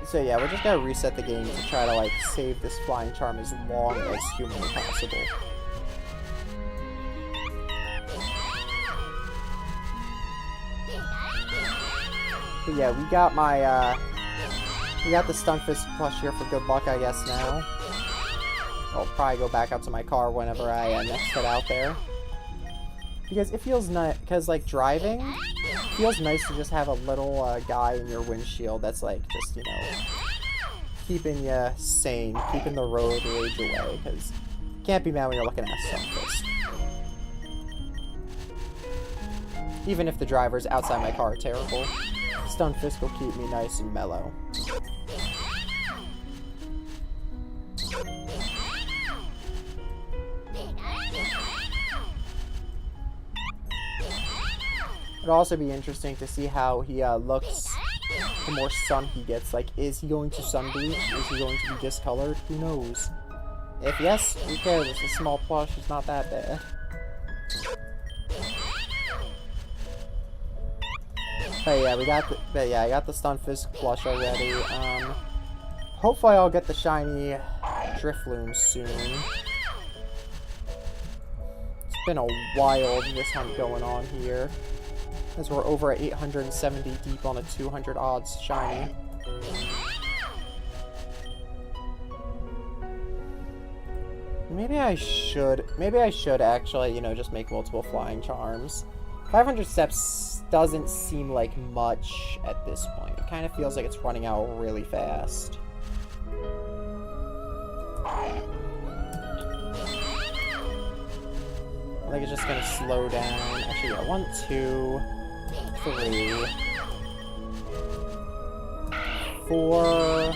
A: So yeah, we're just gonna reset the game to try to like save this flying charm as long as humanly possible. But yeah, we got the Stunfisk plush here for good luck, I guess now. I'll probably go back up to my car whenever I next head out there. Because it feels nice, because like driving, it feels nice to just have a little guy in your windshield that's like just, you know, keeping you sane, keeping the road rage away, because you can't be mad when you're looking at Stunfisk. Even if the drivers outside my car are terrible, Stunfisk will keep me nice and mellow. It'll also be interesting to see how he looks the more sun he gets. Like, is he going to sun bleach? Is he going to be discolored? Who knows? If yes, who cares? It's a small plush. It's not that bad. But yeah, I got the Stunfisk plush already. Hopefully I'll get the shiny Drifloon soon. It's been a wild this hunt going on here, as we're over at 870 deep on a 200 odds shiny. Maybe I should actually, you know, just make multiple flying charms. 500 steps doesn't seem like much at this point. It kind of feels like it's running out really fast. I think it's just gonna slow down. Actually, yeah, 1, 2, 3, 4,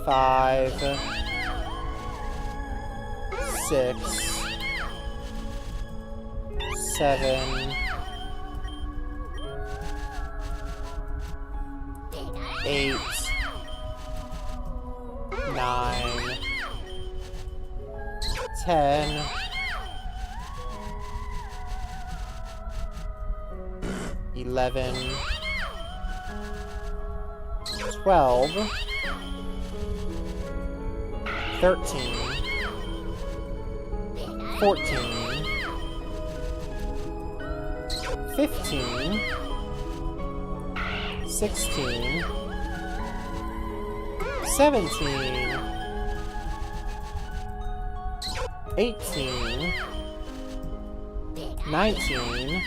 A: 5, 6, 7, 8, 9, 10, 11, 12, 13, 14, 15, 16, 17, 18, 19,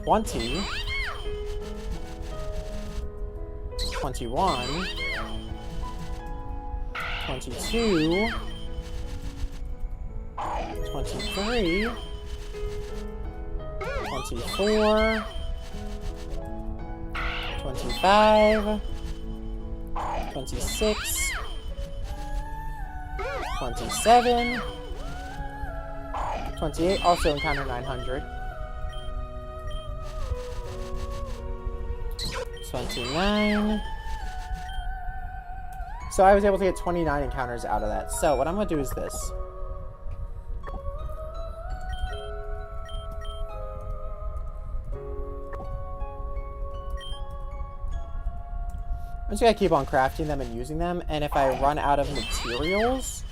A: 20, 21, 22, 23, 24, 25, 26, 27, 28, also encounter 900, 29. So I was able to get 29 encounters out of that. So what I'm going to do is this. I'm just going to keep on crafting them and using them, and if I run out of materials,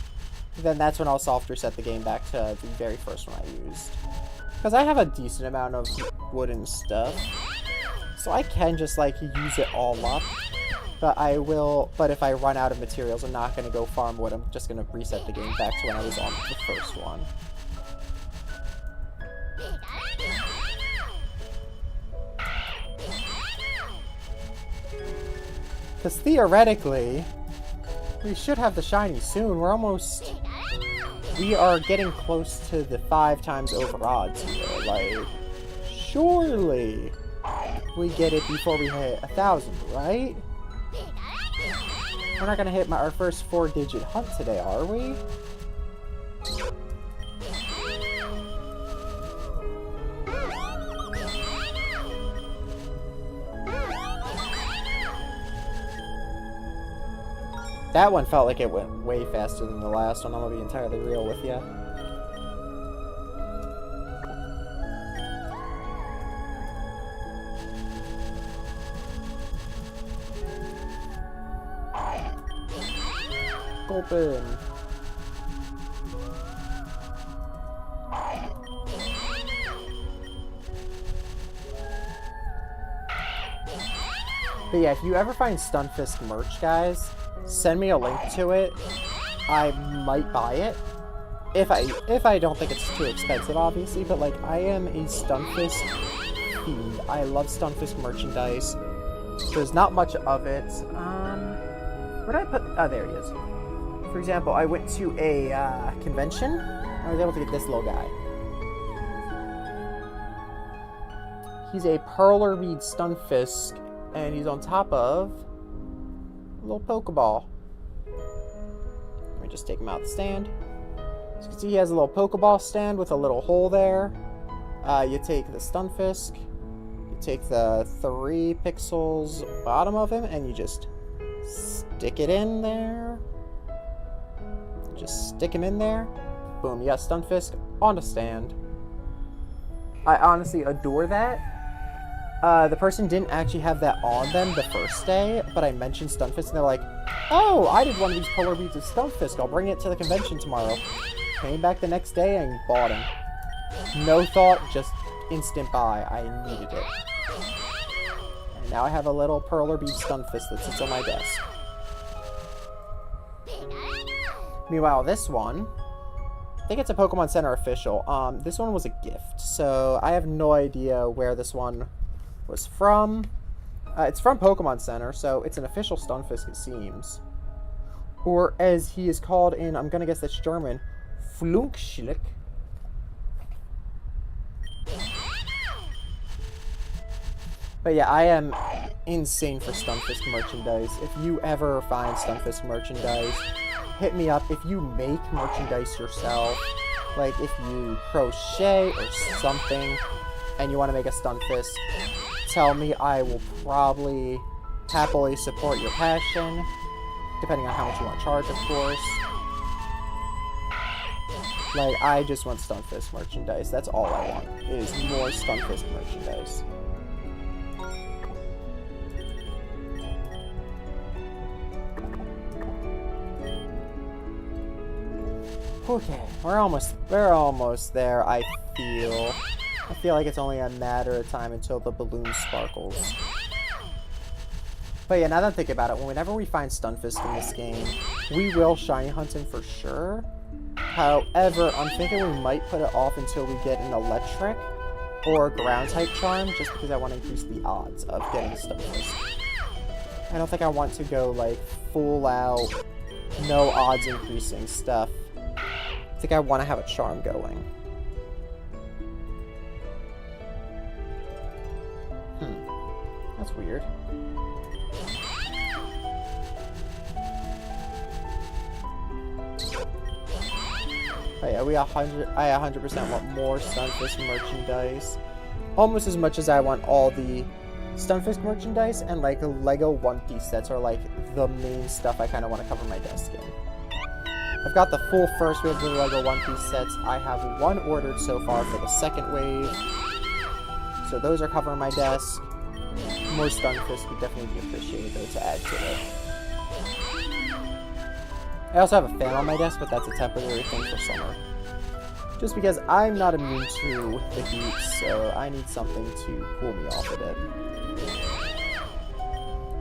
A: then that's when I'll soft reset the game back to the very first one I used. Because I have a decent amount of wooden stuff, so I can just, like, use it all up. But if I run out of materials, I'm not going to go farm wood. I'm just going to reset the game back to when I was on the first one. Because theoretically, we should have the shiny soon. We are getting close to the 5 times over odds here. Like, surely we get it before we hit 1,000, right? We're not gonna hit our first 4-digit hunt today, are we? That one felt like it went way faster than the last one. I'm gonna be entirely real with you. Open. But yeah, if you ever find Stunfisk merch, guys, send me a link to it. I might buy it. If I don't think it's too expensive, obviously, but like, I am a Stunfisk fiend. I love Stunfisk merchandise. There's not much of it. Where did I put? Oh, there he is. For example, I went to a convention. I was able to get this little guy. He's a Perler Bead Stunfisk, and he's on top of a little Pokeball. Let me just take him out the stand. As you can see, he has a little Pokeball stand with a little hole there. You take the Stunfisk, you take the 3 pixels bottom of him, and you just stick it in there. Just stick him in there. Boom, you got Stunfisk on a stand. I honestly adore that. The person didn't actually have that on them the first day, but I mentioned Stunfisk, and they're like, oh, I did one of these polar beads of Stunfisk. I'll bring it to the convention tomorrow. Came back the next day and bought him. No thought, just instant buy. I needed it. And now I have a little polar bead Stunfisk that sits on my desk. Meanwhile, this one, I think it's a Pokemon Center official. This one was a gift, so I have no idea where this one was from. It's from Pokemon Center, so it's an official Stunfisk, it seems. Or as he is called in, I'm gonna guess that's German, Flunkschlick. But yeah, I am insane for Stunfisk merchandise. If you ever find Stunfisk merchandise, hit me up. If you make merchandise yourself, like if you crochet or something, and you want to make a Stunfisk, tell me. I will probably happily support your passion, depending on how much you want to charge, of course. Like, I just want Stunfisk merchandise. That's all I want, is more Stunfisk merchandise. Okay, we're almost there, I feel. I feel like it's only a matter of time until the balloon sparkles. But yeah, now that I'm thinking about it, whenever we find Stunfisk in this game, we will shiny hunt him for sure. However, I'm thinking we might put it off until we get an electric or ground type charm, just because I want to increase the odds of getting Stunfisk. I don't think I want to go like full out, no odds increasing stuff. I think I want to have a charm going. That's weird. Oh yeah, I 100% want more Stunfisk merchandise. Almost as much as I want all the Stunfisk merchandise, and like Lego One Piece sets are like the main stuff I kind of want to cover my desk in. I've got the full first wave of the Lego One Piece sets. I have one ordered so far for the second wave. So those are covering my desk. More Stunfisk would definitely be appreciated though to add to it. I also have a fan on my desk, but that's a temporary thing for summer. Just because I'm not immune to the heat, so I need something to cool me off a bit.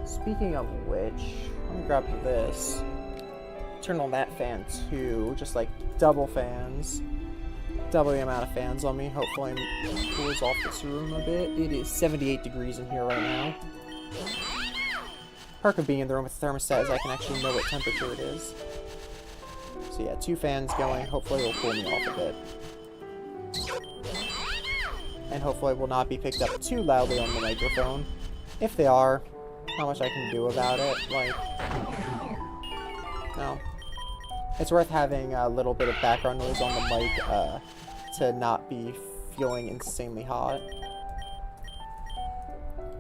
A: Speaking of which, let me grab this. Turn on that fan too, just like double fans. Double the amount of fans on me. Hopefully it cools off this room a bit. It is 78 degrees in here right now. Perk of being in the room with the thermostat is I can actually know what temperature it is. So yeah, 2 fans going. Hopefully it'll cool me off a bit. And hopefully it will not be picked up too loudly on the microphone. If they are, not much I can do about it. Like, no. It's worth having a little bit of background noise on the mic to not be feeling insanely hot.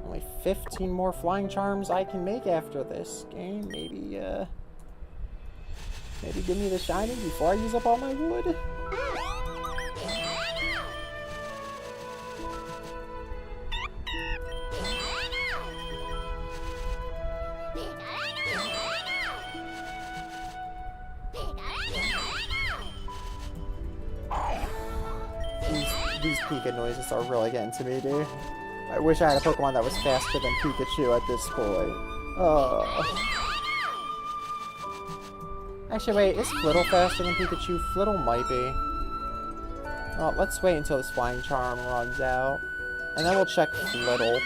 A: Only 15 more flying charms I can make after this game. Maybe give me the shiny before I use up all my wood. These Pika noises are really getting to me, dude. I wish I had a Pokemon that was faster than Pikachu at this point. Oh. Actually, wait, is Flittle faster than Pikachu? Flittle might be. Well, let's wait until this Flying Charm runs out. And then we'll check Flittle.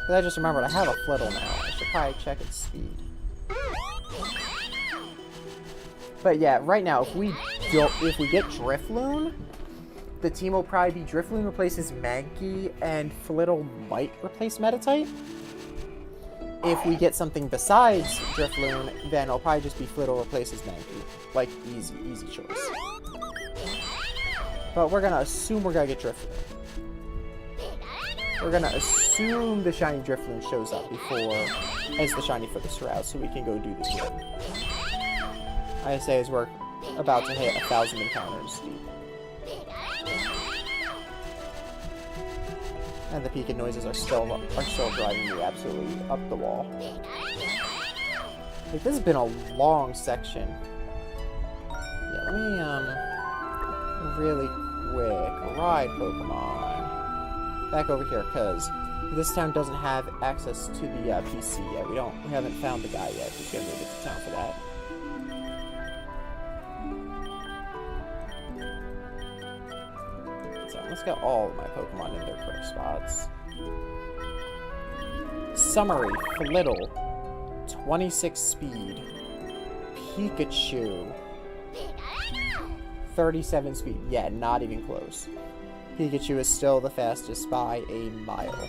A: Because I just remembered I have a Flittle now. I should probably check its speed. But yeah, right now, if we get Drifloon, the team will probably be Drifloon replaces Mankey, and Flittle might replace Meditite. If we get something besides Drifloon, then it'll probably just be Flittle replaces Mankey. Like, easy choice. But we're gonna assume we're gonna get Drifloon. we're gonna assume the shiny Drifloon shows up before as the shiny for this route, so we can go do the gym. I say as we're about to hit 1,000 encounters deep. And the peaking noises are still driving me absolutely up the wall. Like, this has been a long section. Yeah, let me, really quick ride Pokemon back over here, because this town doesn't have access to the PC yet. We haven't found the guy yet who's gonna move into town for that. So let's get all of my Pokemon in their correct spots. Summary, Flittle, 26 speed. Pikachu, 37 speed. Yeah, not even close. Pikachu is still the fastest by a mile.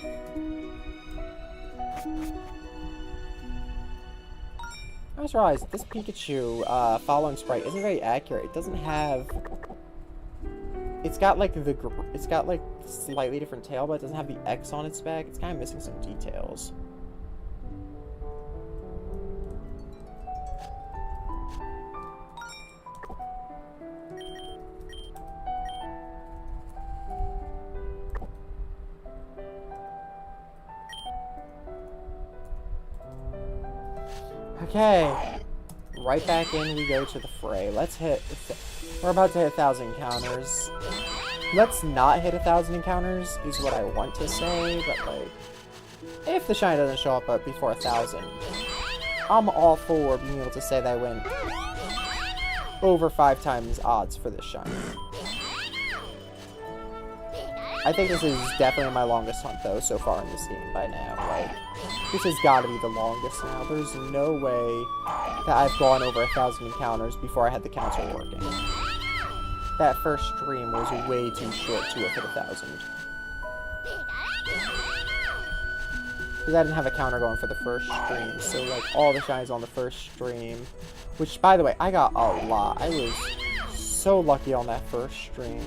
A: I just realized this Pikachu following sprite isn't very accurate. It doesn't have... It's got like slightly different tail, but it doesn't have the X on its back. It's kind of missing some details. Okay, right back in we go to the fray. We're about to hit 1,000 encounters. Let's not hit 1,000 encounters is what I want to say, but like, if the shiny doesn't show up before 1,000, I'm all for being able to say that I win over 5 times odds for this shiny. I think this is definitely my longest hunt, though, so far in this game by now. Like, this has got to be the longest now. There's no way that I've gone over 1,000 encounters before I had the counter working. That first stream was way too short to have hit 1,000. Because I didn't have a counter going for the first stream, so, like, all the shinies on the first stream. Which, by the way, I got a lot. I was so lucky on that first stream.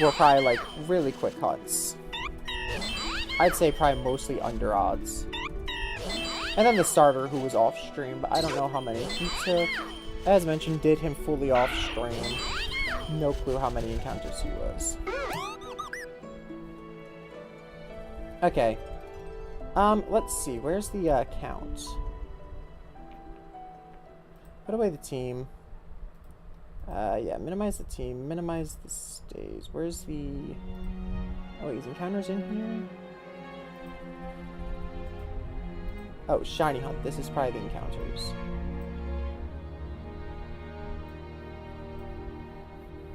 A: Were probably, like, really quick hunts. I'd say probably mostly under odds. And then the starter who was off stream, but I don't know how many he took. As mentioned, did him fully off stream. No clue how many encounters he was. Okay. Let's see. Where's the count? Put away the team. Yeah, minimize the team, minimize the stays. Where's the... Oh, these encounters in here? Oh, shiny hunt. This is probably the encounters.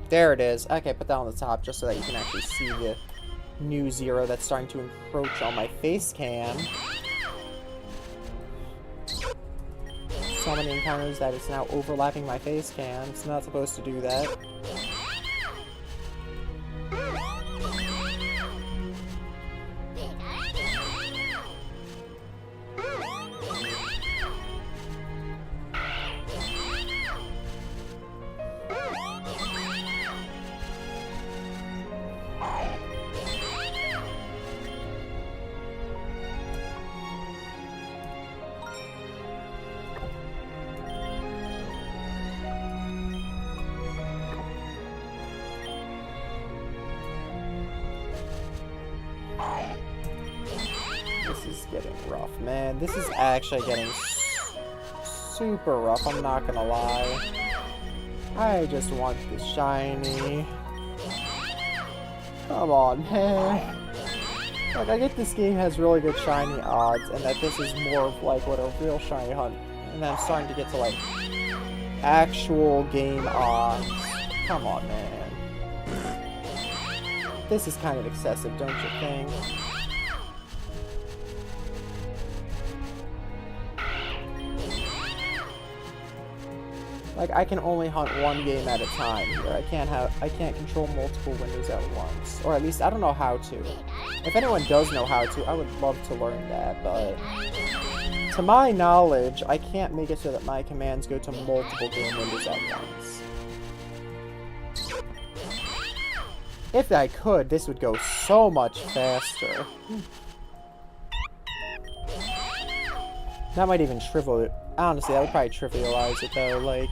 A: There it is. Okay, put that on the top just so that you can actually see the new 0 that's starting to encroach on my face cam. So many encounters that it's now overlapping my face cam. It's not supposed to do that. This is getting rough, man. This is actually getting super rough, I'm not gonna lie. I just want this shiny. Come on, man. Like, I get this game has really good shiny odds, and that this is more of, like, what a real shiny hunt. And then I'm starting to get to, like, actual game odds. Come on, man. This is kind of excessive, don't you think? Like, I can only hunt one game at a time here. I can't control multiple windows at once. Or at least, I don't know how to. If anyone does know how to, I would love to learn that, but... To my knowledge, I can't make it so that my commands go to multiple game windows at once. If I could, this would go so much faster. That might even honestly, that would probably trivialize it though, like,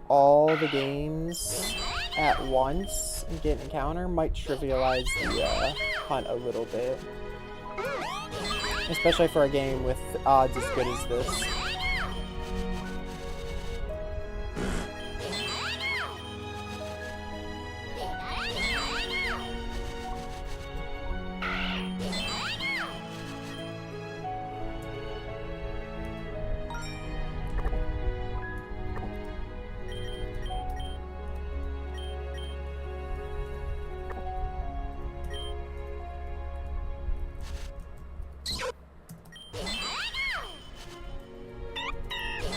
A: all the games at once and get an encounter might trivialize the hunt a little bit. Especially for a game with odds as good as this.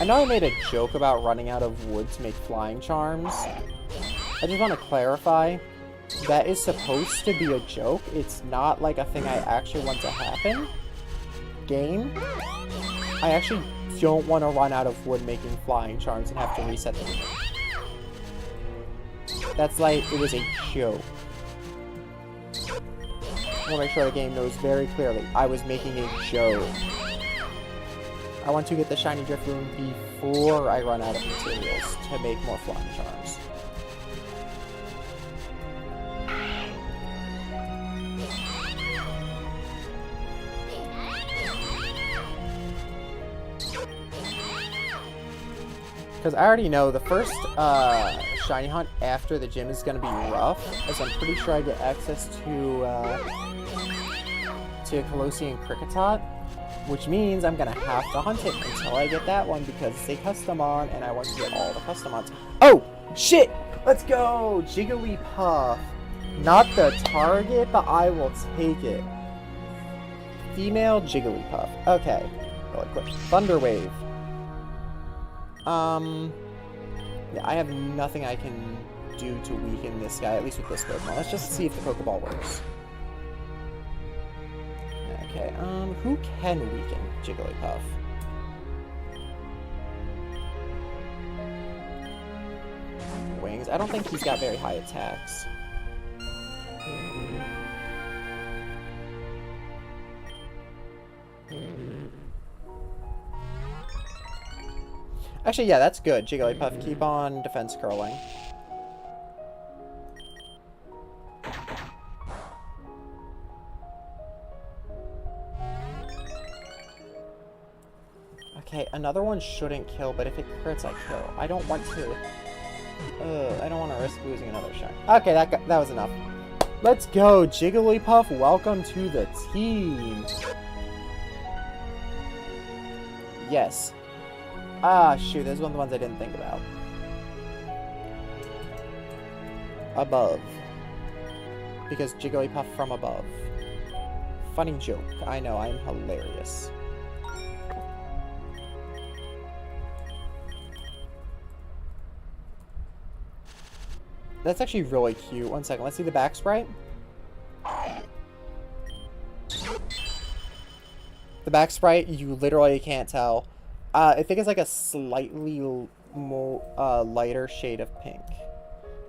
A: I know I made a joke about running out of wood to make flying charms. I just want to clarify, that is supposed to be a joke. It's not like a thing I actually want to happen. Game. I actually don't want to run out of wood making flying charms and have to reset the game. That's like, it was a joke. I want to make sure the game knows very clearly, I was making a joke. I want to get the shiny Drifloon before I run out of materials to make more flying charms. Because I already know the first shiny hunt after the gym is going to be rough, as I'm pretty sure I get access to Colosseum Cricketot. Which means I'm gonna have to hunt it until I get that one because it's a custom on and I want to get all the custom ons. Oh! Shit! Let's go! Jigglypuff. Not the target, but I will take it. Female Jigglypuff. Okay. Really quick. Thunder Wave. Yeah, I have nothing I can do to weaken this guy, at least with this Pokemon. Let's just see if the Pokeball works. Okay, who can weaken Jigglypuff? Wings. I don't think he's got very high attacks. Actually, yeah, that's good. Jigglypuff, keep on defense curling. Okay, another one shouldn't kill, but if it crits, I kill. I don't want to... I don't want to risk losing another shot. Okay, that was enough. Let's go, Jigglypuff. Welcome to the team. Yes. Ah, shoot. Those are one of the ones I didn't think about. Above. Because Jigglypuff from above. Funny joke. I know, I'm hilarious. That's actually really cute. One second, let's see the back sprite. The back sprite, you literally can't tell. I think it's like a slightly more lighter shade of pink.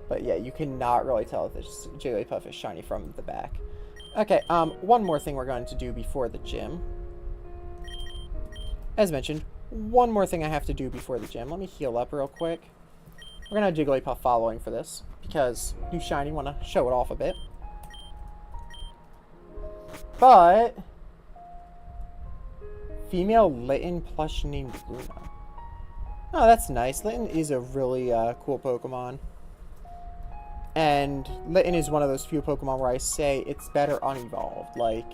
A: But yeah, you cannot really tell if this Jigglypuff is shiny from the back. Okay, one more thing we're going to do before the gym. As mentioned, one more thing I have to do before the gym. Let me heal up real quick. We're going to have Jigglypuff following for this, because new shiny, want to show it off a bit. But female Litten plush named Luna. Oh, that's nice. Litten is a really cool Pokemon. And Litten is one of those few Pokemon where I say it's better unevolved. Like,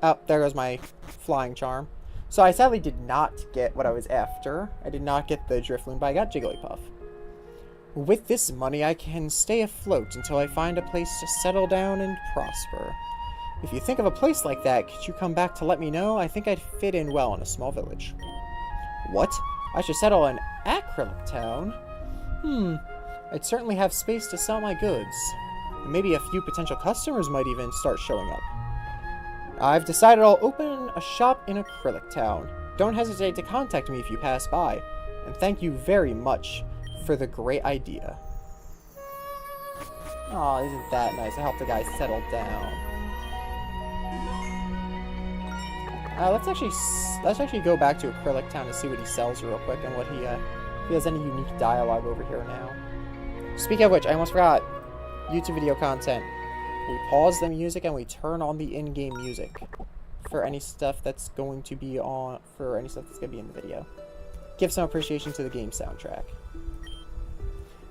A: oh, there goes my flying charm. So I sadly did not get what I was after. I did not get the Drifloon, but I got Jigglypuff. With this money, I can stay afloat until I find a place to settle down and prosper. If you think of a place like that, could you come back to let me know? I think I'd fit in well in a small village. What? I should settle in Acrylic Town? I'd certainly have space to sell my goods. Maybe a few potential customers might even start showing up. I've decided I'll open a shop in Acrylic Town. Don't hesitate to contact me if you pass by. And thank you very much for the great idea. Oh, isn't that nice? I helped the guy settle down. Let's actually go back to Acrylic Town and see what he sells real quick and what if he has any unique dialogue over here now. Speaking of which, I almost forgot. YouTube video content. We pause the music and we turn on the in-game music for any stuff that's going to be in the video. Give some appreciation to the game soundtrack.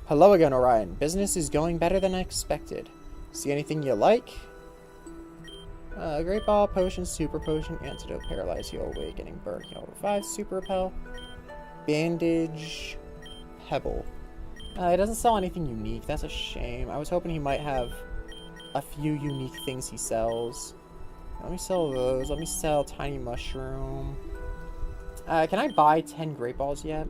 A: Hello again, Orion. Business is going better than I expected. See anything you like? Great Ball, Potion, Super Potion, Antidote, Paralyze, Heal, Awakening, Burn, Heal, Revive, Super Repel, Bandage, Pebble. It doesn't sell anything unique. That's a shame. I was hoping he might have a few unique things he sells. Let me sell those. Let me sell Tiny Mushroom. Can I buy 10 Great Balls yet?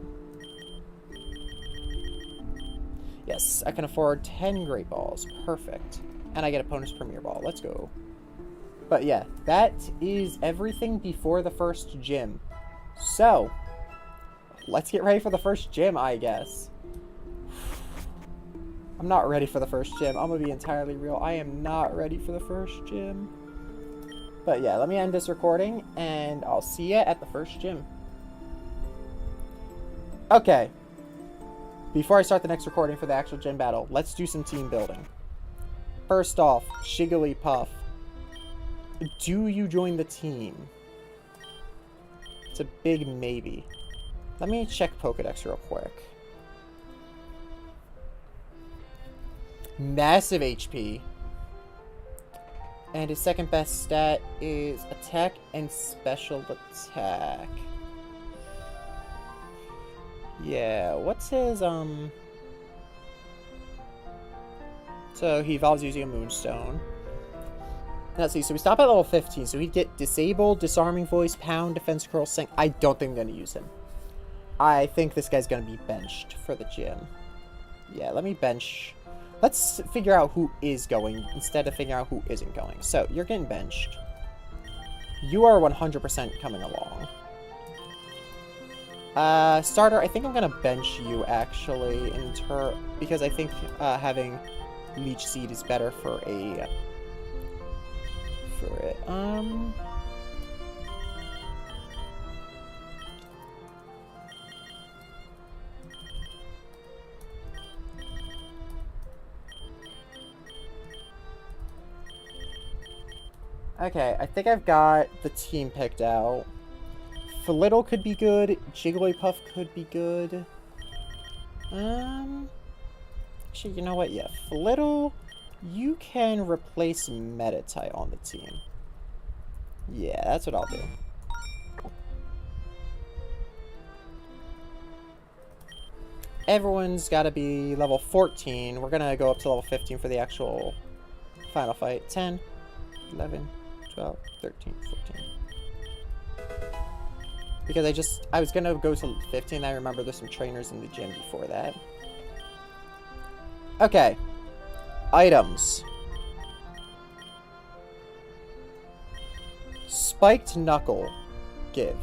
A: Yes, I can afford 10 Great Balls. Perfect. And I get a bonus Premier Ball. Let's go. But yeah, that is everything before the first gym. So, let's get ready for the first gym, I guess. I'm not ready for the first gym. I'm gonna be entirely real. I am not ready for the first gym. But yeah, let me end this recording, and I'll see you at the first gym. Okay. Before I start the next recording for the actual gym battle, let's do some team building. First off, Jigglypuff. Do you join the team? It's a big maybe. Let me check Pokedex real quick. Massive HP. And his second best stat is attack and special attack. Yeah, what's his, So he evolves using a Moonstone. Let's see, so we stop at level 15, so he'd get Disable, Disarming Voice, Pound, Defense Curl, Sync. I don't think I'm going to use him. I think this guy's going to be benched for the gym. Yeah, let me bench. Let's figure out who is going instead of figuring out who isn't going. So, you're getting benched. You are 100% coming along. Starter, I think I'm going to bench you, actually, because I think having Leech Seed is better for it. Okay, I think I've got the team picked out. Flittle could be good. Jigglypuff could be good. Actually, you know what? Yeah, Flittle, you can replace Meditite on the team. Yeah, that's what I'll do. Everyone's got to be level 14. We're going to go up to level 15 for the actual final fight. 10, 11, 12, 13, 14. Because I was going to go to 15. I remember there's some trainers in the gym before that. Okay. Items. Spiked Knuckle. Give.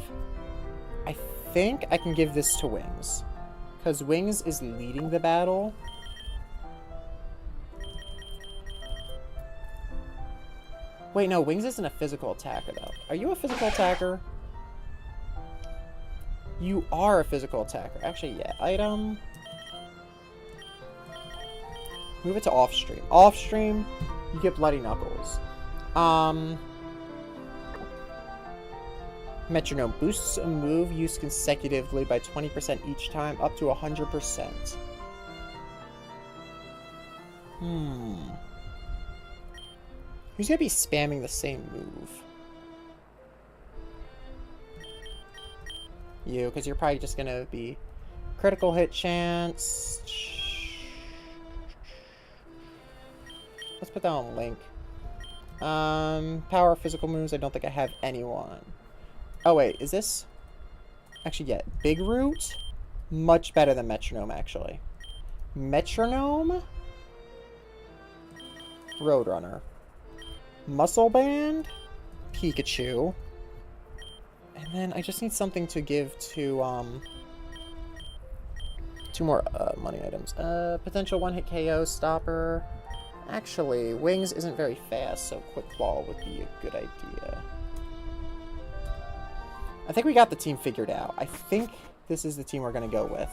A: I think I can give this to Wings. Because Wings is leading the battle. Wait, no, Wings isn't a physical attacker, though. Are you a physical attacker? You are a physical attacker. Actually, yeah. Item. Move it to off-stream. Off-stream, you get Bloody Knuckles. Metronome. Boosts a move used consecutively by 20% each time, up to 100%. Who's gonna be spamming the same move? You, because you're probably just gonna be critical hit chance. Let's put that on Link. Power physical moves. I don't think I have anyone. Oh wait, is this? Actually, yeah. Big Root? Much better than Metronome, actually. Metronome? Roadrunner. Muscle Band? Pikachu. And then I just need something to give to, 2 more money items. Potential one-hit KO, Stopper. Actually, Wings isn't very fast, so Quick Claw would be a good idea. I think we got the team figured out. I think this is the team we're going to go with.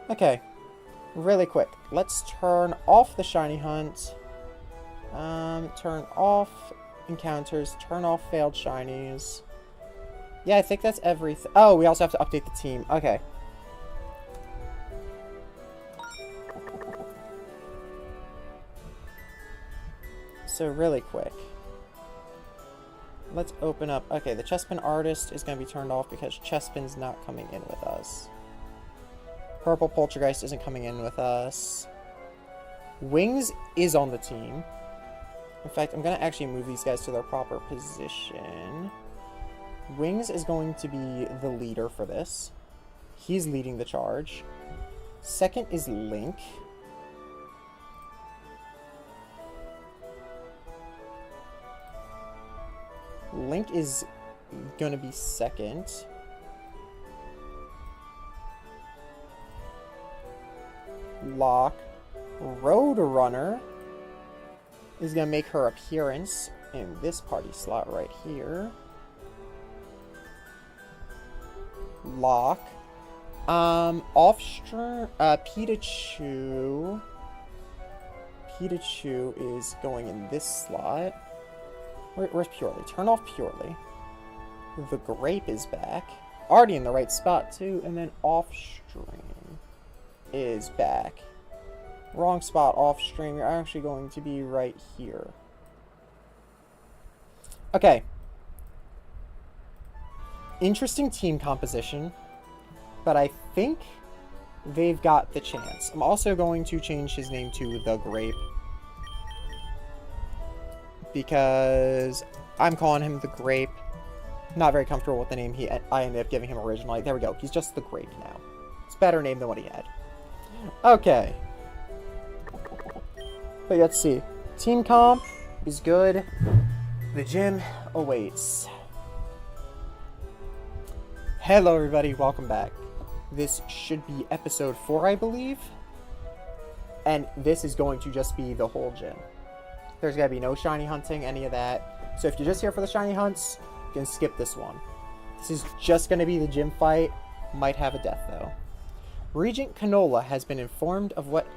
A: Okay. Really quick. Let's turn off the Shiny Hunt. Turn off encounters. Turn off failed Shinies. Yeah, I think that's everything. Oh, we also have to update the team. Okay. So really quick. Let's open up. Okay, the Chespin Artist is going to be turned off because Chespin's not coming in with us. Purple Poltergeist isn't coming in with us. Wings is on the team. In fact, I'm going to actually move these guys to their proper position. Wings is going to be the leader for this. He's leading the charge. Second is Link. Link is going to be second. Lock. Roadrunner is going to make her appearance in this party slot right here. Lock. Offstream. Pikachu. Pikachu is going in this slot. Where's Purely? Turn off Purely. The Grape is back. Already in the right spot, too. And then Offstream is back. Wrong spot, Offstream. You're actually going to be right here. Okay. Interesting team composition. But I think they've got the chance. I'm also going to change his name to The Grape. Because I'm calling him The Grape. Not very comfortable with the name I ended up giving him originally. There we go. He's just The Grape now. It's a better name than what he had. Okay. But let's see. Team comp is good. The gym awaits. Hello everybody, welcome back. This should be episode 4, I believe. And this is going to just be the whole gym. There's going to be no shiny hunting, any of that. So if you're just here for the shiny hunts, you can skip this one. This is just going to be the gym fight. Might have a death, though. Regent Canola has been informed of what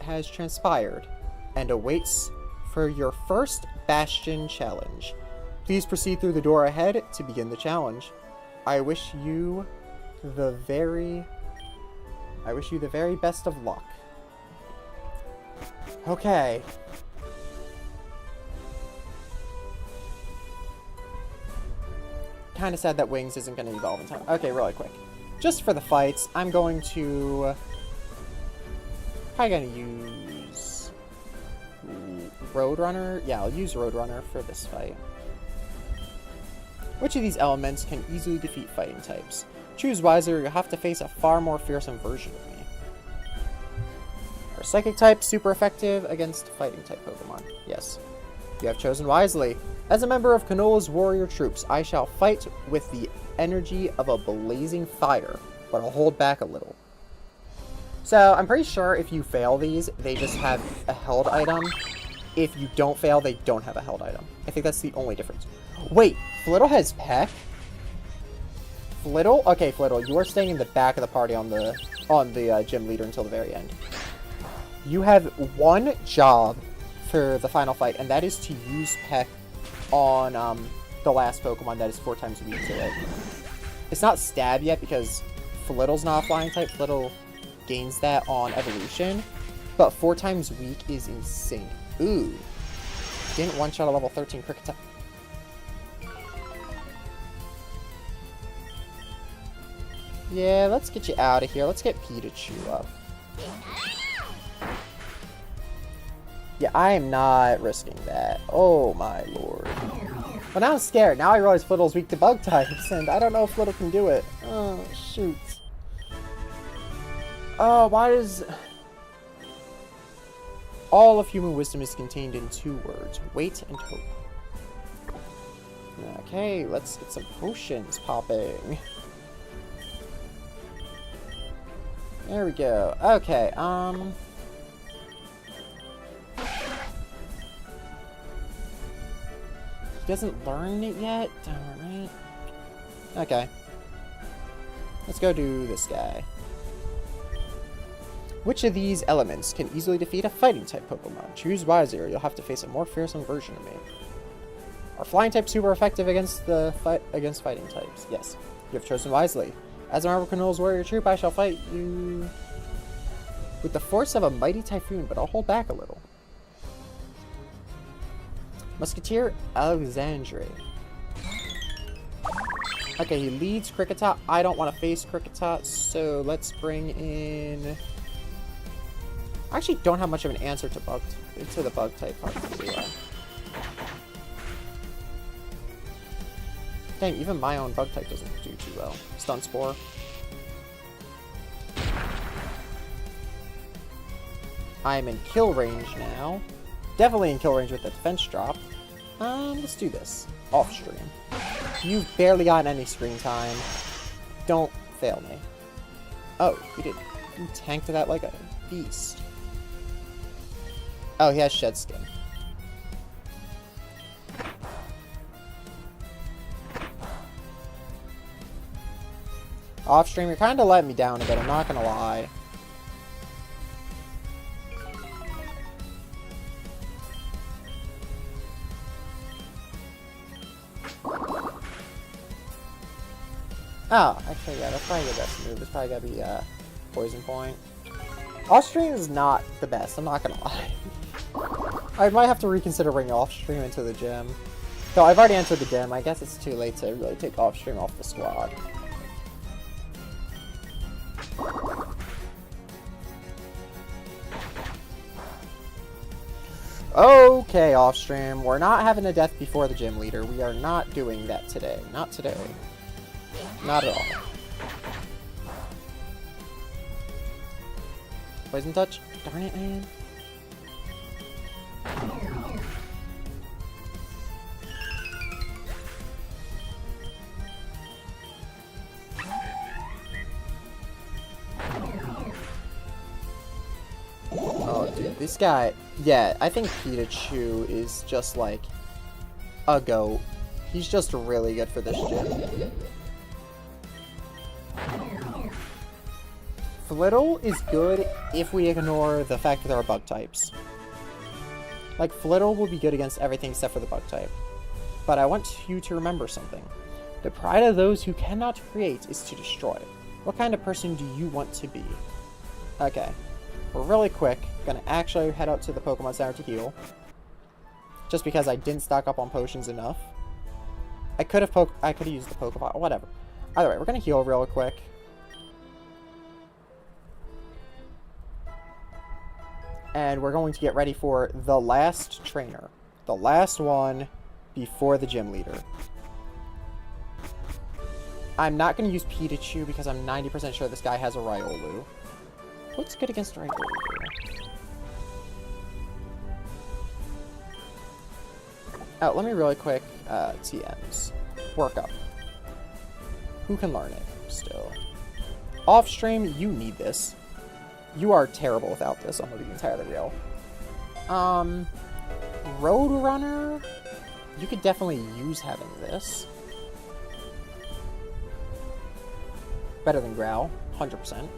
A: has transpired and awaits for your first Bastion challenge. Please proceed through the door ahead to begin the challenge. I wish you the very best of luck. Okay. Kind of sad that Wings isn't going to evolve in time. Okay, really quick. Just for the fights, I'm going to... probably going to use... Roadrunner? Yeah, I'll use Roadrunner for this fight. Which of these elements can easily defeat fighting types? Choose wisely or you'll have to face a far more fearsome version of me. Our Psychic type, super effective against fighting type Pokemon. Yes. You have chosen wisely. As a member of Canola's warrior troops, I shall fight with the energy of a blazing fire, but I'll hold back a little. So, I'm pretty sure if you fail these, they just have a held item. If you don't fail, they don't have a held item. I think that's the only difference. Wait, Flittle has Peck? Flittle? Okay, Flittle, you are staying in the back of the party on the gym leader until the very end. You have one job for the final fight, and that is to use Peck on the last Pokemon that is 4 times weak to it. It's not Stab yet because Flittle's not a flying type. Flittle gains that on evolution, but 4 times weak is insane. Ooh. Didn't one-shot a level 13 Cricket type. Yeah, let's get you out of here. Let's get Pikachu up. Yeah, I am not risking that. Oh my lord. But now I'm scared. Now I realize Flittle's weak to bug types, and I don't know if Flittle can do it. Oh, shoot. Oh, why does... All of human wisdom is contained in 2 words. Wait and hope. Okay, let's get some potions popping. There we go. Okay, he doesn't learn it yet? Darn it. Okay. Let's go do this guy. Which of these elements can easily defeat a fighting-type Pokemon? Choose wisely or you'll have to face a more fearsome version of me. Are flying-types super effective against fighting types? Yes. You have chosen wisely. As a Marble Canole's warrior troop, I shall fight you with the force of a mighty typhoon, but I'll hold back a little. Musketeer Alexandre. Okay, he leads Kricketot. I don't want to face Kricketot, so let's bring in... I actually don't have much of an answer to the bug type part. Dang, even my own bug type doesn't do too well. Stun Spore. I'm in kill range now. Definitely in kill range with the defense drop. Let's do this. Off stream. You've barely gotten any screen time. Don't fail me. Oh, you did. You tanked that like a beast. Oh, he has Shed Skin. Off stream, you're kind of letting me down a bit, I'm not gonna lie. Oh, actually, yeah, that's probably the best move. It's probably gotta be Poison Point. Off stream is not the best, I'm not gonna lie. I might have to reconsider bringing off stream into the gym. So I've already entered the gym. I guess it's too late to really take off stream off the squad. Okay, off stream. We're not having a death before the gym leader. We are not doing that today. Not today. Not at all. Poison Touch? Darn it, man. Oh, dude, this guy... Yeah, I think Pikachu is just, like, a goat. He's just really good for this gym. Flittle is good if we ignore the fact that there are bug types. Like, Flittle will be good against everything except for the bug type. But I want you to remember something. The pride of those who cannot create is to destroy. What kind of person do you want to be? Okay. We're really quick. Gonna actually head out to the Pokemon Center to heal. Just because I didn't stock up on potions enough. I could have used the Pokeball. Whatever. Either way, we're gonna heal real quick. And we're going to get ready for the last trainer. The last one before the gym leader. I'm not going to use Pikachu because I'm 90% sure this guy has a Riolu. What's good against Riolu? Oh, let me really quick, TMs. Work up. Who can learn it still? Off stream, you need this. You are terrible without this, I'm gonna be entirely real. Roadrunner? You could definitely use having this. Better than Growl, 100%.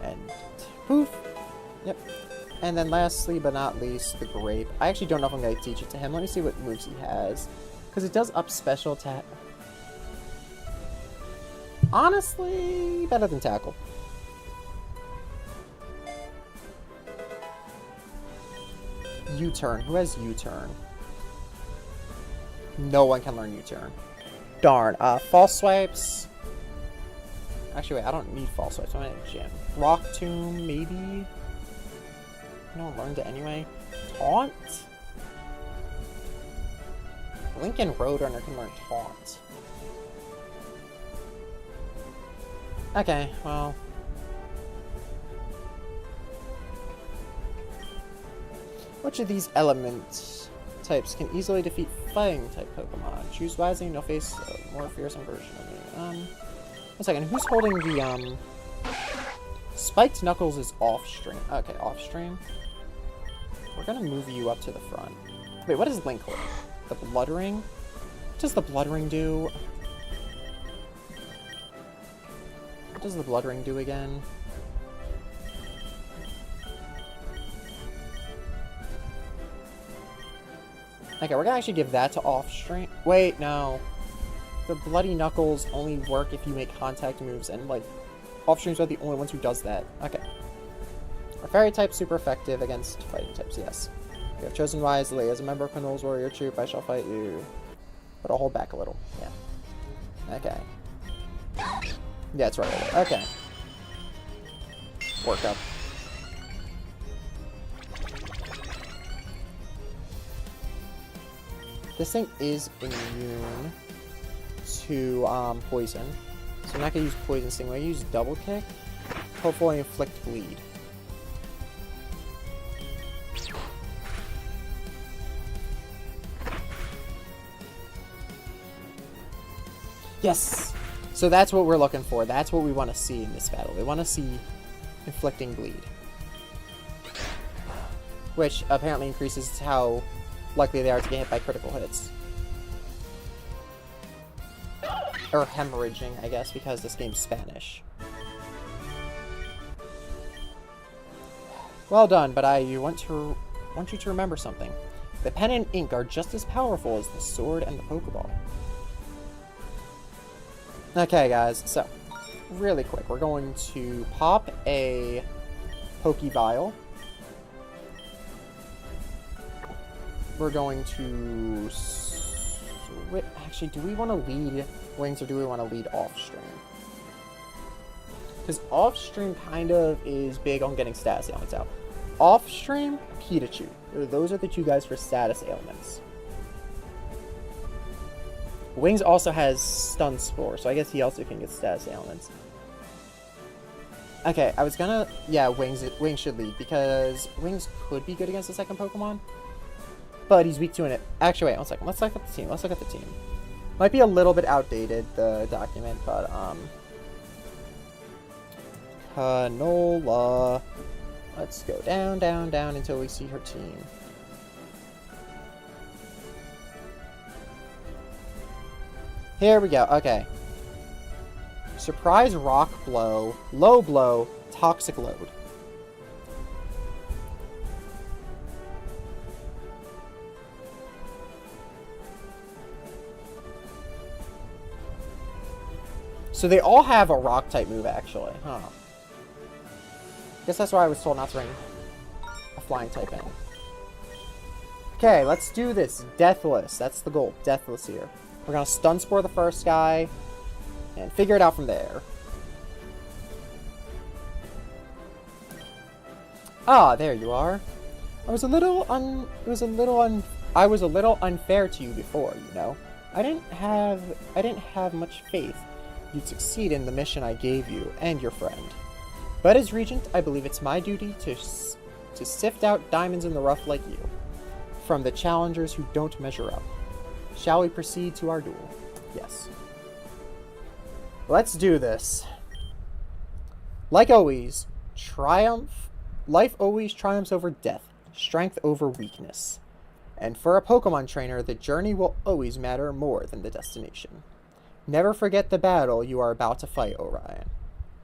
A: And poof. Yep. And then lastly but not least, the Grape. I actually don't know if I'm gonna teach it to him. Let me see what moves he has. Because it does up special attack. Honestly, better than Tackle. U-turn. Who has U-turn? No one can learn U-turn. Darn. False Swipes. Actually, wait. I don't need False Swipes. I'm in a gym. Rock Tomb, maybe? No one learned it anyway. Taunt? Lincoln Roadrunner can learn Taunt. Okay, well... Which of these element types can easily defeat fighting-type Pokemon? Choose wisely and you'll face a more fearsome version of me. One second, who's holding the, Spiked Knuckles is off-stream. Okay, off-stream. We're gonna move you up to the front. Wait, what does Link hold? The Blood Ring? What does the Blood Ring do? What does the Blood Ring do again? Okay, we're gonna actually give that to off-stream. Wait, no. The Bloody Knuckles only work if you make contact moves, and, like, off-streams are the only ones who does that. Okay. Our Fairy type super effective against fighting types, yes. You have chosen wisely. As a member of Quenol's warrior troop, I shall fight you. But I'll hold back a little. Yeah. Okay. Yeah, it's right over. Okay. Work up. This thing is immune to poison. So I'm not going to use Poison Sting. I'm going to use Double Kick. Hopefully inflict bleed. Yes! So that's what we're looking for. That's what we want to see in this battle. We want to see inflicting bleed. Which apparently increases how likely they are to get hit by critical hits. Or hemorrhaging, I guess, because this game's Spanish. Well done, but I want you to remember something. The pen and ink are just as powerful as the sword and the Pokeball. Okay, guys, so, really quick, we're going to pop a Pokeball. We're going to switch. Actually, do we want to lead Wings or do we want to lead off-stream? Because off-stream kind of is big on getting status ailments out. Off-stream, Pikachu. Those are the two guys for status ailments. Wings also has Stun Spore, so I guess he also can get status ailments. Okay, I was gonna... Yeah, Wings should lead, because Wings could be good against the second Pokemon. But he's weak to it. Actually, wait, 1 second. Let's look at the team. Let's look at the team. Might be a little bit outdated, the document, but, Canola. Let's go down, down, down until we see her team. Here we go. Okay. Surprise Rock Blow, Low Blow, Toxic Load. So they all have a rock type move, actually, huh? Guess that's why I was told not to bring a flying type in. Okay, let's do this. Deathless. That's the goal. Deathless here. We're gonna Stun Spore the first guy and figure it out from there. Ah, there you are. I was a little unfair to you before, you know. I didn't have much faith you'd succeed in the mission I gave you and your friend. But as Regent, I believe it's my duty to sift out diamonds in the rough like you, from the challengers who don't measure up. Shall we proceed to our duel? Yes. Let's do this. Like always, life always triumphs over death, strength over weakness. And for a Pokemon trainer, the journey will always matter more than the destination. Never forget the battle you are about to fight, Orion.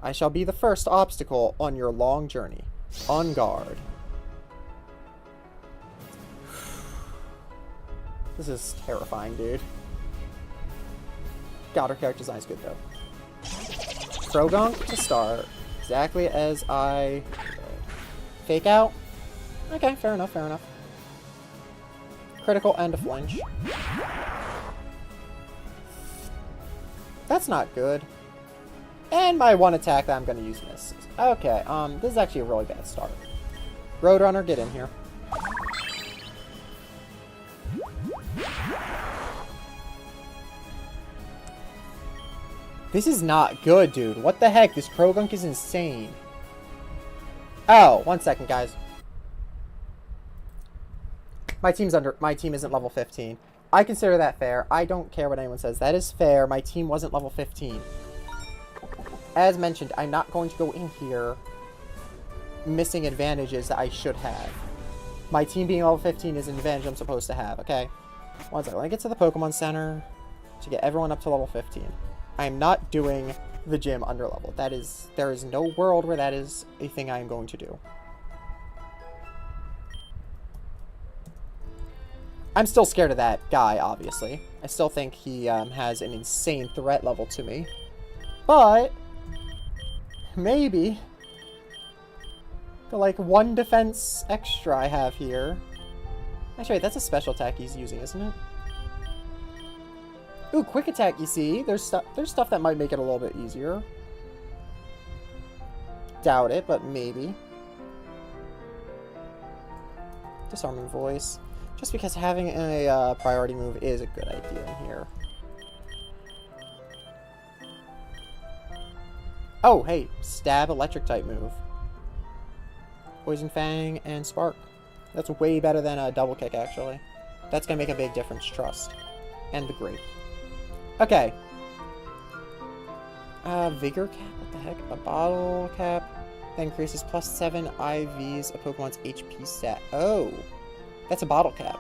A: I shall be the first obstacle on your long journey. On guard. This is terrifying, dude. God, her character design is good, though. Croagunk to start. Exactly as I... Fake out. Okay, fair enough, fair enough. Critical and a flinch. That's not good. And my one attack that I'm going to use misses. Okay, this is actually a really bad start. Roadrunner, get in here. This is not good, dude. What the heck? This Croagunk is insane. Oh, 1 second, guys. My team isn't level 15. I consider that fair. I don't care what anyone says. That is fair. My team wasn't level 15. As mentioned, I'm not going to go in here missing advantages that I should have. My team being level 15 is an advantage I'm supposed to have, okay? One second, let me get to the Pokemon Center to get everyone up to level 15. I am not doing the gym under level. There is no world where that is a thing I am going to do. I'm still scared of that guy, obviously. I still think he has an insane threat level to me. But maybe the, like, 1 defense extra I have here. Actually, wait, that's a special attack he's using, isn't it? Ooh, quick attack, you see? There's stuff that might make it a little bit easier. Doubt it, but maybe. Disarming Voice. Just because having a priority move is a good idea in here. Oh, hey, Stab Electric type move. Poison Fang and Spark. That's way better than a Double Kick, actually. That's going to make a big difference, trust. And the Grape. Okay. Vigor Cap? What the heck? A Bottle Cap that increases +7 IVs a Pokemon's HP stat. Oh. That's a Bottle Cap.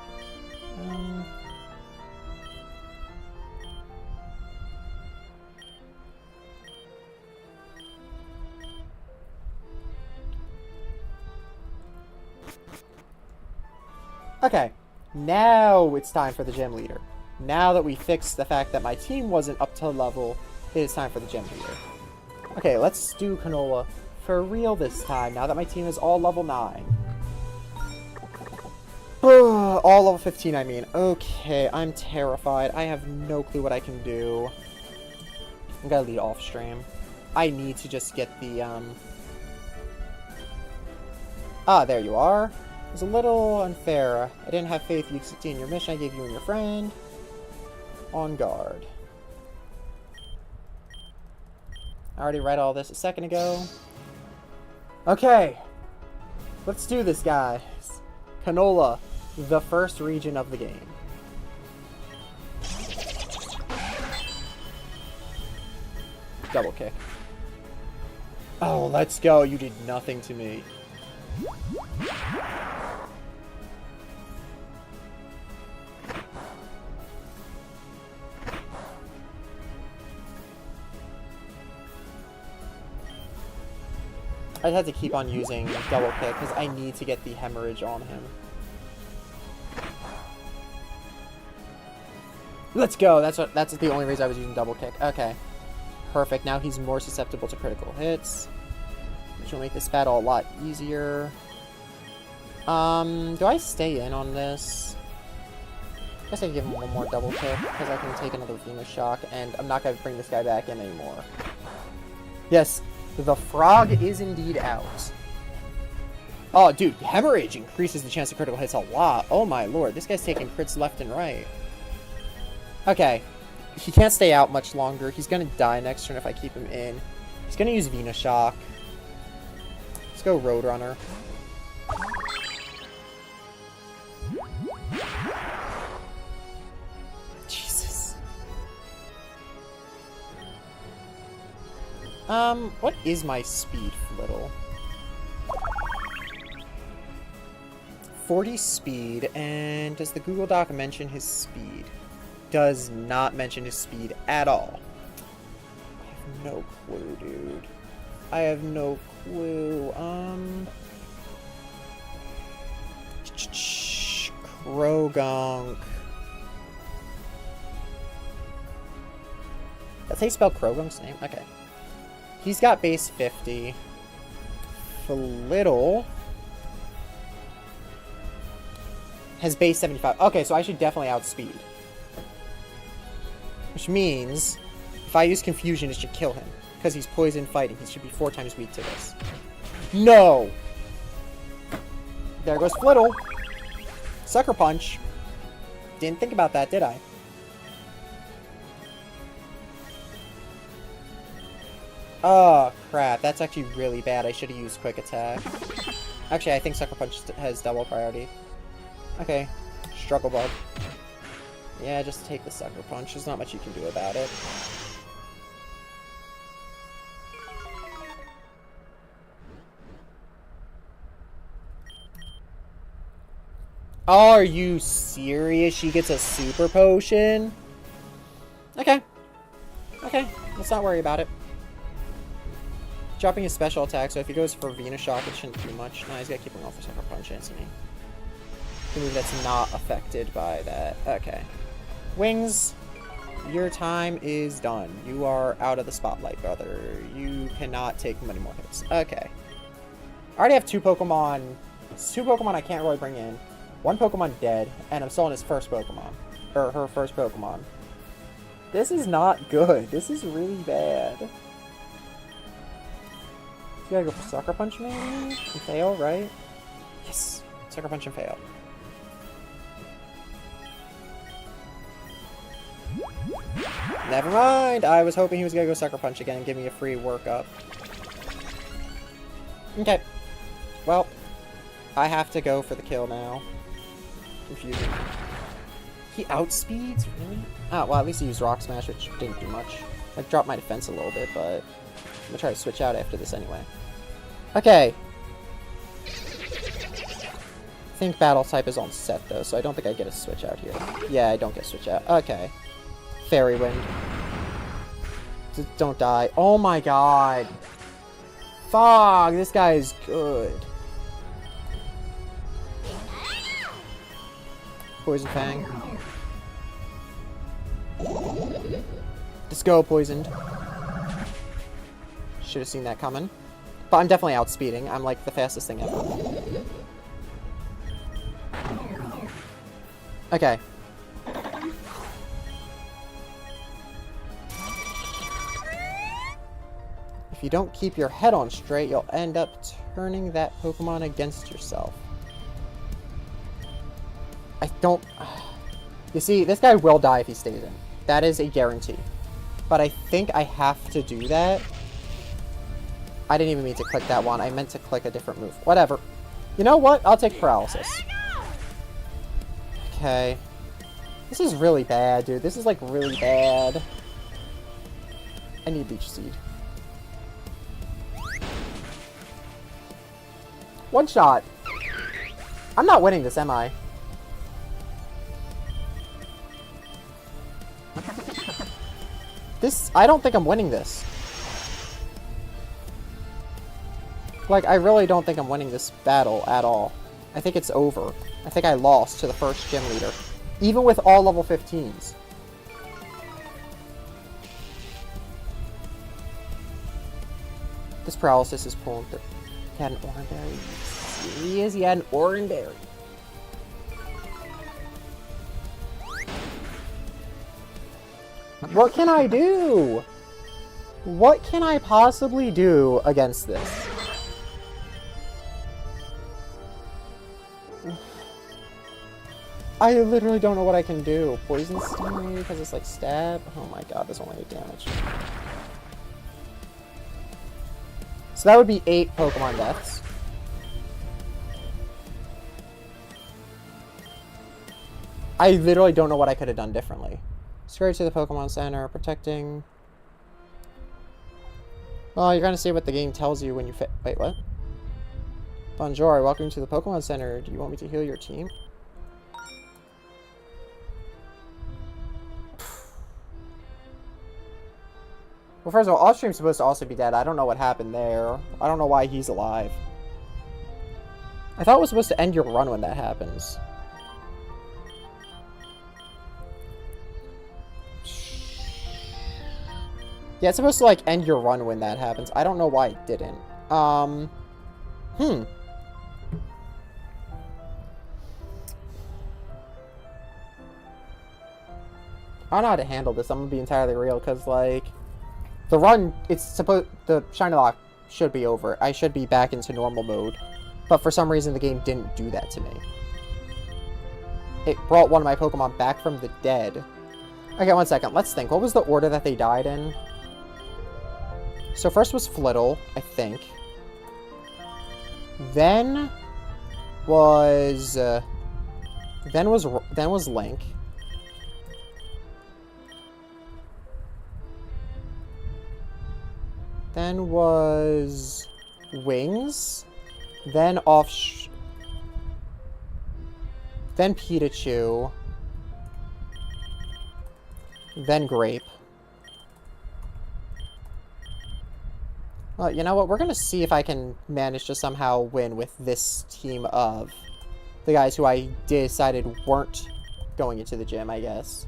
A: Okay. Now it's time for the gym leader. Now that we fixed the fact that my team wasn't up to level, it is time for the gym leader. Okay, let's do Canola for real this time, now that my team is all level 9. All level 15, I mean. Okay, I'm terrified. I have no clue what I can do. I'm gonna lead off stream. I need to just get the, Ah, there you are. It was a little unfair. I didn't have faith you'd succeed in your mission I gave you and your friend. On guard. I already read all this a second ago. Okay. Let's do this, guys. Canola, the first region of the game. Double kick. Oh, let's go. You did nothing to me. I had to keep on using double kick because I need to get the hemorrhage on him. Let's go. That's the only reason I was using double kick. Okay. Perfect. Now he's more susceptible to critical hits, which will make this battle a lot easier. Do I stay in on this? I guess I can give him one more double kick because I can take another Venus Shock, and I'm not going to bring this guy back in anymore. Yes. The frog is indeed out. Oh, dude, hemorrhage increases the chance of critical hits a lot. Oh my lord, this guy's taking crits left and right. Okay, he can't stay out much longer. He's gonna die next turn if I keep him in. He's gonna use Venus Shock. Let's go Roadrunner. What is my speed, Flittle? 40 speed, and does the Google Doc mention his speed? Does not mention his speed at all. I have no clue, dude. I have no clue. Krogunk. That's how you spell Krogunk's name? Okay. He's got base 50. Flittle has base 75. Okay, so I should definitely outspeed. Which means, if I use Confusion, it should kill him. Because he's poison fighting. He should be 4 times weak to this. No! There goes Flittle. Sucker Punch. Didn't think about that, did I? Oh, crap. That's actually really bad. I should have used Quick Attack. Actually, I think Sucker Punch has double priority. Okay. Struggle Bug. Yeah, just take the Sucker Punch. There's not much you can do about it. Oh, are you serious? She gets a super potion? Okay. Okay, let's not worry about it. Dropping his special attack, so if he goes for Venus Shock, it shouldn't do much. Nah, he's got to keep him off for Sucker Punch, isn't he? The move that's not affected by that. Okay. Wings, your time is done. You are out of the spotlight, brother. You cannot take many more hits. Okay. I already have two Pokemon. Two Pokemon I can't really bring in. One Pokemon dead, and I'm still on his first Pokemon. Or her first Pokemon. This is not good. This is really bad. You gotta go for Sucker Punch maybe? And fail, right? Yes! Sucker Punch and fail. Never mind! I was hoping he was gonna go Sucker Punch again and give me a free workup. Okay. Well, I have to go for the kill now. Confusing. He outspeeds? Really? Oh, well, at least he used Rock Smash, which didn't do much. I dropped my defense a little bit, but I'm gonna try to switch out after this anyway. Okay. I think Battle type is on set, though, so I don't think I get a switch out here. Yeah, I don't get a switch out. Okay. Fairy Wind. Just don't die. Oh my god. Fuck, this guy is good. Poison Fang. Let's go, Poisoned. Should have seen that coming. But I'm definitely outspeeding. I'm like the fastest thing ever. Okay. If you don't keep your head on straight, you'll end up turning that Pokemon against yourself. I don't... You see, this guy will die if he stays in. That is a guarantee. But I think I have to do that. I didn't even mean to click that one. I meant to click a different move. Whatever. You know what? I'll take Paralysis. Okay. This is really bad, dude. This is, like, really bad. I need Leech Seed. One shot. I'm not winning this, am I? I don't think I'm winning this. Like, I really don't think I'm winning this battle at all. I think it's over. I think I lost to the first gym leader. Even with all level 15s. This Paralysis is pulling through. He had an Oranberry. Serious? He had an Oranberry. What can I do? What can I possibly do against this? I literally don't know what I can do. Poison Sting maybe because it's like stab? Oh my god, that's only 8 damage. So that would be 8 Pokemon deaths. I literally don't know what I could have done differently. Scurry to the Pokemon Center, protecting... Well, you're gonna see what the game tells you when you fit. Wait, what? Bonjour, welcome to the Pokemon Center. Do you want me to heal your team? Well, first of all, Offstream's supposed to also be dead. I don't know what happened there. I don't know why he's alive. I thought it was supposed to end your run when that happens. Yeah, it's supposed to, like, end your run when that happens. I don't know why it didn't. I don't know how to handle this. I'm gonna be entirely real, because, like, the run, the Shinloke should be over. I should be back into normal mode. But for some reason, the game didn't do that to me. It brought one of my Pokemon back from the dead. Okay, one second. Let's think. What was the order that they died in? So first was Flittle, I think. Then was Link. Then was Wings. Then then Pikachu, then Grape. Well, you know what? We're going to see if I can manage to somehow win with this team of the guys who I decided weren't going into the gym, I guess.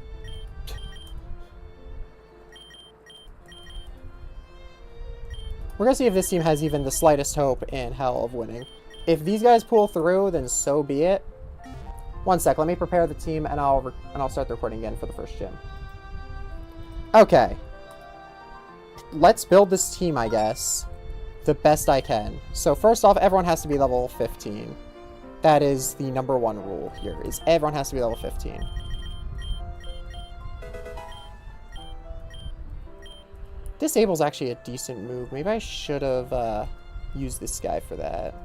A: We're going to see if this team has even the slightest hope in hell of winning. If these guys pull through, then so be it. One sec, let me prepare the team, and I'll start the recording again for the first gym. Okay. Let's build this team, I guess, the best I can. So first off, everyone has to be level 15. That is the #1 rule here, is everyone has to be level 15. Disable's actually a decent move. Maybe I should have used this guy for that.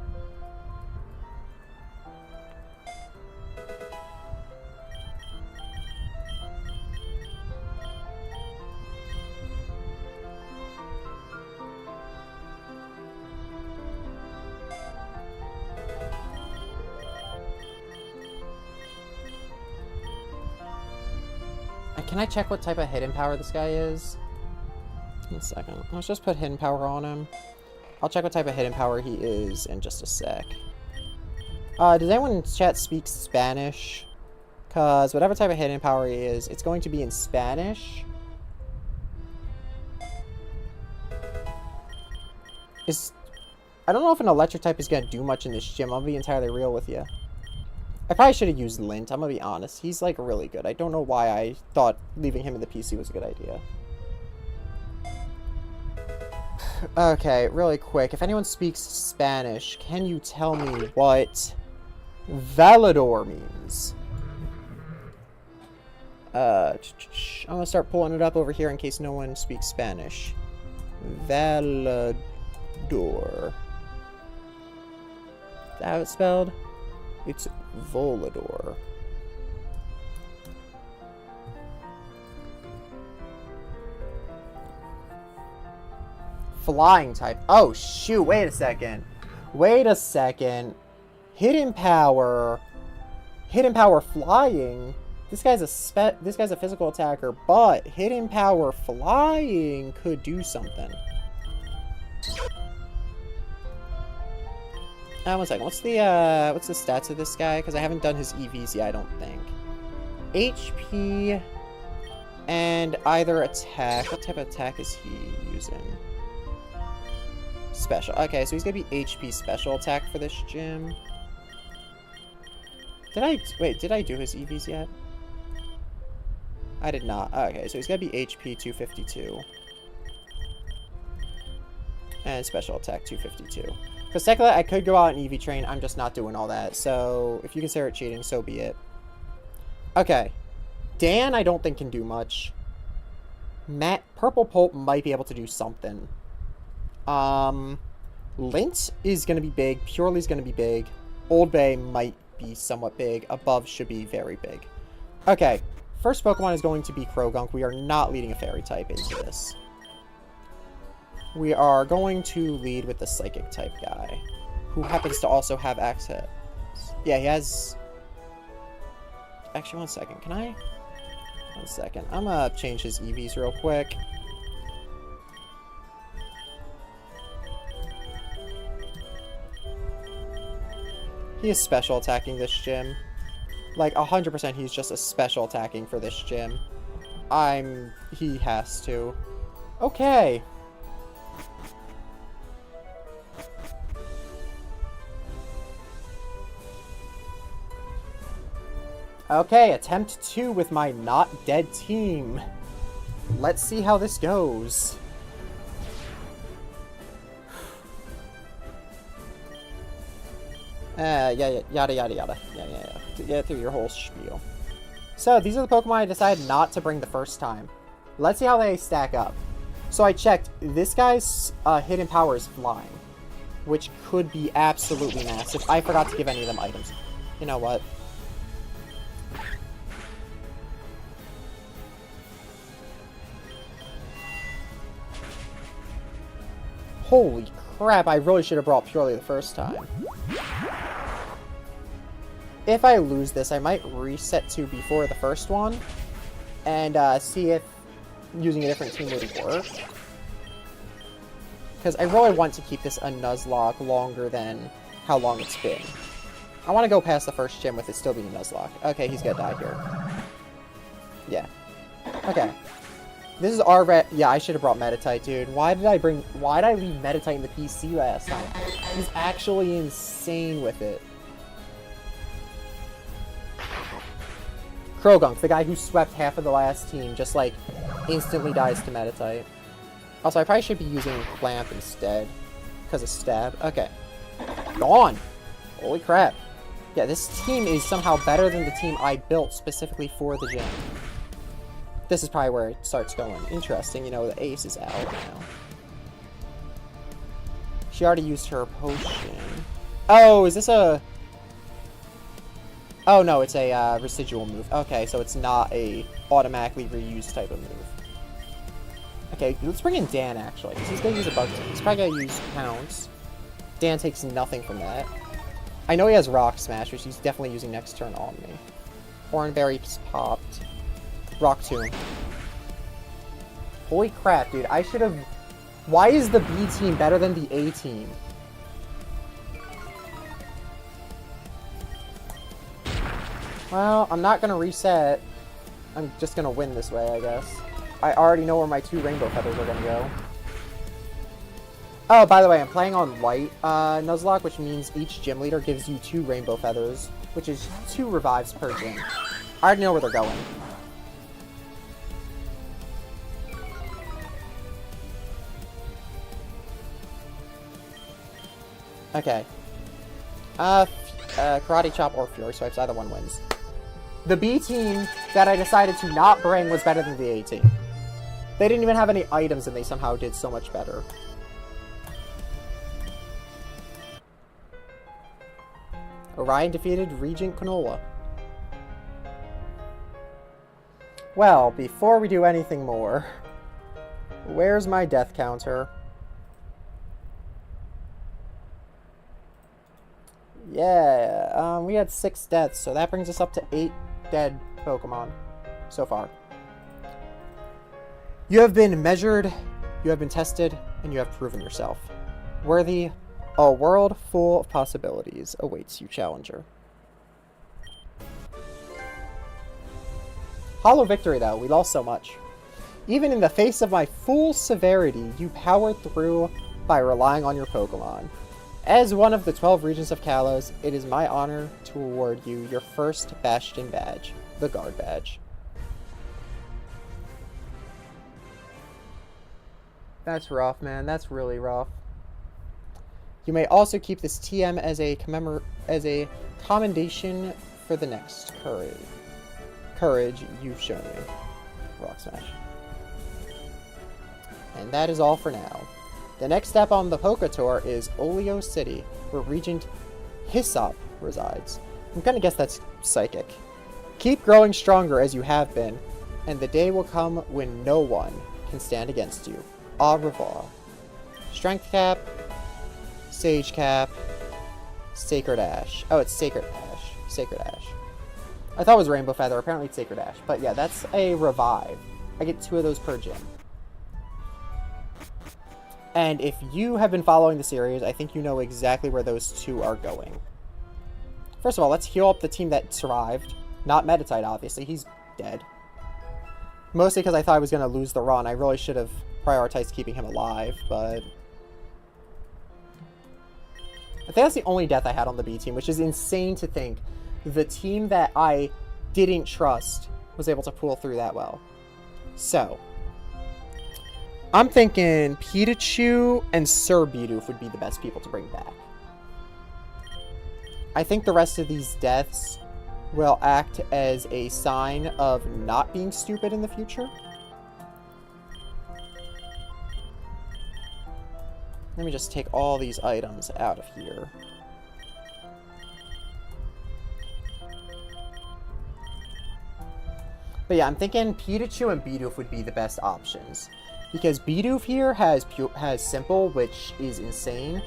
A: Can I check what type of hidden power this guy is? One second. Let's just put hidden power on him. I'll check what type of hidden power he is in just a sec. Does anyone in chat speak Spanish? Because whatever type of hidden power he is, it's going to be in Spanish. I don't know if an electric type is going to do much in this gym. I'll be entirely real with you. I probably should have used Lint. I'm going to be honest. He's, like, really good. I don't know why I thought leaving him in the PC was a good idea. Okay, really quick. If anyone speaks Spanish, can you tell me what Valador means? I'm going to start pulling it up over here in case no one speaks Spanish. Valador. Is that how it's spelled? It's Volador. Flying type. Oh, shoot. Wait a second. Wait a second. Hidden power. Hidden power flying. This guy's a physical attacker, but hidden power flying could do something. One second. What's the stats of this guy? Because I haven't done his EVs yet, I don't think. HP and either attack. What type of attack is he using? Special. Okay, so he's gonna be HP special attack for this gym. Did I do his EVs yet? I did not. Okay, so he's gonna be HP 252. And special attack 252. Because technically, I could go out and EV train. I'm just not doing all that. So, if you consider it cheating, so be it. Okay. Dan, I don't think can do much. Purple Pulp might be able to do something. Lint is going to be big. Purely is going to be big. Old Bay might be somewhat big. Above should be very big. Okay. First Pokemon is going to be Krogunk. We are not leading a Fairy type into this. We are going to lead with the Psychic type guy, who happens to also have access. Yeah, he has... Actually, one second. Can I? One second. I'm gonna change his EVs real quick. He is special attacking this gym. Like, 100% he's just a special attacking for this gym. He has to. Okay. Okay, attempt 2 with my not dead team. Let's see how this goes. Yada yada yada. Yeah. Get through your whole spiel. So, these are the Pokemon I decided not to bring the first time. Let's see how they stack up. So I checked, this guy's hidden power is flying, which could be absolutely massive. I forgot to give any of them items. You know what? Holy crap, I really should have brought Purely the first time. if I lose this, I might reset to before the first one and see if using a different team would work. Because I really want to keep this a Nuzlocke longer than how long it's been. I want to go past the first gym with it still being a Nuzlocke. Okay, he's gonna die here. Yeah. Okay. This is our yeah, I should have brought Meditite, dude. Why did I leave Meditite in the PC last time? He's actually insane with it. Krogunk, the guy who swept half of the last team, just like instantly dies to Meditite. Also, I probably should be using Clamp instead because of Stab. Okay. Gone! Holy crap. Yeah, this team is somehow better than the team I built specifically for the gym. This is probably where it starts going. Interesting, you know, the ace is out now. She already used her potion. Oh, is this a... Oh, no, it's a residual move. Okay, so it's not a automatically reused type of move. Okay, let's bring in Dan, actually, because he's going to use a bug type. He's probably going to use Pounce. Dan takes nothing from that. I know he has Rock Smash, which he's definitely using next turn on me. Hornberry's popped. Rock Tomb. Holy crap, dude. I should have... Why is the B team better than the A team? Well, I'm not going to reset. I'm just going to win this way, I guess. I already know where my 2 Rainbow Feathers are going to go. Oh, by the way, I'm playing on Light Nuzlocke, which means each gym leader gives you 2 Rainbow Feathers, which is 2 revives per gym. I already know where they're going. Okay. Karate Chop or Fury Swipes, either one wins. The B team that I decided to not bring was better than the A team. They didn't even have any items and they somehow did so much better. Orion defeated Regent Canola. Well, before we do anything more, where's my death counter? Yeah, we had 6 deaths, so that brings us up to 8 dead Pokemon so far. You have been measured, you have been tested, and you have proven yourself. Worthy, a world full of possibilities awaits you, Challenger. Hollow victory, though. We lost so much. Even in the face of my full severity, you powered through by relying on your Pokemon. As one of the 12 Regents of Kalos, it is my honor to award you your first Bastion badge, the Guard Badge. That's rough, man. That's really rough. You may also keep this TM as a commendation for the next courage you've shown me. Rock Smash. And that is all for now. The next step on the Poké Tour is Oleo City, where Regent Hyssop resides. I'm gonna guess that's Psychic. Keep growing stronger as you have been, and the day will come when no one can stand against you. Au revoir. Strength Cap, Sage Cap, Sacred Ash. Oh, it's Sacred Ash. Sacred Ash. I thought it was Rainbow Feather. Apparently it's Sacred Ash. But yeah, that's a revive. I get 2 of those per gym. And if you have been following the series, I think you know exactly where those 2 are going. First of all, let's heal up the team that survived. Not Meditite, obviously. He's dead. Mostly because I thought I was going to lose the run. I really should have prioritized keeping him alive, but... I think that's the only death I had on the B team, which is insane to think the team that I didn't trust was able to pull through that well. So... I'm thinking Pikachu and Sir Bidoof would be the best people to bring back. I think the rest of these deaths will act as a sign of not being stupid in the future. Let me just take all these items out of here. But yeah, I'm thinking Pikachu and Bidoof would be the best options. Because Bidoof here has Simple, which is insane.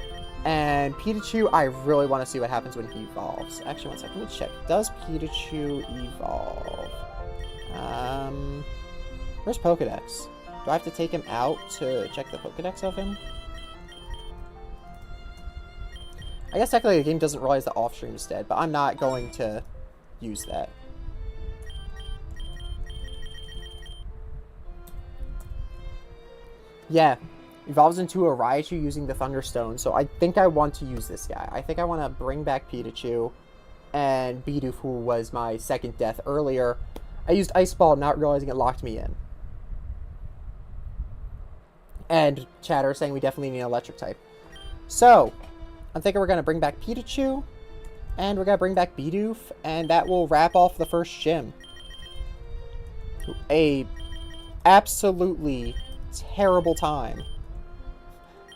A: And Pikachu, I really want to see what happens when he evolves. Actually, one second, let me check. Does Pikachu evolve? Where's Pokedex? Do I have to take him out to check the Pokedex of him? I guess technically the game doesn't realize the off-stream is dead, but I'm not going to use that. Yeah, evolves into a Raichu using the Thunderstone, so I think I want to use this guy. I think I want to bring back Pikachu and Bidoof, who was my second death earlier. I used Ice Ball, not realizing it locked me in. And Chatter saying we definitely need an electric type. So, I'm thinking we're going to bring back Pikachu, and we're going to bring back Bidoof, and that will wrap off the first gym. A absolutely terrible time.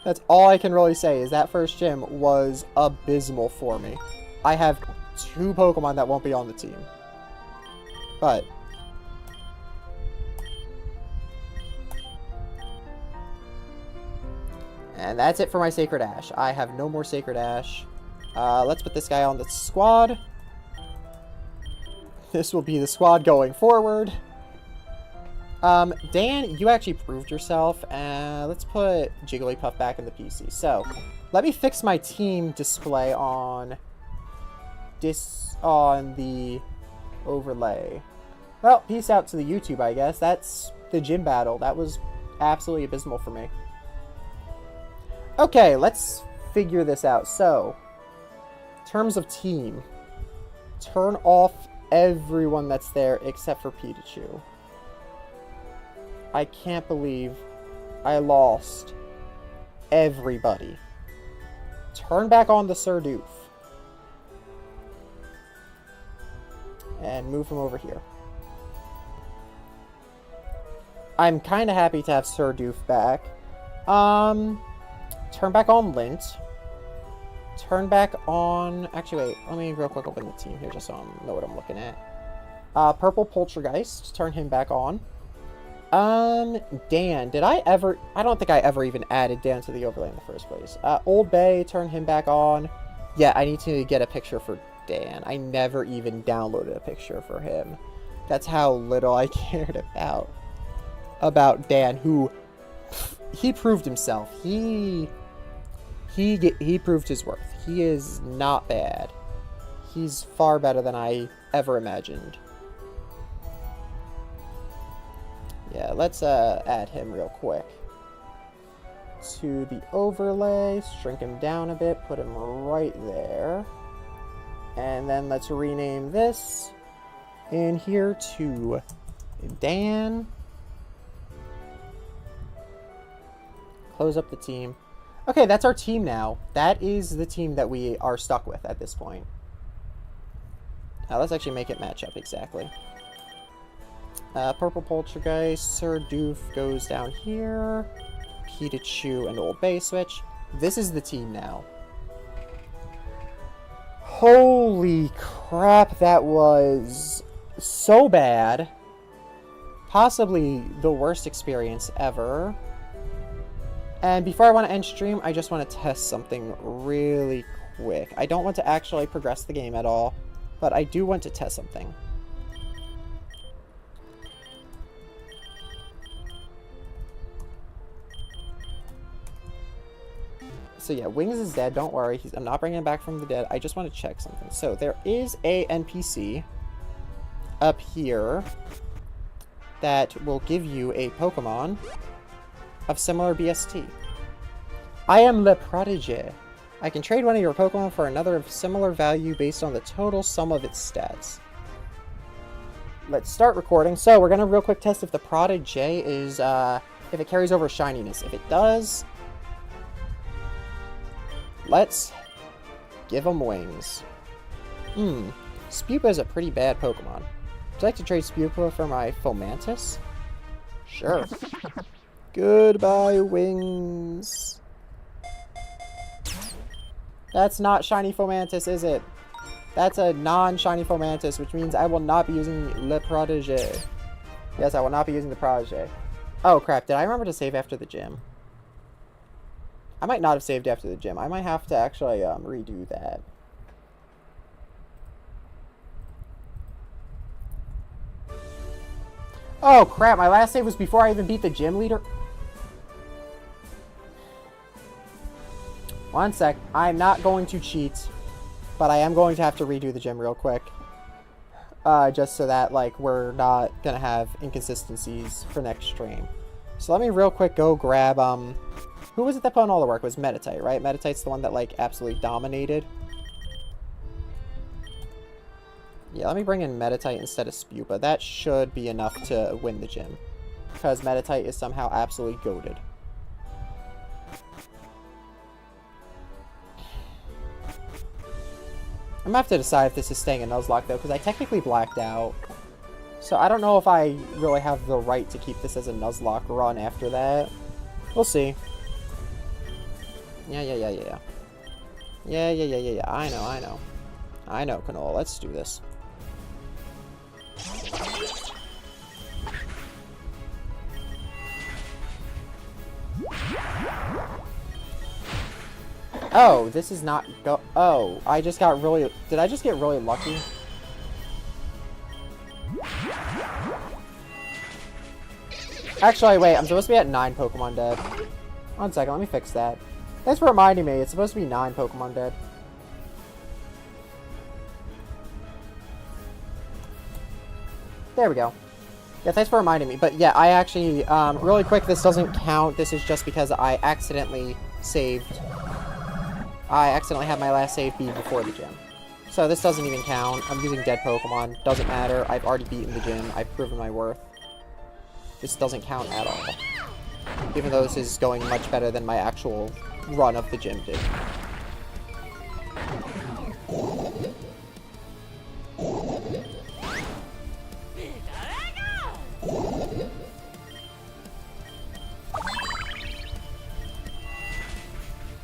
A: That's all I can really say, is that first gym was abysmal for me. I have 2 Pokemon that won't be on the team. But and that's it for my Sacred Ash. I have no more Sacred Ash. Let's put this guy on the squad. This will be the squad going forward. Dan, you actually proved yourself. Let's put Jigglypuff back in the PC. So, let me fix my team display on the overlay. Well, peace out to the YouTube, I guess. That's the gym battle. That was absolutely abysmal for me. Okay, let's figure this out. So, in terms of team, turn off everyone that's there except for Pikachu. I can't believe I lost everybody. Turn back on the Surdoof. And move him over here. I'm kind of happy to have Surdoof back. Turn back on Lint. Turn back on... Actually, wait. Let me real quick open the team here just so I know what I'm looking at. Purple Poltergeist. Turn him back on. Dan. Did I ever... I don't think I ever even added Dan to the overlay in the first place. Old Bay. Turn him back on. Yeah, I need to get a picture for Dan. I never even downloaded a picture for him. That's how little I cared about Dan, who... He proved himself. He proved his worth. He is not bad. He's far better than I ever imagined. Yeah, let's add him real quick to the overlay. Shrink him down a bit. Put him right there. And then let's rename this in here to Dan. Close up the team. Okay, that's our team now. That is the team that we are stuck with at this point. Now, let's actually make it match up exactly. Purple Poltergeist, Surdoof goes down here. Pikachu and Old Bay switch. This is the team now. Holy crap, that was so bad. Possibly the worst experience ever. And before I want to end stream, I just want to test something really quick. I don't want to actually progress the game at all, but I do want to test something. So yeah, Wings is dead, don't worry. I'm not bringing him back from the dead. I just want to check something. So there is a NPC up here that will give you a Pokemon of similar BST. I am Le Prodigy. I can trade one of your Pokemon for another of similar value based on the total sum of its stats. Let's start recording. So we're gonna real quick test if the Prodigy is, if it carries over shininess. If it does, let's give him wings. Spupa is a pretty bad Pokemon. Would you like to trade Spupa for my Fomantis? Sure. Goodbye, Wings. That's not Shiny Fomantis, is it? That's a non-Shiny Fomantis, which means I will not be using Le Protégé. Yes, I will not be using the Protégé. Oh, crap. Did I remember to save after the gym? I might not have saved after the gym. I might have to actually redo that. Oh crap, my last save was before I even beat the gym leader. One sec. I'm not going to cheat, but I am going to have to redo the gym real quick. Just so that, like, we're not gonna have inconsistencies for next stream. So let me real quick go grab, who was it that put on all the work? It was Meditite, right? Meditite's the one that, like, absolutely dominated. Yeah, let me bring in Meditite instead of Spupa. That should be enough to win the gym. Because Meditite is somehow absolutely goated. I'm gonna have to decide if this is staying in Nuzloke, though, because I technically blacked out. So I don't know if I really have the right to keep this as a Nuzloke run after that. We'll see. Yeah. Yeah. I know. I know, Canola. Let's do this. Oh, this is not go- Oh, I just got really- Did I just get really lucky? Actually, wait, I'm supposed to be at 9 Pokemon dead. One second, let me fix that. Thanks for reminding me, it's supposed to be 9 Pokemon dead. There we go. Yeah, thanks for reminding me. But yeah, I actually, really quick, this doesn't count. This is just because I accidentally saved. I accidentally had my last save be before the gym. So this doesn't even count. I'm using dead Pokemon. Doesn't matter. I've already beaten the gym. I've proven my worth. This doesn't count at all. Even though this is going much better than my actual run of the gym did.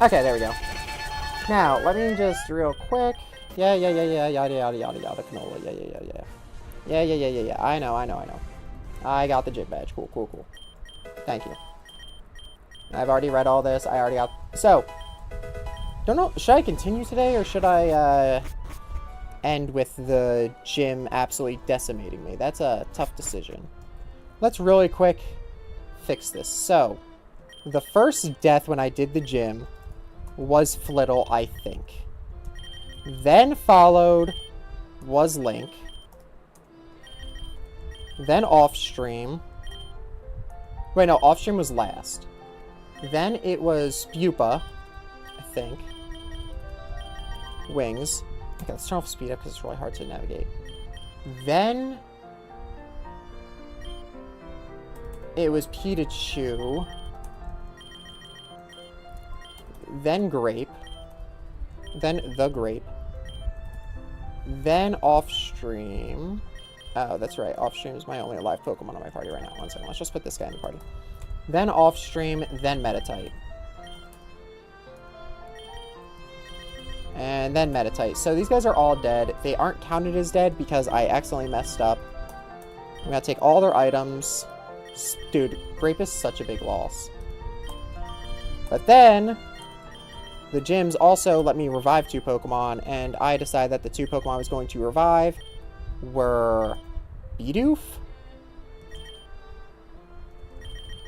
A: Okay, there we go. Now, let me just real quick. Yeah, yada, yada, Canola. Yeah. I know. I got the gym badge. Cool. Thank you. I've already read all this. I already got... So, don't know, should I continue today, or should I, end with the gym absolutely decimating me? That's a tough decision. Let's really quick fix this. So, the first death when I did the gym was Flittle, I think. Then followed was Link. Then Offstream. Wait, no, Offstream was last. Then it was Spupa, I think. Wings. Okay, let's turn off speed up because it's really hard to navigate. Then it was Pikachu. Then Grape. Then the Grape. Then Offstream. Oh, that's right. Offstream is my only alive Pokemon on my party right now. One second. Let's just put this guy in the party. Then Offstream, then Meditite. And then Meditite. So these guys are all dead. They aren't counted as dead because I accidentally messed up. I'm gonna take all their items. Dude, Grape is such a big loss. But then the gyms also let me revive 2 Pokemon, and I decided that the 2 Pokemon I was going to revive were Bidoof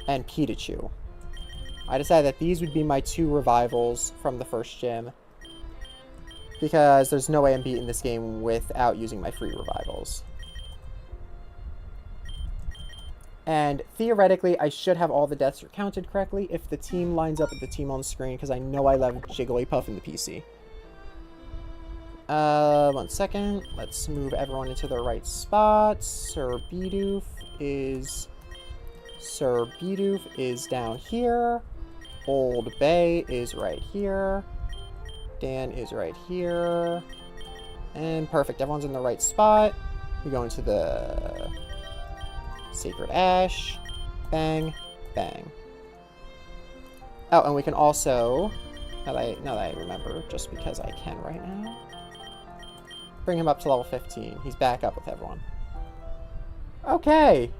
A: and Pikachu. I decided that these would be my 2 revivals from the first gym, because there's no way I'm beating this game without using my free revivals. And theoretically, I should have all the deaths counted correctly if the team lines up with the team on screen, because I know I left Jigglypuff in the PC. 1 second. Let's move everyone into their right spots. Sir Bidoof is down here. Old Bay is right here. Dan is right here. And perfect. Everyone's in the right spot. We go into the Sacred Ash. Bang. Bang. Oh, and we can also, now that I remember, just because I can right now, bring him up to level 15. He's back up with everyone. Okay.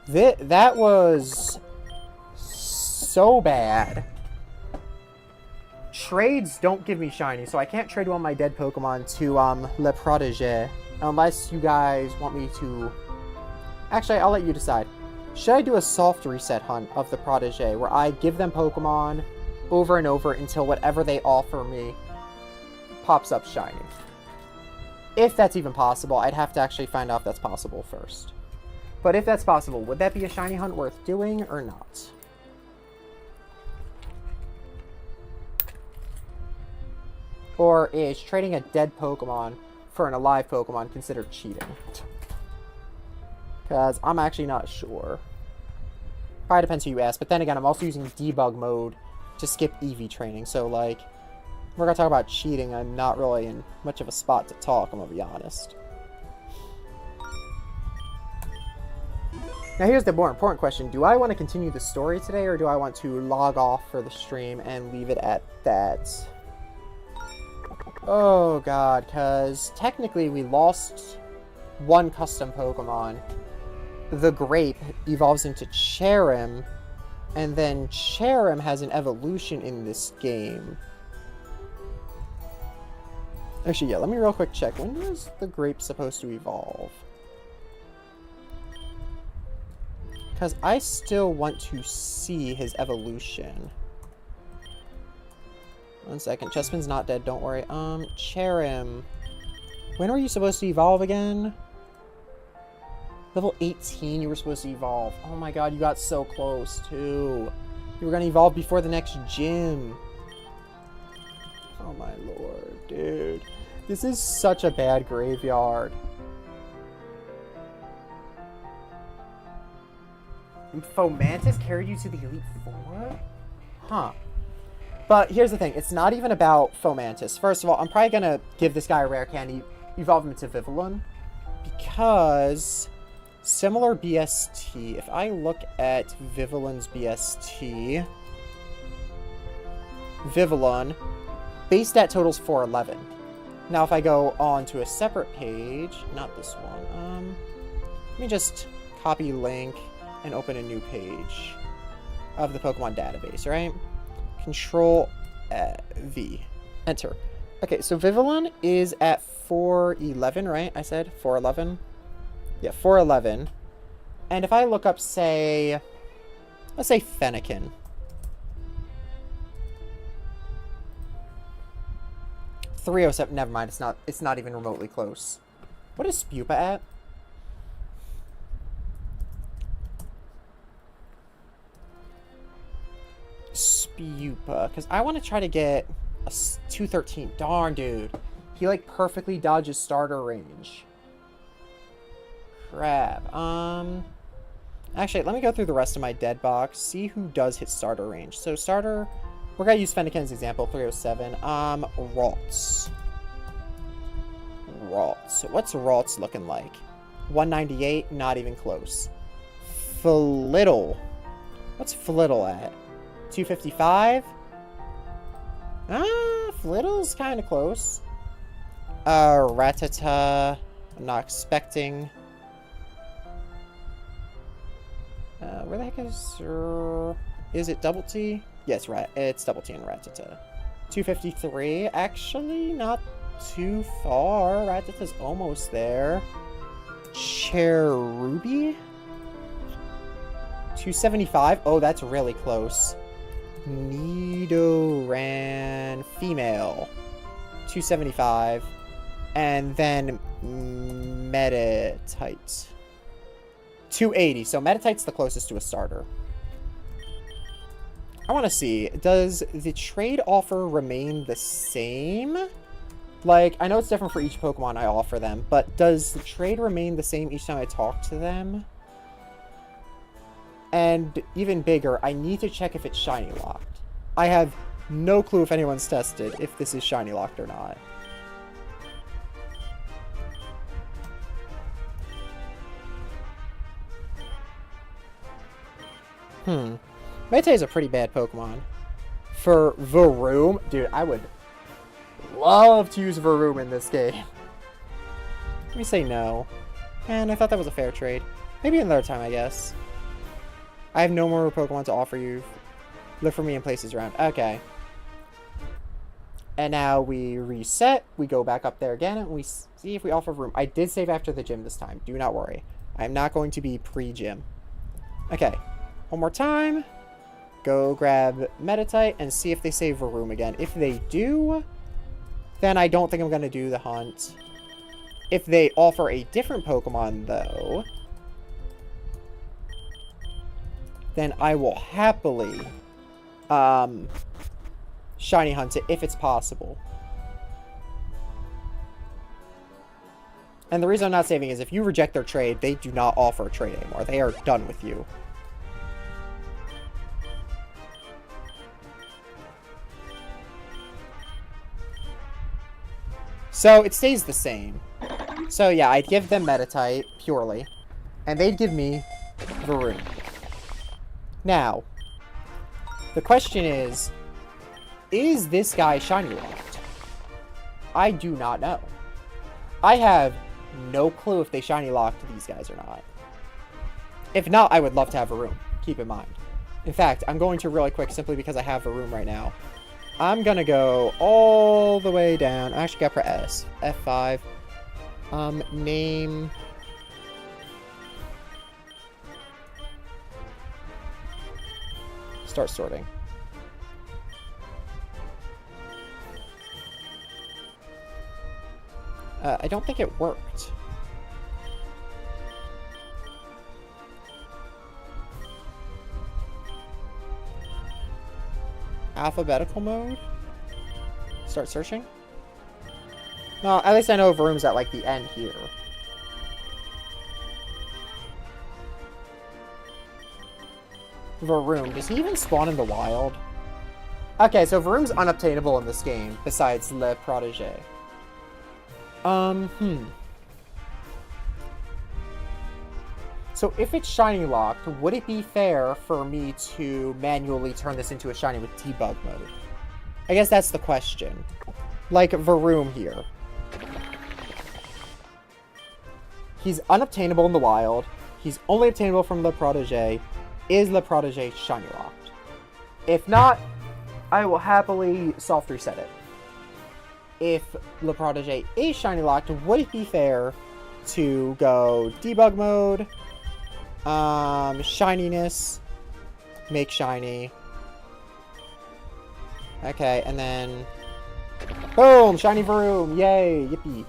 A: That was so bad. Trades don't give me shiny, so I can't trade one of my dead Pokemon to Le Protégé. Unless you guys want me to... Actually, I'll let you decide. Should I do a soft reset hunt of the Protégé, where I give them Pokemon over and over until whatever they offer me pops up shiny? If that's even possible, I'd have to actually find out if that's possible first. But if that's possible, would that be a shiny hunt worth doing or not? Or is trading a dead Pokemon for an alive Pokemon considered cheating? Because I'm actually not sure. Probably depends who you ask. But then again, I'm also using debug mode to skip EV training. So, like, we're going to talk about cheating. I'm not really in much of a spot to talk, I'm going to be honest. Now, here's the more important question. Do I want to continue the story today, or do I want to log off for the stream and leave it at that? Oh, God, because technically we lost one custom Pokemon. The Grape evolves into Cherrim, and then Cherrim has an evolution in this game. Actually, yeah, let me real quick check. When is the Grape supposed to evolve? Because I still want to see his evolution. 1 second. Chespin's not dead, don't worry. Cherrim. When were you supposed to evolve again? Level 18 you were supposed to evolve. Oh my god, you got so close, too. You were going to evolve before the next gym. Oh my lord, dude. This is such a bad graveyard. Fomantis carried you to the Elite Four? Huh. But here's the thing, it's not even about Fomantis. First of all, I'm probably gonna give this guy a rare candy, evolve him into Vivillon, because similar BST, if I look at Vivillon's BST, Vivillon, base stat total's 411. Now if I go on to a separate page, not this one, let me just copy link and open a new page of the Pokemon database, right? Control V. Enter. Okay, so Vivillon is at 411, right? I said 411. Yeah, 411. And if I look up, say, let's say Fennekin. .307. Never mind. It's not even remotely close. What is Spupa at? Spupa, because I want to try to get a 213. Darn, dude. He, like, perfectly dodges starter range. Crap. Actually, let me go through the rest of my dead box, see who does hit starter range. So, starter, we're going to use Fennekin as example, 307. Ralts. Ralts. What's Ralts looking like? 198, not even close. Flittle. What's Flittle at? 255? Flittle's kind of close. Rattata. I'm not expecting. Where the heck is it Double T? Yes, right. It's Double T and Rattata. 253. Actually, not too far. Rattata's almost there. Cherubi? 275. Oh, that's really close. Nidoran female. 275. And then Metatite. 280. So Metatite's the closest to a starter. I want to see, does the trade offer remain the same? Like, I know it's different for each Pokemon I offer them, but does the trade remain the same each time I talk to them? And even bigger, I need to check if it's shiny locked. I have no clue if anyone's tested if this is shiny locked or not. Metei is a pretty bad Pokemon. For Varoom, dude, I would love to use Varoom in this game. Let me say no. And I thought that was a fair trade. Maybe another time, I guess. I have no more Pokemon to offer you Look for me in places around. Okay. And now we reset. We go back up there again, and we see if we offer room. I did save after the gym this time. Do not worry. I'm not going to be pre-gym. Okay. One more time. Go grab Metatite and see if they save a room again. If they do, then I don't think I'm going to do the hunt. If they offer a different Pokemon, though, then I will happily shiny hunt it if it's possible. And the reason I'm not saving is if you reject their trade, they do not offer a trade anymore. They are done with you. So it stays the same. So yeah, I'd give them Metatite purely, and they'd give me Varun. Now, the question is this guy shiny locked? I do not know. I have no clue if they shiny locked these guys or not. If not, I would love to have a room. Keep in mind. In fact, I'm going to really quick simply because I have a room right now. I'm gonna go all the way down. I actually got press F5. Name. Start sorting. I don't think it worked. Alphabetical mode? Start searching? No, at least I know Varum's at, like, the end here. Varoom. Does he even spawn in the wild? Okay, so Varoom's unobtainable in this game, besides Le Protégé. So if it's shiny locked, would it be fair for me to manually turn this into a shiny with debug mode? I guess that's the question. Like Varoom here. He's unobtainable in the wild. He's only obtainable from Le Protégé. Is Le Protégé shiny locked? If not, I will happily soft reset it. If Le Protégé is shiny locked, would it be fair to go debug mode, shininess, make shiny. Okay, and then boom, shiny Varoom, yay, yippee.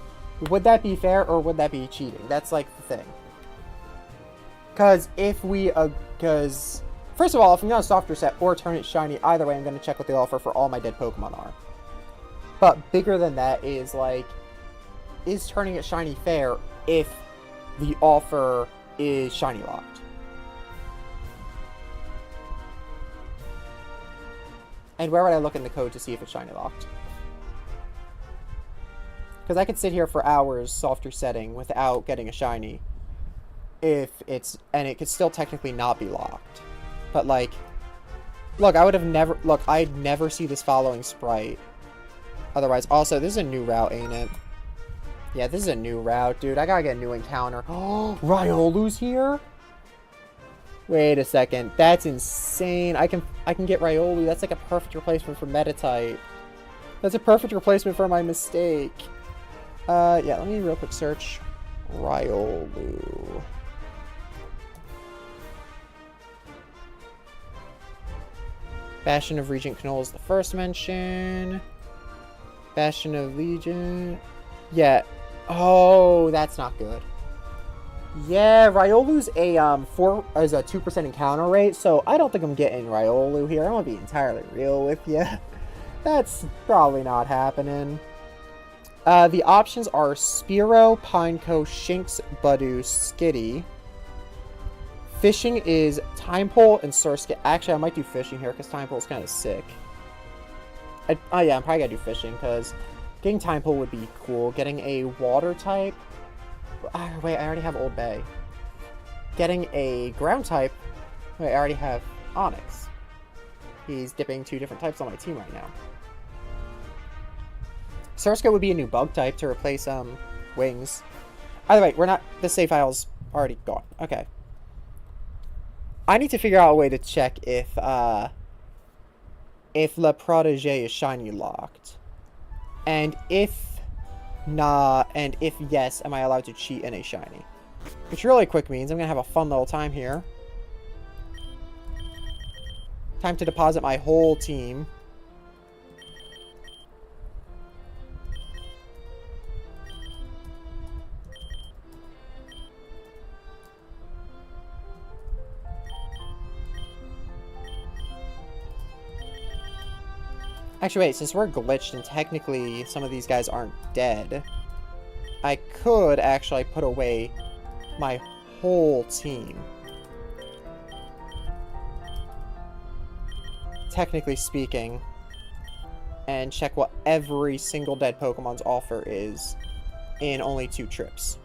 A: Would that be fair or would that be cheating? That's like the thing. Because if we, because first of all, if I'm gonna soft reset or turn it shiny, either way, I'm gonna check what they offer for all my dead Pokemon are. But bigger than that is like, is turning it shiny fair if the offer is shiny locked? And where would I look in the code to see if it's shiny locked? Because I could sit here for hours soft resetting without getting a shiny. If it's, and it could still technically not be locked. But like, look, I would have never, look, I'd never see this following sprite. Otherwise, also, this is a new route, ain't it? Yeah, this is a new route, dude. I gotta get a new encounter. Oh, Riolu's here? Wait a second. That's insane. I can get Riolu. That's like a perfect replacement for Metatite. That's a perfect replacement for my mistake. Yeah, let me real quick search Riolu. Bastion of Regent Knoll is the first mention. Bastion of Legion. Yeah. Oh, that's not good. Yeah, Riolu's a 2% encounter rate, so I don't think I'm getting Riolu here. I'm gonna be entirely real with you. That's probably not happening. The options are Spearow, Pineco, Shinx, Budew, Skitty. Fishing is Time Pole and Surskit. Actually, I might do fishing here because Time Pole's kind of sick. Oh yeah, I'm probably gonna do fishing because getting Time Pole would be cool. Getting a water type. Wait, I already have Old Bay. Getting a ground type. Wait, I already have Onyx. He's dipping 2 different types on my team right now. Surskit would be a new bug type to replace Wings. Either way, we're not. The save file's already gone. Okay. I need to figure out a way to check if if Le Protégé is shiny locked. And if not, and if yes, am I allowed to cheat in a shiny? Which really quick means I'm going to have a fun little time here. Time to deposit my whole team. Actually, wait, since we're glitched and technically some of these guys aren't dead, I could actually put away my whole team. Technically speaking, and check what every single dead Pokemon's offer is in only 2 trips.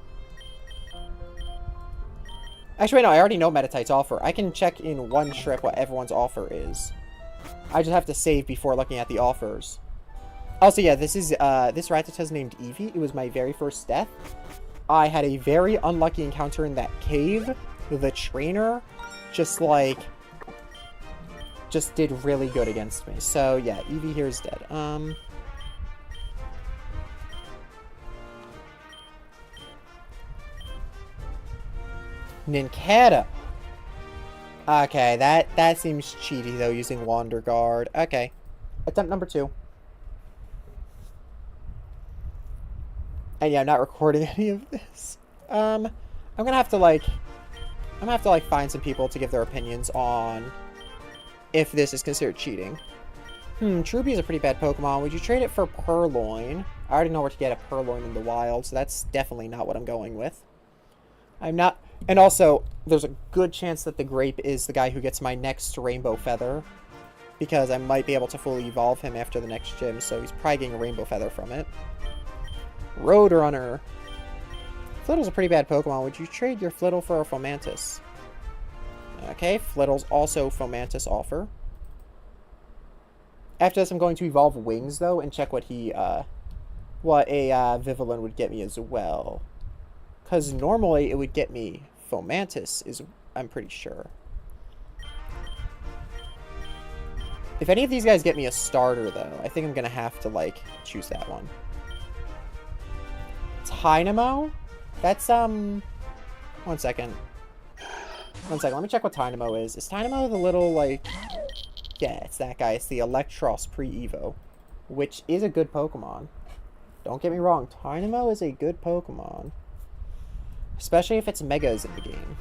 A: Actually, no, I already know Metatite's offer. I can check in 1 trip what everyone's offer is. I just have to save before looking at the offers. Also, yeah, this Rattata's named Eevee. It was my very first death. I had a very unlucky encounter in that cave. The trainer just did really good against me. So, yeah, Eevee here is dead. Nincada. Okay, that seems cheaty, though, using Wander Guard. Okay. Attempt number 2. And yeah, I'm not recording any of this. I'm gonna have to, find some people to give their opinions on if this is considered cheating. Truby is a pretty bad Pokemon. Would you trade it for Purloin? I already know where to get a Purloin in the wild, so that's definitely not what I'm going with. I'm not... And also, there's a good chance that the Grape is the guy who gets my next Rainbow Feather, because I might be able to fully evolve him after the next gym, so he's probably getting a Rainbow Feather from it. Roadrunner. Flittl's a pretty bad Pokemon. Would you trade your Flittle for a Fomantis? Okay, Flittl's also Fomantis offer. After this, I'm going to evolve Wings, though, and check what a Vivillon would get me as well. Because normally it would get me Fomantis, I'm pretty sure. If any of these guys get me a starter, though, I think I'm going to have to, choose that one. Tynamo? That's, one second. Let me check what Tynamo is. Is Tynamo the little, Yeah, it's that guy. It's the Electros pre-Evo, which is a good Pokemon. Don't get me wrong. Tynamo is a good Pokemon. Especially if its Mega is in the game.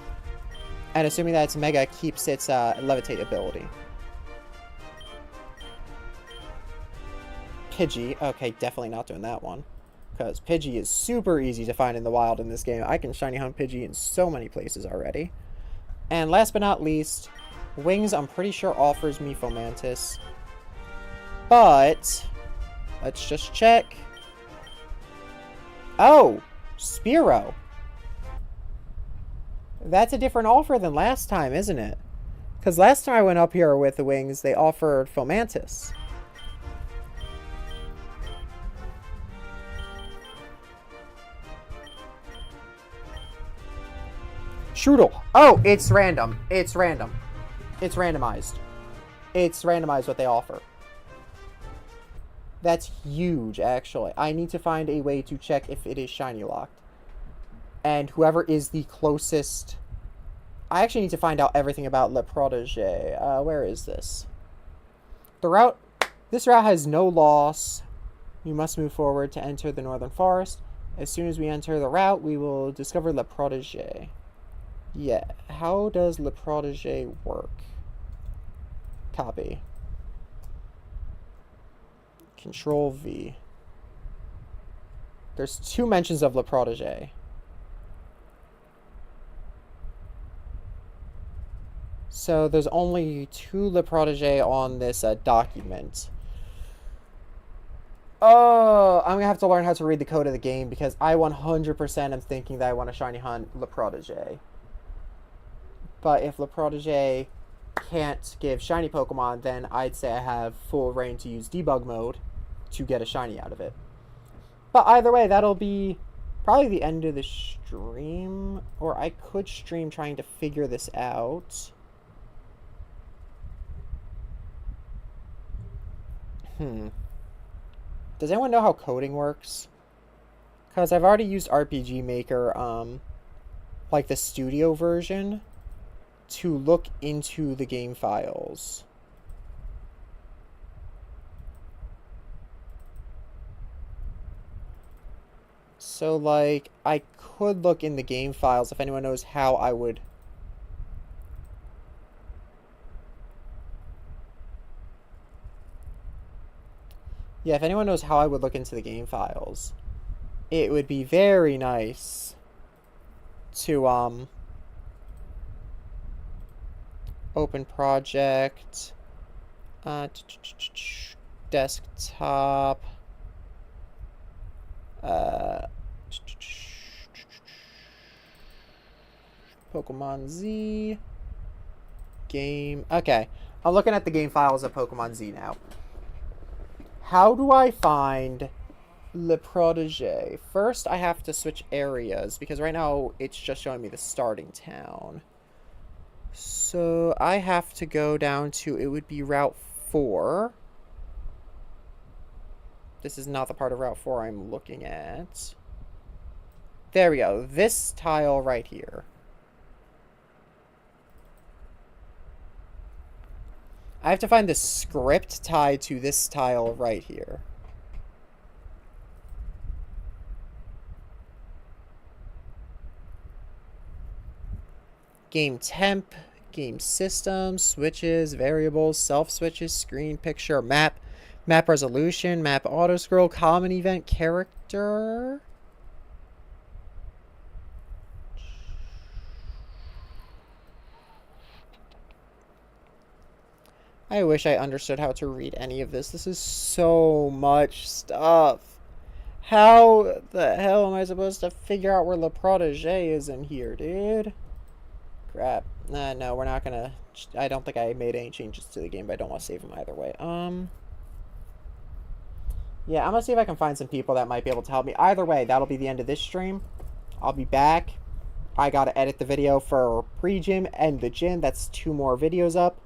A: And assuming that its Mega keeps its Levitate ability. Pidgey. Okay, definitely not doing that one. Because Pidgey is super easy to find in the wild in this game. I can shiny hunt Pidgey in so many places already. And last but not least, Wings, I'm pretty sure offers me Fomantis. But, let's just check. Oh, Spearow. That's a different offer than last time, isn't it? Because last time I went up here with the Wings, they offered Fomantis. Strudel. Oh, it's random. It's random. It's randomized. It's randomized what they offer. That's huge, actually. I need to find a way to check if it is shiny locked. And whoever is the closest... I actually need to find out everything about Le Protégé. Where is this? The route... This route has no loss. You must move forward to enter the Northern Forest. As soon as we enter the route, we will discover Le Protégé. Yeah, how does Le Protégé work? Copy. Control V. There's 2 mentions of Le Protégé. So there's only 2 Le Protégé on this document. Oh, I'm gonna have to learn how to read the code of the game because I 100% am thinking that I want to shiny hunt Le Protégé. But if Le Protégé can't give shiny Pokemon, then I'd say I have full reign to use debug mode to get a shiny out of it. But either way, that'll be probably the end of the stream. Or I could stream trying to figure this out. Does anyone know how coding works? Because I've already used RPG Maker, like the studio version, to look into the game files. So, like, I could look in the game files if anyone knows how I would... Yeah, if anyone knows how I would look into the game files, it would be very nice to, open project, desktop, Pokemon Z, game. Okay, I'm looking at the game files of Pokemon Z now. How do I find Le Protégé? First, I have to switch areas because right now it's just showing me the starting town. So I have to go down to, it would be Route 4. This is not the part of Route 4 I'm looking at. There we go. This tile right here. I have to find the script tied to this tile right here. Game temp, game system, switches, variables, self switches, screen picture, map, map resolution, map auto scroll, common event, character. I wish I understood how to read any of this. This is so much stuff. How the hell am I supposed to figure out where Le Protégé is in here, dude? Crap. No, we're not gonna... I don't think I made any changes to the game, but I don't want to save them either way. Yeah, I'm gonna see if I can find some people that might be able to help me. Either way, that'll be the end of this stream. I'll be back. I gotta edit the video for pre-gym and the gym. That's 2 more videos up.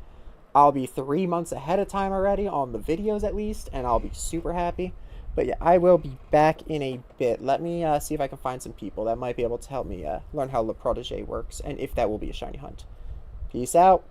A: I'll be 3 months ahead of time already on the videos at least, and I'll be super happy. But yeah, I will be back in a bit. Let me see if I can find some people that might be able to help me learn how Le Protégé works, and if that will be a shiny hunt. Peace out.